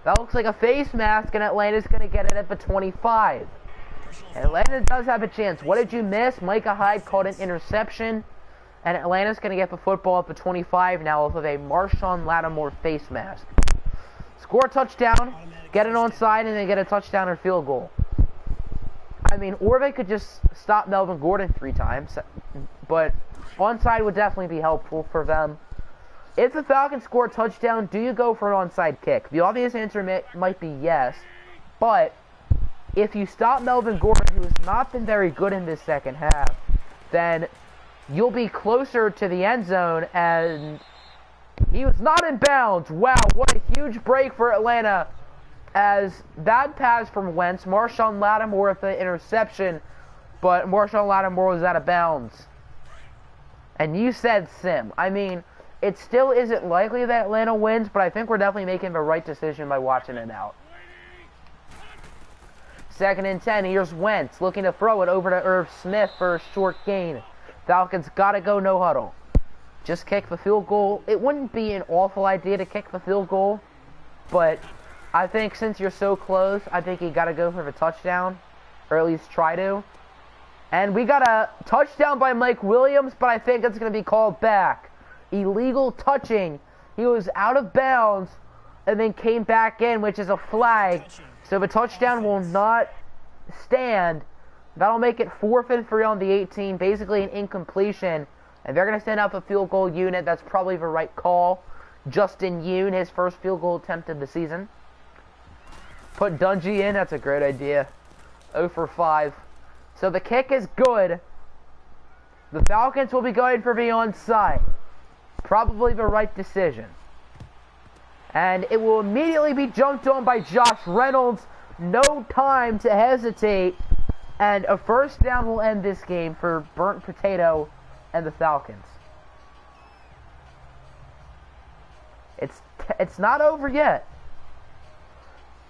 Speaker 1: That looks like a face mask, and Atlanta's going to get it at the 25. Atlanta does have a chance. What did you miss? Micah Hyde caught an interception, and Atlanta's going to get the football at the 25 now with a Marshawn Lattimore face mask. Score a touchdown, get it onside, and then get a touchdown or field goal. I mean, or they could just stop Melvin Gordon 3 times, but onside would definitely be helpful for them. If the Falcons score a touchdown, do you go for an onside kick? The obvious answer might be yes, but if you stop Melvin Gordon, who has not been very good in this second half, then you'll be closer to the end zone, and he was not in bounds. Wow, what a huge break for Atlanta. As that pass from Wentz, Marshawn Lattimore with the interception, but Marshawn Lattimore was out of bounds. And you said sim. I mean, it still isn't likely that Atlanta wins, but I think we're definitely making the right decision by watching it out. 2nd and 10, here's Wentz looking to throw it over to Irv Smith for a short gain. Falcons gotta go no huddle. Just kick the field goal. It wouldn't be an awful idea to kick the field goal, but I think since you're so close, I think you gotta go for the touchdown, or at least try to. And we got a touchdown by Mike Williams, but I think it's gonna be called back. Illegal touching. He was out of bounds and then came back in, which is a flag. So the touchdown will not stand. That'll make it 4th and 3 on the 18, basically an incompletion. And they're going to send out the field goal unit. That's probably the right call. Justin Yoon, his first field goal attempt of the season. Put Dungy in. That's a great idea. 0 for 5. So the kick is good. The Falcons will be going for the onside. Probably the right decision. And it will immediately be jumped on by Josh Reynolds. No time to hesitate. And a first down will end this game for Burnt Potato and the Falcons. It's not over yet.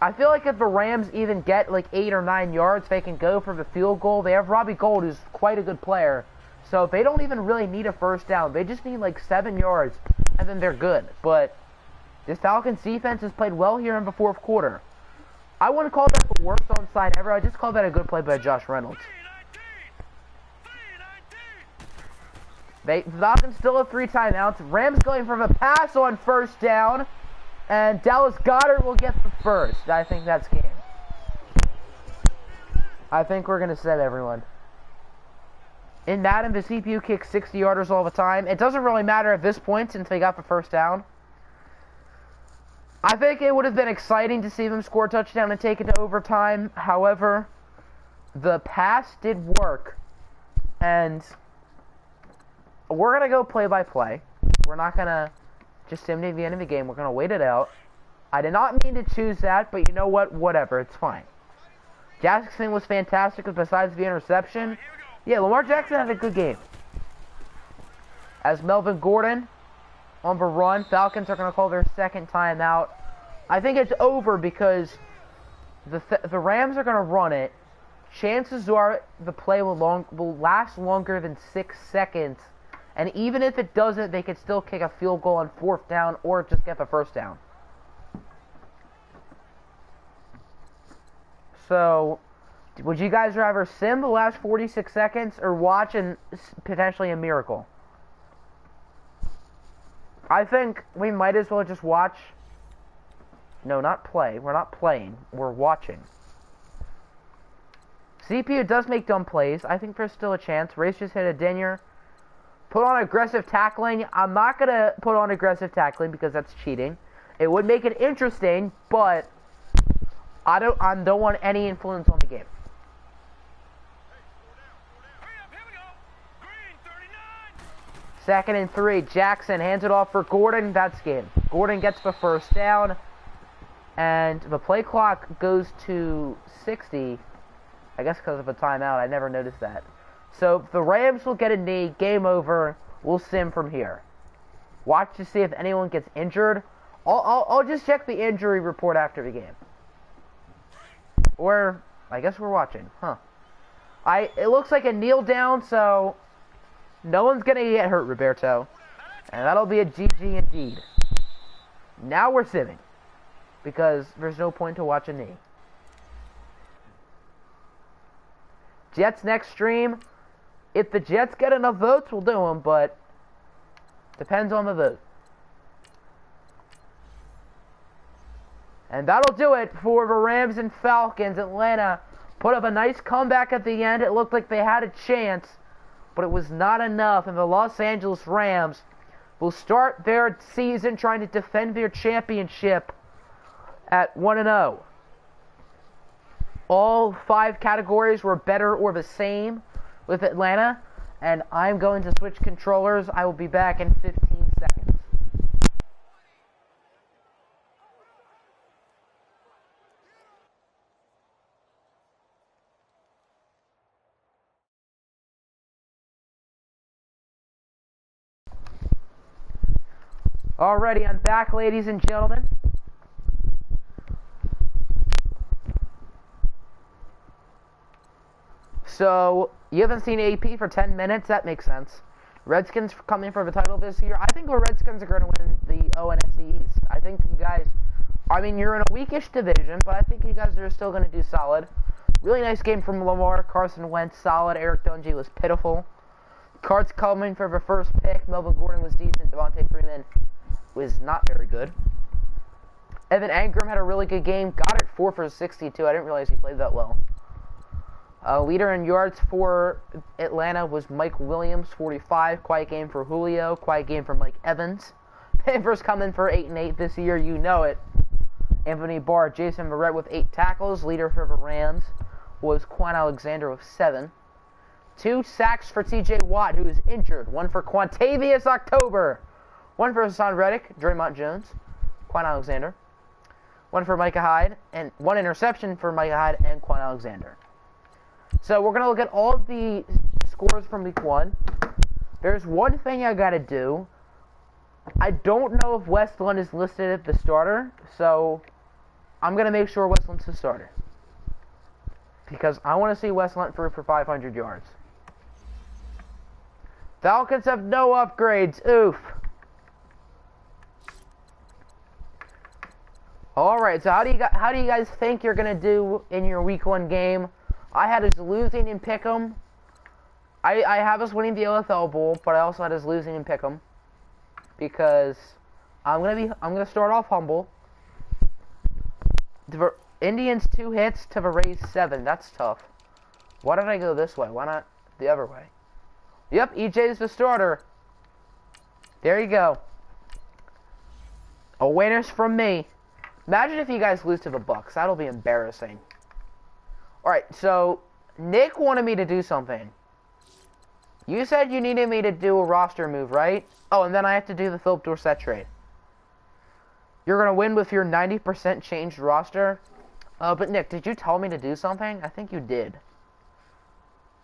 Speaker 1: I feel like if the Rams even get like 8 or 9 yards, they can go for the field goal. They have Robbie Gould, who's quite a good player. So they don't even really need a first down. They just need like 7 yards, and then they're good. But this Falcons defense has played well here in the fourth quarter. I wouldn't call that the worst onside ever. I just call that a good play by Josh Reynolds. The Falcons still have 3 timeouts. Rams going for the pass on first down. And Dallas Goedert will get the first. I think that's game. I think we're going to set everyone. In Madden, the CPU kicks 60-yarders all the time. It doesn't really matter at this point since they got the first down. I think it would have been exciting to see them score a touchdown and take it to overtime. However, the pass did work. And we're going to go play-by-play. We're not going to just simulate the end of the game. We're going to wait it out. I did not mean to choose that, but you know what? Whatever. It's fine. Jackson was fantastic besides the interception. Yeah, Lamar Jackson had a good game. As Melvin Gordon on the run, Falcons are going to call their second timeout. I think it's over because the Rams are going to run it. Chances are the play will last longer than 6 seconds. And even if it doesn't, they could still kick a field goal on fourth down or just get the first down. So, would you guys rather sim the last 46 seconds or watch and potentially a miracle? I think we might as well just watch. No, not play. We're not playing. We're watching. CPU does make dumb plays. I think there's still a chance. Race just hit a dinger. Put on aggressive tackling. I'm not going to put on aggressive tackling because that's cheating. It would make it interesting, but I don't want any influence on the game. Second and 3. Jackson hands it off for Gordon. That's game. Gordon gets the first down. And the play clock goes to 60. I guess because of a timeout. I never noticed that. So the Rams will get a knee. Game over. We'll sim from here. Watch to see if anyone gets injured. I'll just check the injury report after the game. Or I guess we're watching. Huh. It looks like a kneel down, so no one's gonna get hurt, Roberto. And that'll be a GG indeed. Now we're simming. Because there's no point to watch a knee. Jets next stream. If the Jets get enough votes, we'll do them, but depends on the vote. And that'll do it for the Rams and Falcons. Atlanta put up a nice comeback at the end. It looked like they had a chance, but it was not enough. And the Los Angeles Rams will start their season trying to defend their championship at 1-0. All 5 categories were better or the same with Atlanta, and I'm going to switch controllers. I will be back in 15 seconds. Alrighty, I'm back, ladies and gentlemen. So, you haven't seen AP for 10 minutes? That makes sense. Redskins coming for the title this year. I think the Redskins are going to win the ONFC East. I think you guys, you're in a weakish division, but I think you guys are still going to do solid. Really nice game from Lamar. Carson Wentz, solid. Eric Dungy was pitiful. Cards coming for the first pick. Melvin Gordon was decent. Devontae Freeman was not very good. Evan Engram had a really good game. Got it 4 for 62. I didn't realize he played that well. Leader in yards for Atlanta was Mike Williams, 45. Quiet game for Julio. Quiet game for Mike Evans. Panthers coming for 8-8 this year. You know it. Anthony Barr, Jason Verrett with 8 tackles. Leader for the Rams was Quan Alexander with 7. 2 sacks for TJ Watt, who is injured. 1 for Quantavious October. 1 for Hassan Reddick, Draymond Jones, Quan Alexander. 1 for Micah Hyde, and 1 interception for Micah Hyde and Quan Alexander. So we're going to look at all of the scores from week 1. There's one thing I got to do. I don't know if Westland is listed as the starter, so I'm going to make sure Westland's the starter. Because I want to see Westland through for 500 yards. Falcons have no upgrades. Oof. Alright, so how do you guys think you're going to do in your week 1 game? I had us losing in Pick'em. I have us winning the OFL Bowl, but I also had us losing in Pick'em. Because I'm gonna start off humble. The Indians 2 hits to the Rays 7. That's tough. Why did I go this way? Why not the other way? Yep, EJ's the starter. There you go. A winner's from me. Imagine if you guys lose to the Bucks. That'll be embarrassing. Alright, so Nick wanted me to do something. You said you needed me to do a roster move, right? Oh, and then I have to do the Philip Dorsett trade. You're going to win with your 90% changed roster? But Nick, did you tell me to do something? I think you did.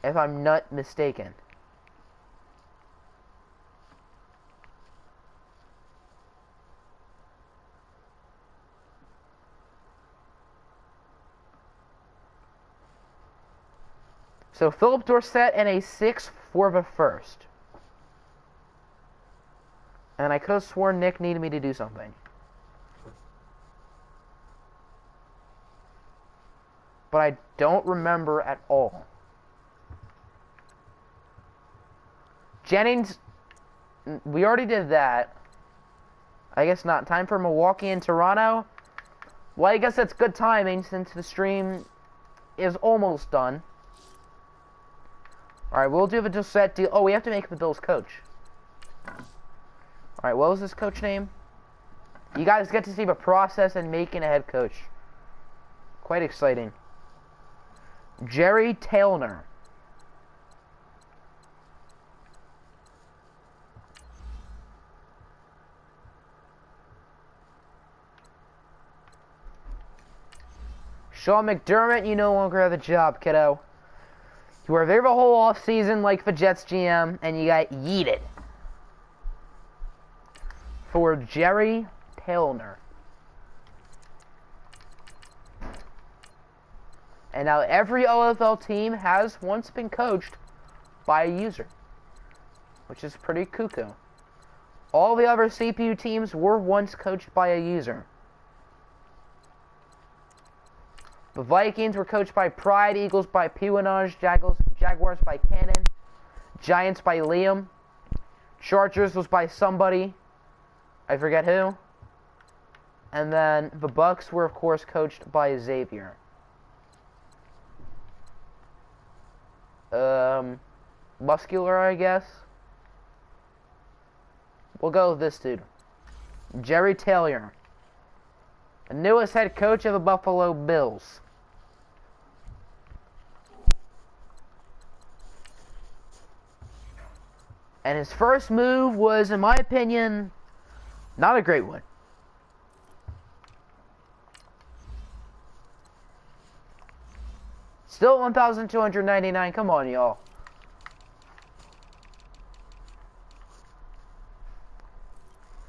Speaker 1: If I'm not mistaken. So Philip Dorsett and a 6 for the first. And I could have sworn Nick needed me to do something. But I don't remember at all. Jennings, we already did that. I guess not. Time for Milwaukee and Toronto. Well, I guess that's good timing since the stream is almost done. Alright, we'll do the Dorsett deal. Oh, we have to make the Bills coach. Alright, what was this coach name? You guys get to see the process in making a head coach. Quite exciting. Jerry Taylor. Sean McDermott, you no longer have the job, kiddo. You were there the whole offseason like the Jets GM, and you got yeeted. For Jerry Taylor. And now every OFL team has once been coached by a user. Which is pretty cuckoo. All the other CPU teams were once coached by a user. The Vikings were coached by Pride, Eagles by Pewanage, Jaguars by Cannon, Giants by Liam, Chargers was by somebody, I forget who, and then the Bucks were of course coached by Xavier. Muscular, I guess. We'll go with this dude. Jerry Taylor. The newest head coach of the Buffalo Bills. And his first move was, in my opinion, not a great one. Still 1,299. Come on, y'all.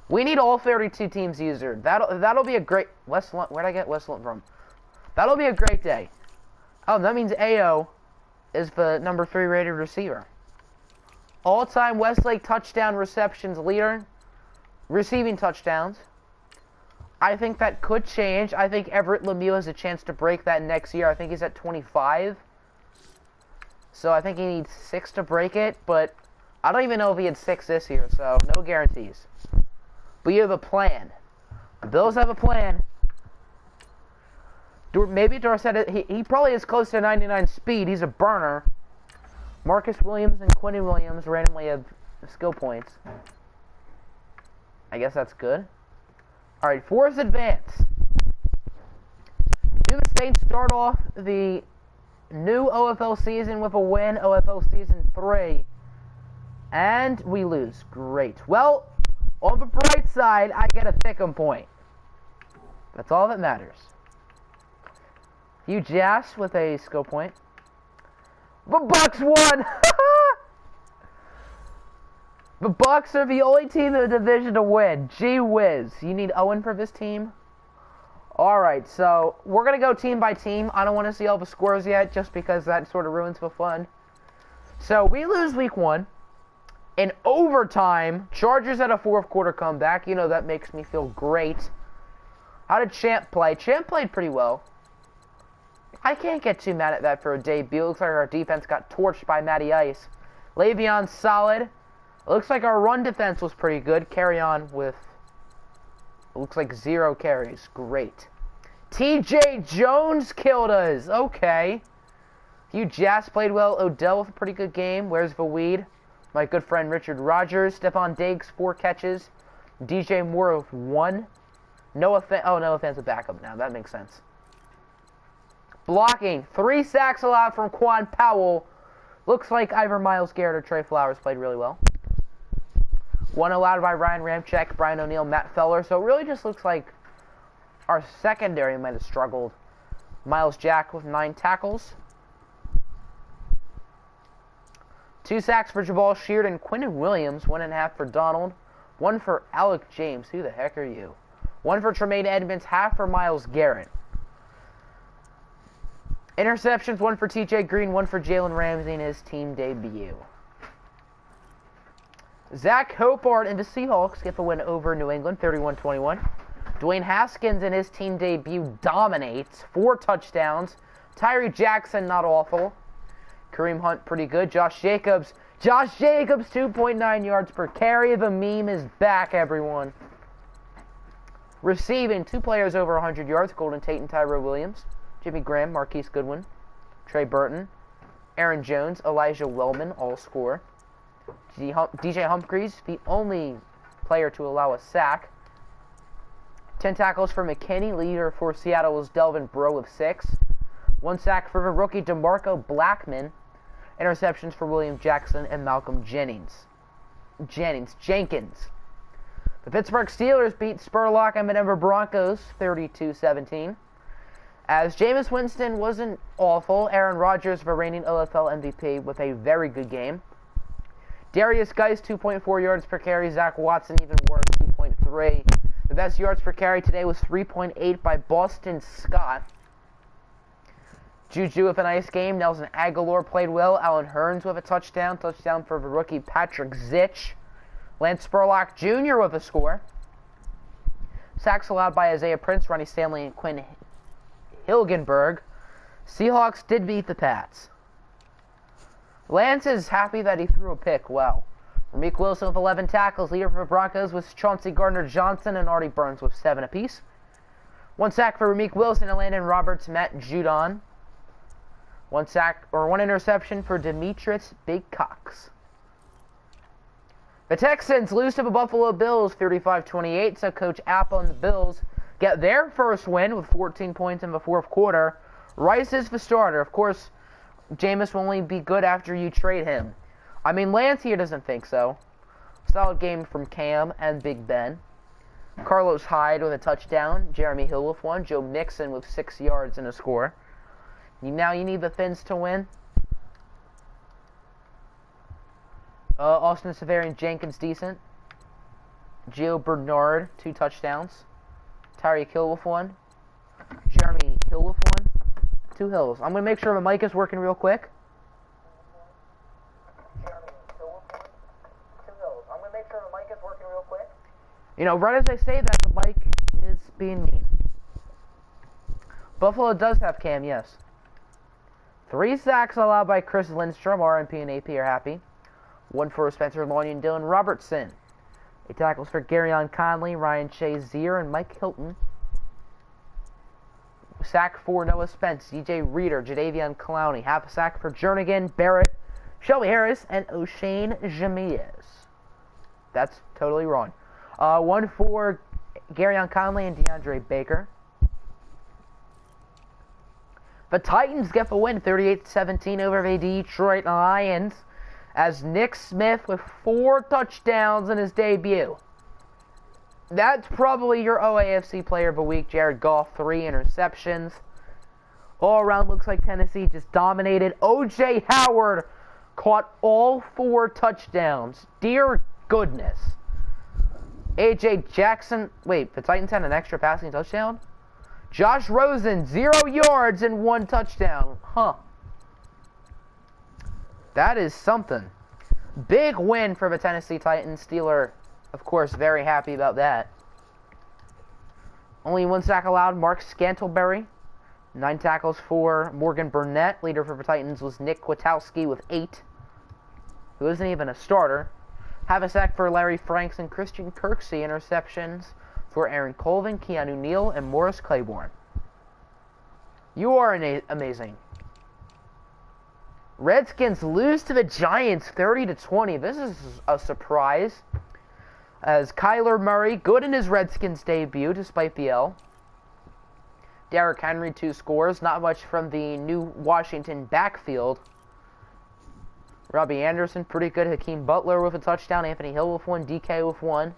Speaker 1: We need all 32 teams user. That'll be a great Westland. Where'd I get Westland from? That'll be a great day. Oh, that means AO is the number 3 rated receiver. All-time Westlake touchdown receptions leader. Receiving touchdowns. I think that could change. I think Everett Lemieux has a chance to break that next year. I think he's at 25. So I think he needs 6 to break it. But I don't even know if he had 6 this year. So no guarantees. But you have a plan. The Bills have a plan. Maybe Dorsett, he probably is close to 99 speed. He's a burner. Marcus Williams and Quentin Williams randomly have skill points. I guess that's good. Alright, fourth advance. Do the Saints start off the new OFL season with a win, OFL season 3. And we lose. Great. Well, on the bright side, I get a pick'em point. That's all that matters. Hugh Jass with a skill point. The Bucks won! The Bucks are the only team in the division to win. Gee whiz. You need Owen for this team? Alright, so we're going to go team by team. I don't want to see all the scores yet, just because that sort of ruins the fun. So, we lose week 1. In overtime, Chargers had a fourth quarter comeback. You know, that makes me feel great. How did Champ play? Champ played pretty well. I can't get too mad at that for a debut. Looks like our defense got torched by Matty Ice. Le'Veon solid. Looks like our run defense was pretty good. Kerryon with, looks like 0 carries. Great. TJ Jones killed us. Okay. Hugh Jass played well. Odell with a pretty good game. Where's the weed? My good friend Richard Rogers. Stephon Diggs, 4 catches. DJ Moore with 1. Noah Fant's a backup now. That makes sense. Blocking. 3 sacks allowed from Quan Powell. Looks like either Myles Garrett or Trey Flowers played really well. 1 allowed by Ryan Ramczyk, Brian O'Neill, Matt Feller. So it really just looks like our secondary might have struggled. Miles Jack with 9 tackles. 2 sacks for Jabal Sheard and Quinton Williams. 1.5 for Donald. 1 for Alec James. Who the heck are you? 1 for Tremaine Edmonds. 1/2 for Myles Garrett. Interceptions. 1 for TJ Green. 1 for Jalen Ramsey in his team debut. Zach Hopart and the Seahawks get the win over New England, 31-21. Dwayne Haskins in his team debut dominates. 4 touchdowns. Tyree Jackson, not awful. Kareem Hunt, pretty good. Josh Jacobs, 2.9 yards per carry. The meme is back, everyone. Receiving, 2 players over 100 yards. Golden Tate and Tyrell Williams. Jimmy Graham, Marquise Goodwin. Trey Burton. Aaron Jones, Elijah Wellman, all score. DJ Humphries, the only player to allow a sack. 10 tackles for McKinney. Leader for Seattle was Delvin Breaux with 6. 1 sack for the rookie DeMarco Blackman. Interceptions for William Jackson and Malcolm Jenkins. The Pittsburgh Steelers beat Spurlock and the Denver Broncos 32-17. As Jameis Winston wasn't awful, Aaron Rodgers, the reigning OFL MVP, with a very good game. Darius Geis, 2.4 yards per carry. Zach Watson, even worse, 2.3. The best yards per carry today was 3.8 by Boston Scott. Juju with a nice game. Nelson Aguilar played well. Alan Hearns with a touchdown. Touchdown for the rookie Patrick Zich. Lance Spurlock Jr. with a score. Sacks allowed by Isaiah Prince, Ronnie Stanley, and Quinn Hilgenberg. Seahawks did beat the Pats. Lance is happy that he threw a pick well. Ramik Wilson with 11 tackles. Leader for the Broncos was Chauncey Gardner-Johnson and Artie Burns with 7 apiece. 1 sack for Ramik Wilson and Landon Roberts, Matt Judon. 1 interception for Demetrius Big Cox. The Texans lose to the Buffalo Bills 35-28, so Coach Apple and the Bills get their first win with 14 points in the fourth quarter. Rice is the starter. Of course, Jameis will only be good after you trade him. I mean, Lance here doesn't think so. Solid game from Cam and Big Ben. Carlos Hyde with a touchdown. Jeremy Hill with 1. Joe Mixon with 6 yards and a score. Now you need the Fins to win. Austin Severian Jenkins, decent. Gio Bernard, 2 touchdowns. Tyreek Hill with 1. Jeremy Hill with 1. 2 Hills. I'm going to make sure the mic is working real quick. You know, right as I say that, the mic is being mean. Buffalo does have Cam, yes. 3 sacks allowed by Chris Lindstrom. RMP and AP are happy. 1 for Spencer Long and Dylan Robertson. 8 tackles for Kerryon Conley, Ryan Shazier, and Mike Hilton. Sack for Noah Spence, DJ Reader, Jadeveon Clowney. Half a sack for Jernigan, Barrett, Shelby Harris, and O'Shane Jamirez. That's totally wrong. 1 for Kerryon Conley and DeAndre Baker. The Titans get the win 38-17 over the Detroit Lions as Nick Smith with 4 touchdowns in his debut. That's probably your OAFC player of the week. Jared Goff, 3 interceptions. All around looks like Tennessee just dominated. O.J. Howard caught all 4 touchdowns. Dear goodness. A.J. Jackson. Wait, the Titans had an extra passing touchdown? Josh Rosen, 0 yards and 1 touchdown. Huh. That is something. Big win for the Tennessee Titans. Steeler, of course, very happy about that. Only 1 sack allowed. Mark Scantlebury. 9 tackles for Morgan Burnett. Leader for the Titans was Nick Kwiatkowski with 8. Who isn't even a starter. Have a sack for Larry Franks and Christian Kirksey. Interceptions for Aaron Colvin, Keanu Neal, and Morris Claiborne. You are amazing. Redskins lose to the Giants 30-20. This is a surprise. As Kyler Murray, good in his Redskins debut despite the L. Derrick Henry, 2 scores. Not much from the new Washington backfield. Robbie Anderson, pretty good. Hakeem Butler with a touchdown. Anthony Hill with 1. DK with 1.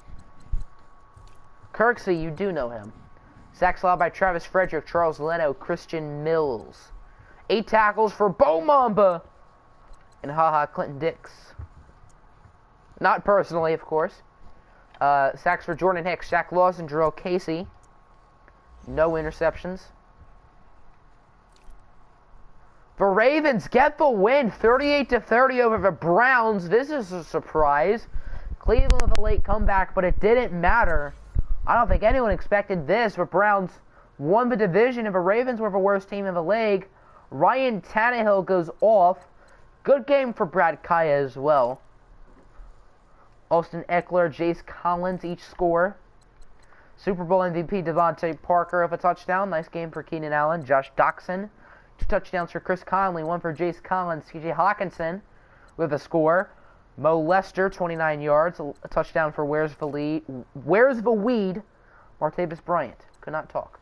Speaker 1: Kirksey, you do know him. Sacks allowed by Travis Frederick, Charles Leno, Christian Mills. 8 tackles for Bo Mamba and Clinton Dix. Not personally, of course. Sacks for Jordan Hicks, Shaq Lawson, Jarrell Casey. No interceptions. The Ravens get the win, 38-30 over the Browns. This is a surprise. Cleveland with a late comeback, but it didn't matter. I don't think anyone expected this. The Browns won the division, and the Ravens were the worst team in the league. Ryan Tannehill goes off. Good game for Brad Kaya as well. Austin Eckler, Jace Collins each score. Super Bowl MVP Devontae Parker with a touchdown. Nice game for Keenan Allen. Josh Doxson. 2 touchdowns for Chris Conley. 1 for Jace Collins. TJ Hawkinson with a score. Mo Lester, 29 yards. A touchdown for Where's the Weed? Martavis Bryant. Could not talk.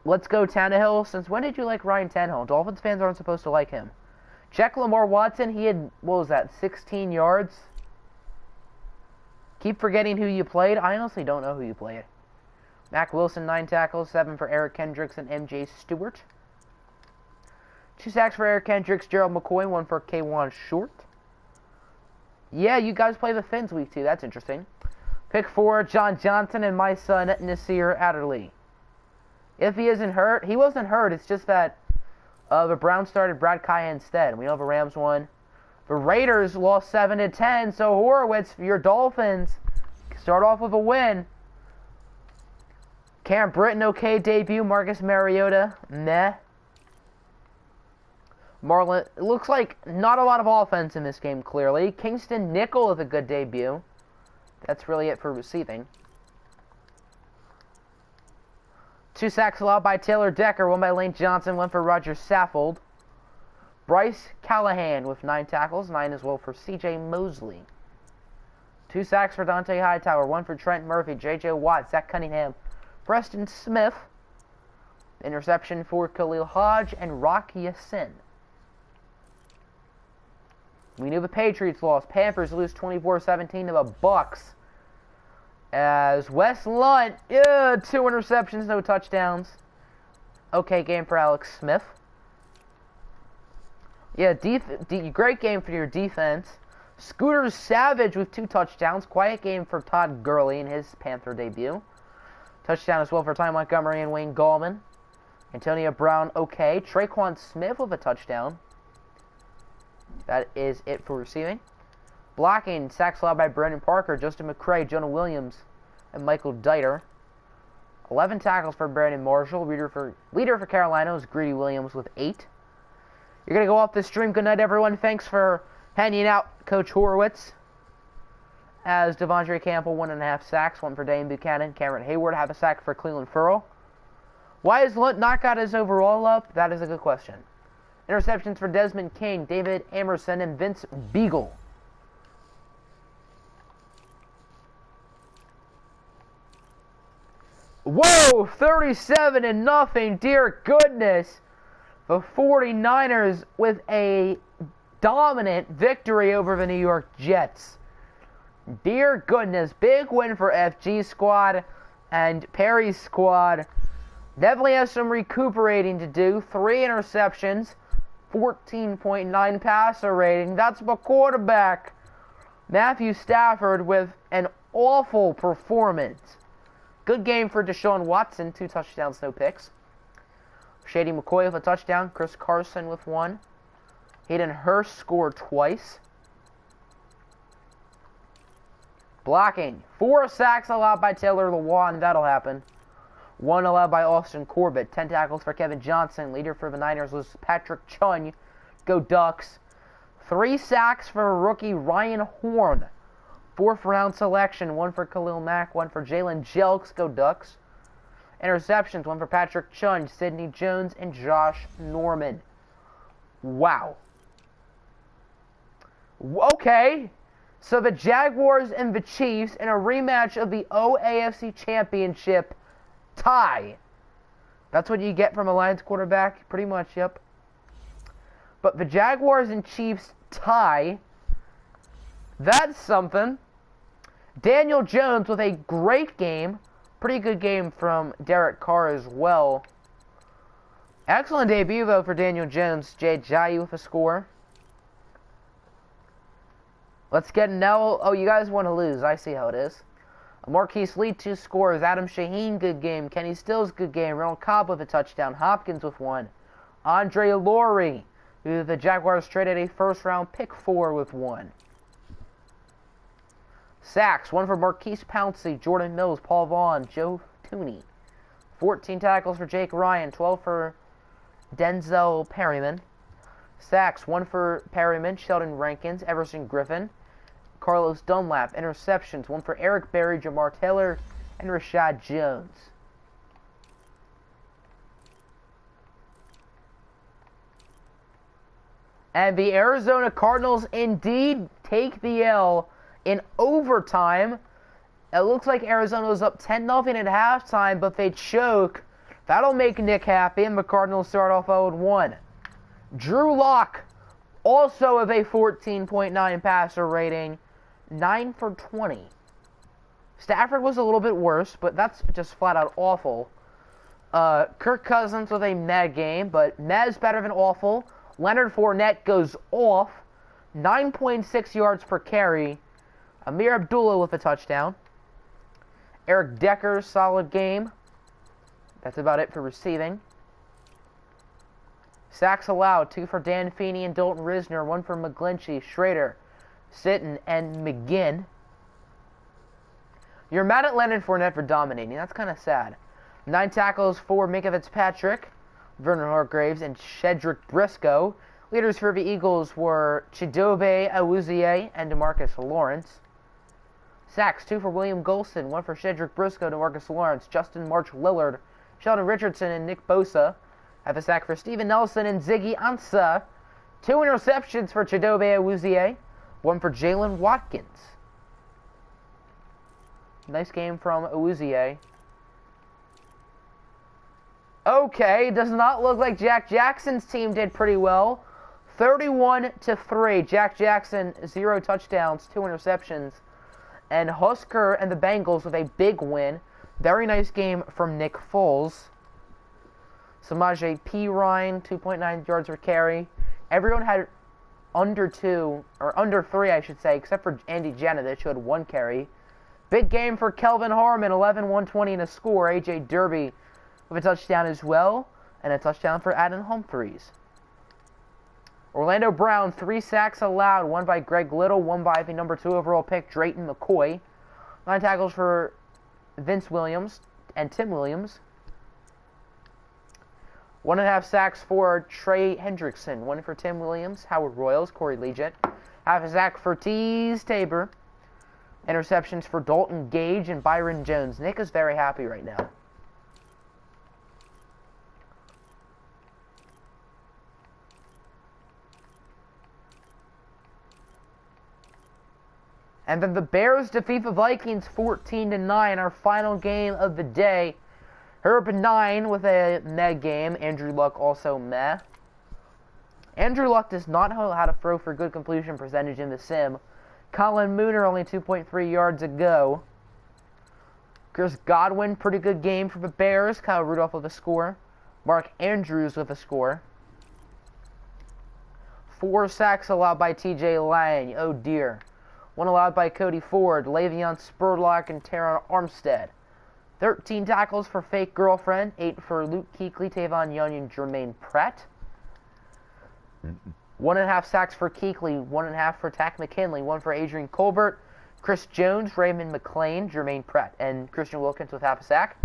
Speaker 1: Let's go Tannehill. Since when did you like Ryan Tannehill? Dolphins fans aren't supposed to like him. Check Lamar Watson. He had, 16 yards? Keep forgetting who you played. I honestly don't know who you played. Mac Wilson, 9 tackles. 7 for Eric Kendricks and MJ Stewart. 2 sacks for Eric Kendricks, Gerald McCoy. 1 for K1 Short. Yeah, you guys play the Fins week 2. That's interesting. Pick 4, John Johnson and my son, Nasir Adderley. If he isn't hurt, he wasn't hurt. It's just that the Browns started Brad Kaya instead. We know the Rams won. The Raiders lost 7-10. So Horowitz, your Dolphins start off with a win. Cam Britton, okay debut. Marcus Mariota, meh. Marlon, it looks like not a lot of offense in this game, clearly. Kingston Nickel with a good debut. That's really it for receiving. 2 sacks allowed by Taylor Decker, 1 by Lane Johnson, 1 for Roger Saffold. Bryce Callahan with 9 tackles, 9 as well for C.J. Mosley. 2 sacks for Dante Hightower, 1 for Trent Murphy, J.J. Watt, Zach Cunningham, Preston Smith. Interception for Khalil Hodge and Rock Ya-Sin. We knew the Patriots lost. Panthers lose 24-17 to the Bucks. As Wes Lunt, 2 interceptions, no touchdowns. Okay game for Alex Smith. Yeah, great game for your defense. Scooter Savage with 2 touchdowns. Quiet game for Todd Gurley in his Panther debut. Touchdown as well for Ty Montgomery and Wayne Gallman. Antonio Brown, okay. Traquan Smith with a touchdown. That is it for receiving. Blocking, sacks allowed by Brandon Parker, Justin McCray, Jonah Williams, and Michael Dieter. 11 tackles for Brandon Marshall. Leader for Carolina was Greedy Williams with 8. You're going to go off the stream. Good night, everyone. Thanks for hanging out, Coach Horowitz. As Devondre Campbell, 1.5 sacks, 1 for Dane Buchanan. Cameron Hayward have a sack for Cleveland Furl. Why has Lunt not got his overall up? That is a good question. Interceptions for Desmond King, David Amerson, and Vince Beagle. Whoa, 37-0, dear goodness. The 49ers with a dominant victory over the New York Jets. Dear goodness, big win for FG squad and Perry's squad. Definitely has some recuperating to do. 3 interceptions, 14.9 passer rating. That's the quarterback. Matthew Stafford with an awful performance. Good game for Deshaun Watson, 2 touchdowns, no picks. Shady McCoy with a touchdown. Chris Carson with one. Hayden Hurst scored twice. Blocking. 4 sacks allowed by Taylor Lewan. That'll happen. 1 allowed by Austin Corbett. 10 tackles for Kerryon Johnson. Leader for the Niners was Patrick Chung. Go Ducks. 3 sacks for rookie Ryan Horn. 4th round selection. 1 for Khalil Mack. 1 for Jalen Jelks. Go Ducks. Interceptions. 1 for Patrick Chung, Sidney Jones, and Josh Norman. Wow. Okay. So the Jaguars and the Chiefs in a rematch of the OAFC Championship tie. That's what you get from a Lions quarterback? Pretty much, yep. But the Jaguars and Chiefs tie. That's something. Daniel Jones with a great game. Pretty good game from Derek Carr as well. Excellent debut, though, for Daniel Jones. Jay Ajayi with a score. Let's get Nell. Oh, you guys want to lose. I see how it is. Marquise Lee, 2 scores. Adam Shaheen, good game. Kenny Stills, good game. Ronald Cobb with a touchdown. Hopkins with 1. Andre Laurie, who the Jaguars traded a first-round pick for, with 1. Sacks, 1 for Marquise Pouncey, Jordan Mills, Paul Vaughn, Joe Tooney. 14 tackles for Jake Ryan, 12 for Denzel Perryman. Sacks, 1 for Perryman, Sheldon Rankins, Everson Griffin, Carlos Dunlap. Interceptions, 1 for Eric Berry, Jamar Taylor, and Rashad Jones. And the Arizona Cardinals indeed take the L in overtime. It looks like Arizona was up 10-0 at halftime, but they choke. That'll make Nick happy, and the Cardinals start off 0-1. Drew Lock, also of a 14.9 passer rating, 9 for 20. Stafford was a little bit worse, but that's just flat out awful. Kirk Cousins with a meh game, but meh is better than awful. Leonard Fournette goes off, 9.6 yards per carry. Amir Abdullah with a touchdown. Eric Decker, solid game. That's about it for receiving. Sacks allowed, 2 for Dan Feeney and Dalton Risner, 1 for McGlinchey, Schrader, Sitton, and McGinn. You're mad at Leonard Fournette for dominating. That's kind of sad. 9 tackles for Minka Fitzpatrick, Vernon Hargraves, and Shedrick Briscoe. Leaders for the Eagles were Chidobe Awuzie and DeMarcus Lawrence. Sacks, 2 for William Golston, 1 for Shedrick Briscoe, DeMarcus Lawrence, Justin March Lillard, Sheldon Richardson, and Nick Bosa. Have a sack for Steven Nelson and Ziggy Ansah. 2 interceptions for Chidobe Awuzie, 1 for Jalen Watkins. Nice game from Awuzie. Okay, does not look like Jack Jackson's team did pretty well. 31-3. Jack Jackson, 0 touchdowns, 2 interceptions. And Husker and the Bengals with a big win. Very nice game from Nick Foles. Samaje Perine, 2.9 yards per carry. Everyone had under 2, or under 3, I should say, except for Andy Janovich, who had 1 carry. Big game for Kelvin Harmon, 11-120 and a score. AJ Derby with a touchdown as well, and a touchdown for Adam Humphries. Orlando Brown, 3 sacks allowed, 1 by Greg Little, 1 by the number 2 overall pick, Drayton McCoy. 9 tackles for Vince Williams and Tim Williams. 1.5 sacks for Trey Hendrickson, 1 for Tim Williams, Howard Royals, Corey Legett. Half a sack for Tease Tabor. Interceptions for Dalton Gage and Byron Jones. Nick is very happy right now. And then the Bears defeat the Vikings 14-9, our final game of the day. Herbert 9 with a meh game. Andrew Luck also meh. Andrew Luck does not know how to throw for good completion percentage in the sim. Colin Mooner only 2.3 yards ago. Chris Godwin, pretty good game for the Bears. Kyle Rudolph with a score. Mark Andrews with a score. 4 sacks allowed by TJ Lang. Oh dear. 1 allowed by Cody Ford, Le'Veon Spurlock, and Teron Armstead. 13 tackles for Fake Girlfriend, 8 for Luke Kuechly, Tavon Young, and Jermaine Pratt. 1.5 sacks for Kuechly, 1.5 for Tack McKinley, 1 for Adrian Colbert, Chris Jones, Raymond McLean, Jermaine Pratt, and Christian Wilkins with half a sack.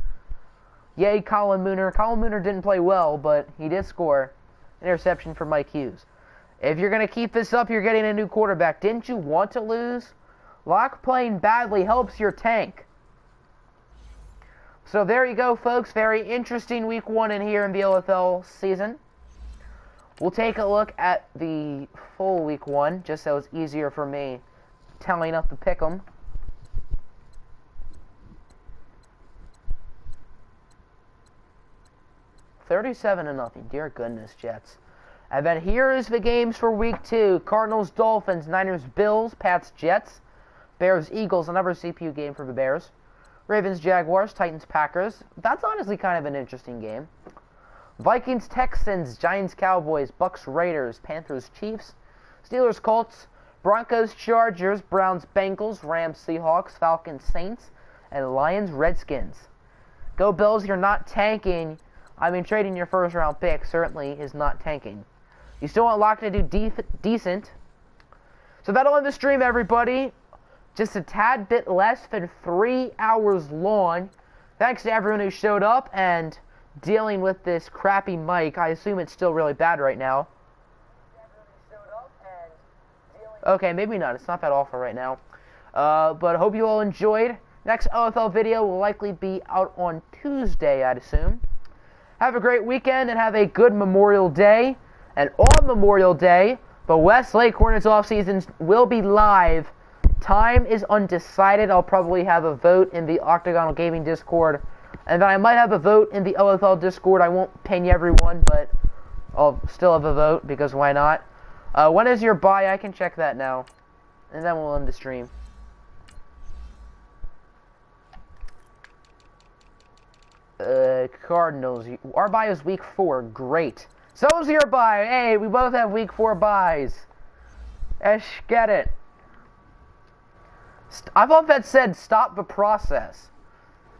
Speaker 1: Yay, Colin Mooner. Colin Mooner didn't play well, but he did score. Interception for Mike Hughes. If you're going to keep this up, you're getting a new quarterback. Didn't you want to lose? Locke playing badly helps your tank. So there you go, folks. Very interesting week 1 in here in the OFL season. We'll take a look at the full week 1, just so it's easier for me tallying up the pick'em. $37-0. Dear goodness, Jets. And then here is the games for week 2. Cardinals, Dolphins, Niners, Bills, Pats, Jets, Bears, Eagles, another CPU game for the Bears. Ravens, Jaguars, Titans, Packers. That's honestly kind of an interesting game. Vikings, Texans, Giants, Cowboys, Bucks, Raiders, Panthers, Chiefs, Steelers, Colts, Broncos, Chargers, Browns, Bengals, Rams, Seahawks, Falcons, Saints, and Lions, Redskins. Go Bills, you're not tanking. I mean, trading your first round pick certainly is not tanking. You still want Locke to do decent. So that'll end the stream, everybody. Just a tad bit less than 3 hours long. Thanks to everyone who showed up and dealing with this crappy mic. I assume it's still really bad right now. Okay, maybe not. It's not that awful right now. But I hope you all enjoyed. Next OFL video will likely be out on Tuesday, I'd assume. Have a great weekend and have a good Memorial Day. And on Memorial Day, the Westlake Hornets offseason will be live. Time is undecided. I'll probably have a vote in the Octagonal Gaming Discord. And then I might have a vote in the OFL Discord. I won't ping everyone, but I'll still have a vote because why not? When is your bye? I can check that now. And then we'll end the stream. Cardinals. Our bye is week 4. Great. So is your bye. Hey, we both have week 4 byes. Get it. I thought that said stop the process.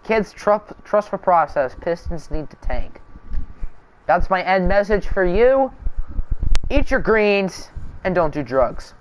Speaker 1: Kids, trust the process. Pistons need to tank. That's my end message for you. Eat your greens and don't do drugs.